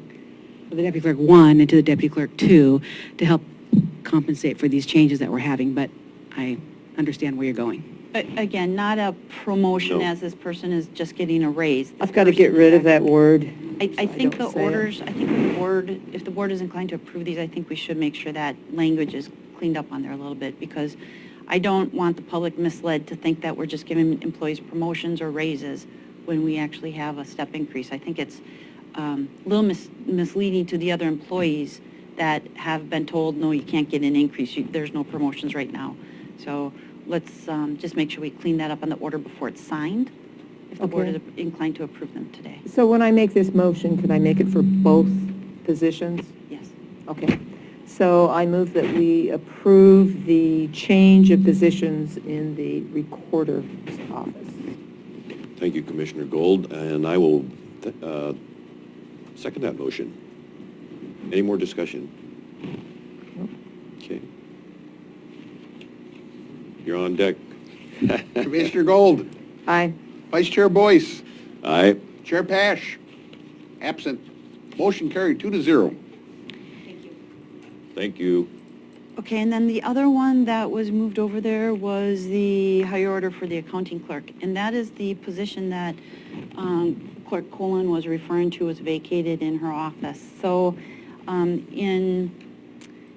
1 into the deputy clerk 2 to help compensate for these changes that we're having, but I understand where you're going. Again, not a promotion No. as this person is just getting a raise. I've got to get rid of that word. I think the don't say it. orders, I think the board, if the board is inclined to approve these, I think we should make sure that language is cleaned up on there a little bit, because I don't want the public misled to think that we're just giving employees promotions or raises when we actually have a step increase. I think it's a little misleading to the other employees that have been told, no, you can't get an increase, there's no promotions right now. So let's just make sure we clean that up on the order before it's signed, if the board is inclined to approve them today. So when I make this motion, can I make it for both positions? Yes. Okay. So I move that we approve the change of positions in the recorder's office. Thank you, Commissioner Gold, and I will second that motion. Any more discussion? Okay. You're on deck. Commissioner Gold, Aye. Vice Chair Boyce, Aye. Chair Pash, absent. Motion carried 2-0. Thank you. Okay, and then the other one that was moved over there was the higher order for the accounting clerk. And that is the position that Clerk Colon was referring to was vacated in her office. So it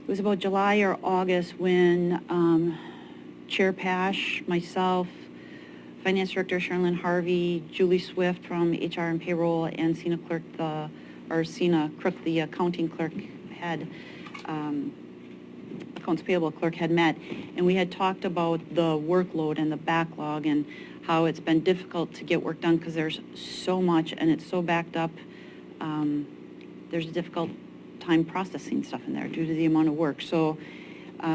was about July or August when Chair Pash, myself, Finance Director Sherilyn Harvey, Julie Swift from HR and Payroll, and Sina Crook, the accounting clerk, had accounts payable clerk had met, and we had talked about the workload and the backlog and how it's been difficult to get work done because there's so much and it's so backed up. There's a difficult time processing stuff in there due to the amount of work. So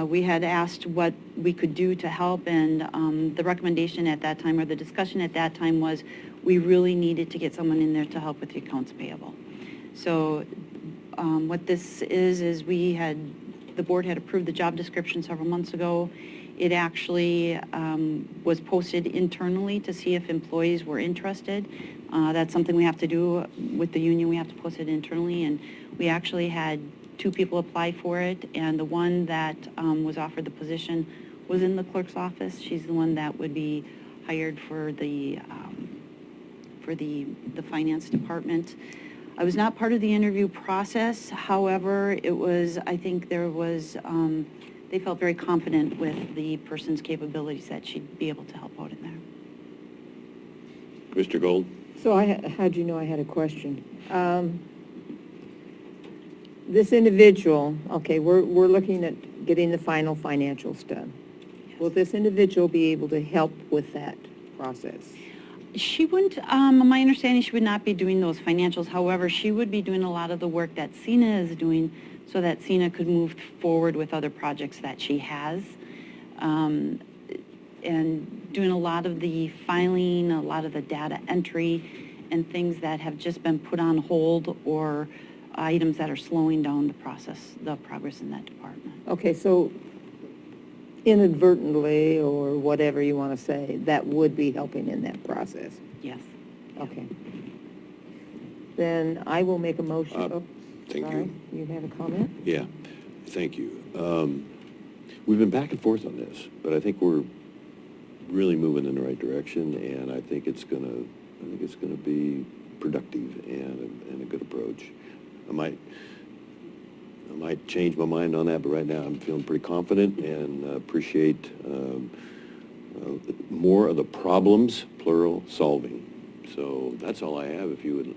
we had asked what we could do to help, and the recommendation at that time, or the discussion at that time, was we really needed to get someone in there to help with the accounts payable. So what this is the board had approved the job description several months ago. It actually was posted internally to see if employees were interested. That's something we have to do with the union. We have to post it internally, and we actually had 2 people apply for it, and the one that was offered the position was in the clerk's office. She's the one that would be hired for the finance department. I was not part of the interview process. However, I think they felt very confident with the person's capabilities that she'd be able to help out in there. Mr. Gold? So how'd you know I had a question? This individual, okay, we're looking at getting the final financials done. Yes. Will this individual be able to help with that process? She wouldn't, my understanding, she would not be doing those financials. However, she would be doing a lot of the work that Sina is doing so that Sina could move forward with other projects that she has. And doing a lot of the filing, a lot of the data entry, and things that have just been put on hold, or items that are slowing down the progress in that department. Okay, so inadvertently, or whatever you want to say, that would be helping in that process? Yes. Okay. Then I will make a motion. Thank sorry, you had a comment? Yeah, thank you. We've been back and forth on this, but I think we're really moving in the right direction, and I think it's gonna be productive and a good approach. I might change my mind on that, but right now I'm feeling pretty confident and appreciate more of the problems, plural, solving. So that's all I have. If you would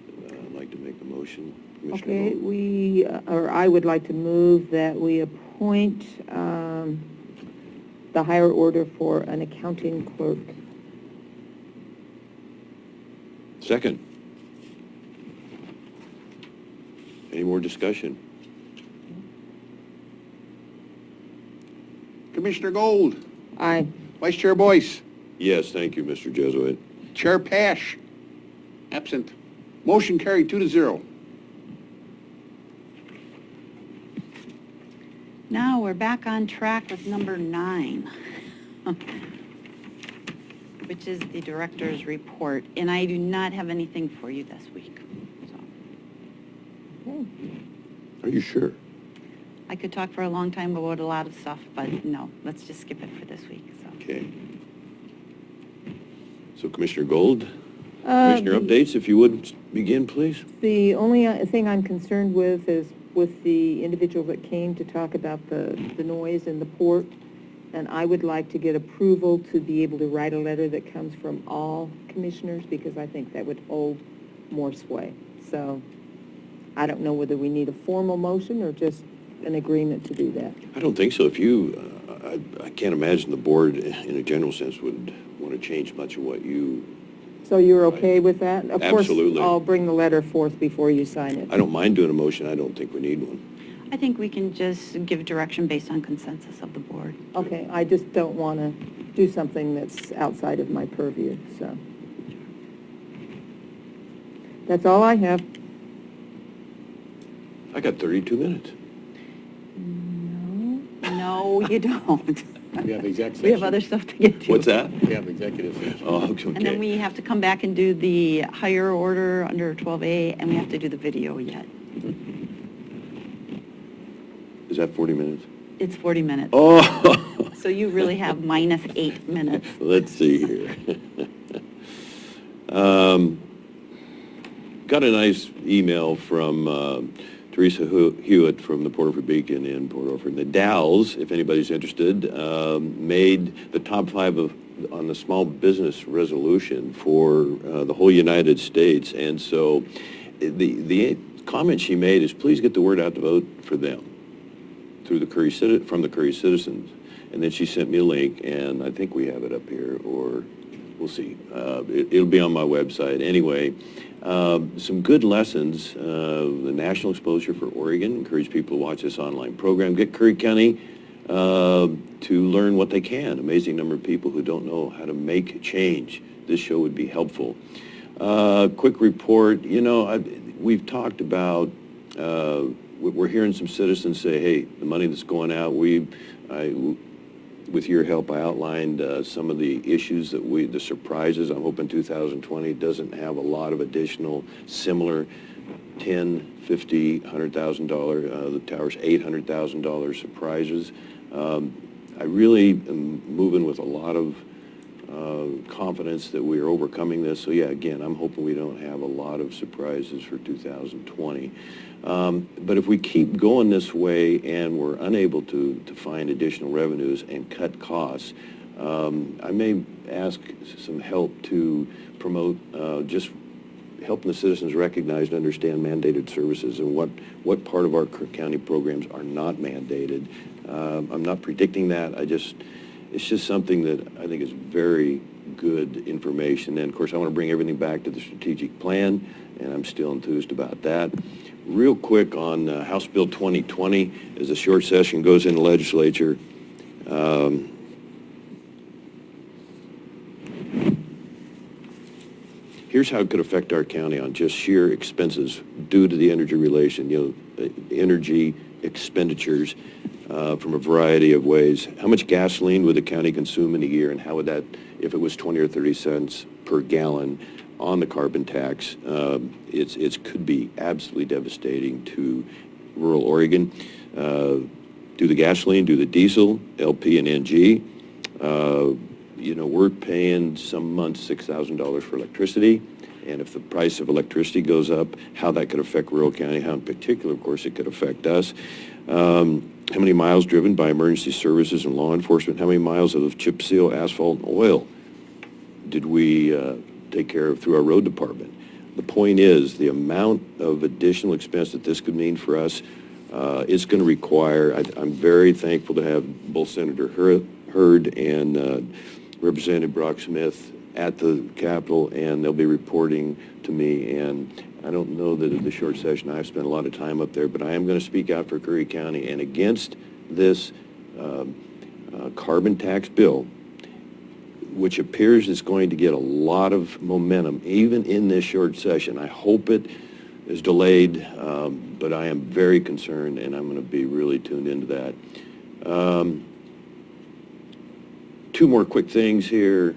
like to make a motion. Commissioner Okay, Gold. I would like to move that we appoint the higher order for an accounting clerk. Second. Any more discussion? Commissioner Gold, Aye. Vice Chair Boyce, Yes, thank you, Mr. Jesuit. Chair Pash, absent. Motion carried 2-0. Now we're back on track with number 9, which is the director's report. And I do not have anything for you this week. So Are you sure? I could talk for a long time about a lot of stuff, but no, let's just skip it for this week. So. Okay. So Commissioner Gold, Commissioner updates, if you would begin, please. The only thing I'm concerned with is with the individual that came to talk about the noise in the port, and I would like to get approval to be able to write a letter that comes from all commissioners, because I think that would hold more sway. So I don't know whether we need a formal motion or just an agreement to do that. I don't think so. If you, I can't imagine the board, in a general sense, would want to change much of what you... So you're okay with that? Of Absolutely. course, I'll bring the letter forth before you sign it. I don't mind doing a motion. I don't think we need one. I think we can just give direction based on consensus of the board. Okay, I just don't want to do something that's outside of my purview, so. That's all I have. I got 32 minutes. No, you don't. We have exec session. We have other stuff to get to. What's that? We have executive session. Oh, okay. And then we have to come back and do the higher order under 12A, and we have to do the video yet. Is that 40 minutes? It's 40 minutes. Oh! So you really have minus 8 minutes. Let's see here. Got a nice email from Teresa Hewitt from the Port Orford Beacon in Port Orford. The Dalles, if anybody's interested, made the top 5 on the small business resolution for the whole United States. And so the comment she made is, please get the word out to vote for them through from the Curry Citizens. And then she sent me a link, and I think we have it up here, or we'll see. It'll be on my website. Anyway, some good lessons. The national exposure for Oregon. Encourage people to watch this online program. Get Curry County to learn what they can. Amazing number of people who don't know how to make change. This show would be helpful. Quick report. You know, we've talked about, we're hearing some citizens say, hey, the money that's going out, with your help, I outlined some of the issues the surprises. I'm hoping 2020 doesn't have a lot of additional similar $10, $50, $100,000, the tower's $800,000 surprises. I really am moving with a lot of confidence that we are overcoming this. So yeah, again, I'm hoping we don't have a lot of surprises for 2020. But if we keep going this way and we're unable to find additional revenues and cut costs, I may ask some help to promote just helping the citizens recognize and understand mandated services and what part of our county programs are not mandated. I'm not predicting that. It's just something that I think is very good information. And of course, I want to bring everything back to the strategic plan, and I'm still enthused about that. Real quick on House Bill 2020, as the short session goes in the legislature, here's how it could affect our county on just sheer expenses due to the energy relation, energy expenditures from a variety of ways. How much gasoline would the county consume in a year, and how would that, if it was 20 or 30 cents per gallon on the carbon tax, it could be absolutely devastating to rural Oregon. Do the gasoline, do the diesel, LP and NG. We're paying some months $6,000 for electricity, and if the price of electricity goes up, how that could affect rural county, how in particular, of course, it could affect us. How many miles driven by emergency services and law enforcement? How many miles of chip seal, asphalt, and oil did we take care of through our road department? the point is, the amount of additional expense that this could mean for us is going to require, I'm very thankful to have both Senator Hurd and Representative Brock Smith at the Capitol, and they'll be reporting to me. And I don't know that in the short session I've spent a lot of time up there, but I am going to speak out for Curry County and against this carbon tax bill, which appears is going to get a lot of momentum, even in this short session. I hope it is delayed, but I am very concerned, and I'm going to be really tuned into that. Two more quick things here.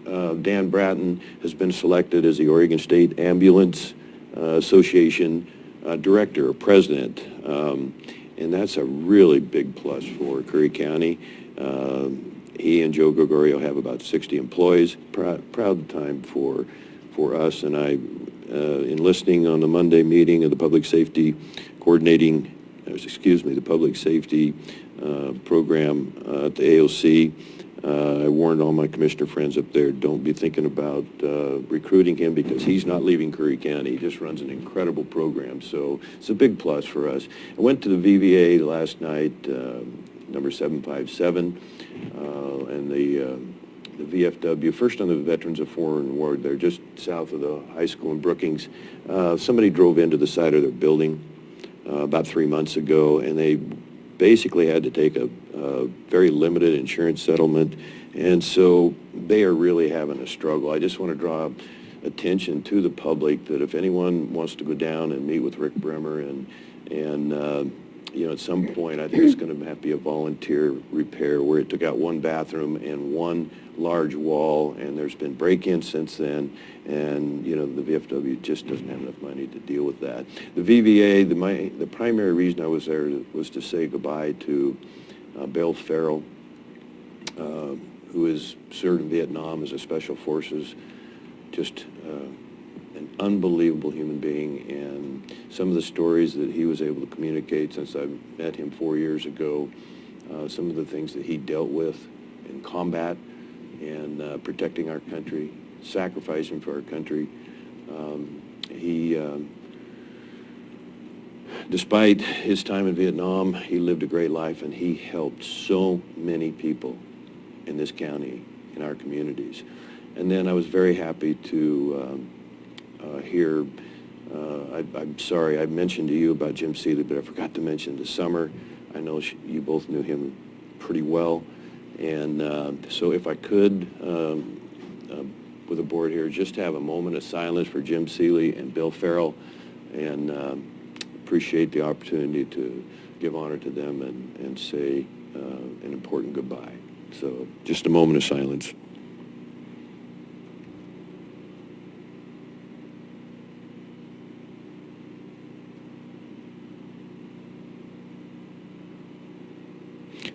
Dan Bratton has been selected as the Oregon State Ambulance Association Director or President, and that's a really big plus for Curry County. He and Joe Gregorio have about 60 employees. Proud time for us, and I, in listening on the Monday meeting of the Public Safety the Public Safety Program at the AOC, I warned all my commissioner friends up there, don't be thinking about recruiting him because he's not leaving Curry County. He just runs an incredible program, so it's a big plus for us. I went to the VVA last night, number 757, and the VFW, first on the Veterans of Foreign War. They're just south of the high school in Brookings. Somebody drove into the side of their building about 3 months ago, and they basically had to take a very limited insurance settlement, and so they are really having a struggle. I just want to draw attention to the public that if anyone wants to go down and meet with Rick Bremer and you know, at some point, I think it's going to have to be a volunteer repair where it took out one bathroom and one large wall, and there's been break-ins since then, and, you know, the VFW just doesn't have enough money to deal with that. The VVA, the primary reason I was there was to say goodbye to Bill Farrell, who has served in Vietnam as a Special Forces, just an unbelievable human being, and some of the stories that he was able to communicate since I met him 4 years ago, some of the things that he dealt with in combat and protecting our country, sacrificing for our country. Despite his time in Vietnam, he lived a great life, and he helped so many people in this county, in our communities. And then I was very happy to hear, I'm sorry, I mentioned to you about Jim Seeley, but I forgot to mention this summer. I know you both knew him pretty well. And so if I could, with the board here, just have a moment of silence for Jim Seeley and Bill Farrell, and appreciate the opportunity to give honor to them and say an important goodbye. So just a moment of silence.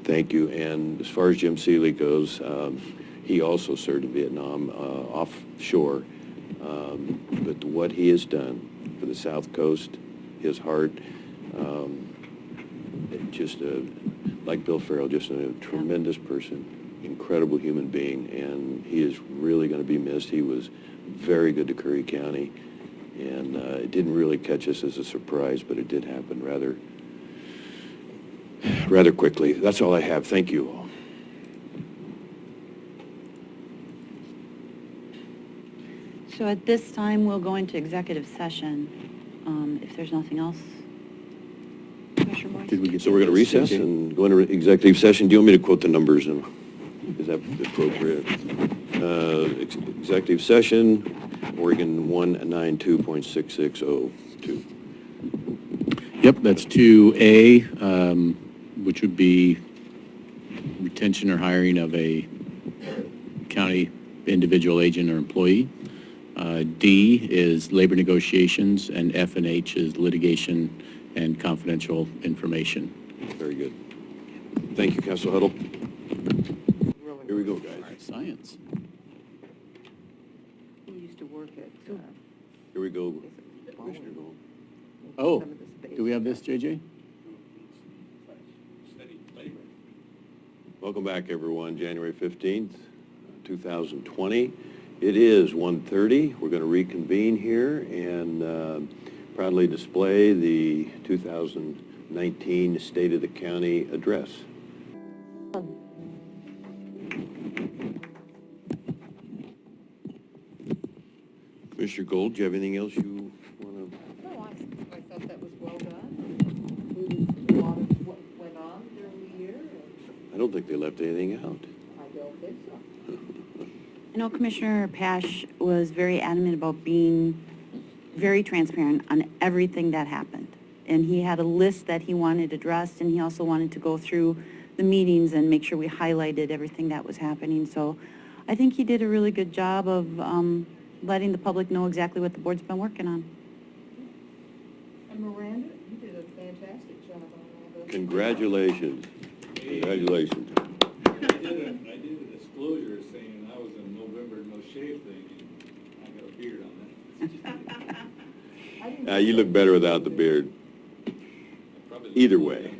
Thank you. And as far as Jim Seeley goes, he also served in Vietnam offshore. But what he has done for the South Coast, his heart, just like Bill Farrell, just a tremendous person, incredible human being, and he is really going to be missed. He was very good to Curry County, and it didn't really catch us as a surprise, but it did happen rather quickly. That's all I have. Thank you all. So at this time, we'll go into executive session, if there's nothing else. Commissioner Boyce? So we're going to recess and go into executive session. Do you want me to quote the numbers? And is that appropriate? Executive session, Oregon 192.6602. Yep, that's 2A, which would be retention or hiring of a county individual agent or employee. D is labor negotiations, and F and H is litigation and confidential information. Very good. Thank you, Council Huddle. Here we go, guys. All right, science. He used to work at... Here we go, Commissioner Gold. Oh, do we have this, JJ? Welcome back, everyone. January 15th, 2020. It is 1:30. We're going to reconvene here and proudly display the 2019 State of the County Address. Commissioner Gold, do you have anything else you want to? No, I thought that was well done. Included a lot of what went on during the year. I don't think they left anything out. I don't think so. I know Commissioner Pash was very adamant about being very transparent on everything that happened. And he had a list that he wanted addressed, and he also wanted to go through the meetings and make sure we highlighted everything that was happening. So I think he did a really good job of letting the public know exactly what the board's been working on. And Miranda, you did a fantastic job on all this. Congratulations. Congratulations. I did a disclosure saying I was in November no shave thing, and I got a beard on that. You look better without the beard. Either way.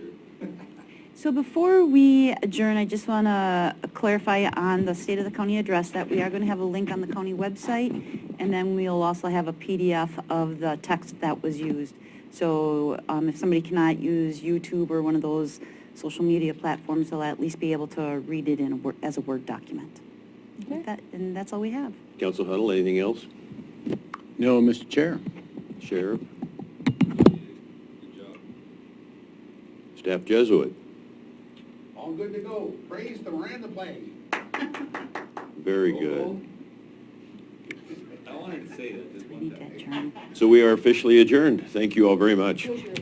So before we adjourn, I just want to clarify on the State of the County Address that we are going to have a link on the county website, and then we'll also have a PDF of the text that was used. So if somebody cannot use YouTube or one of those social media platforms, they'll at least be able to read it as a Word document. Okay. And that's all we have. Council Huddle, anything else? No, Mr. Chair. Sheriff? Staff Jesuit? All good to go. Praise the Miranda flag. Very good. I wanted to say that just We one need to time. adjourn. So we are officially adjourned. Thank you all very much. Close your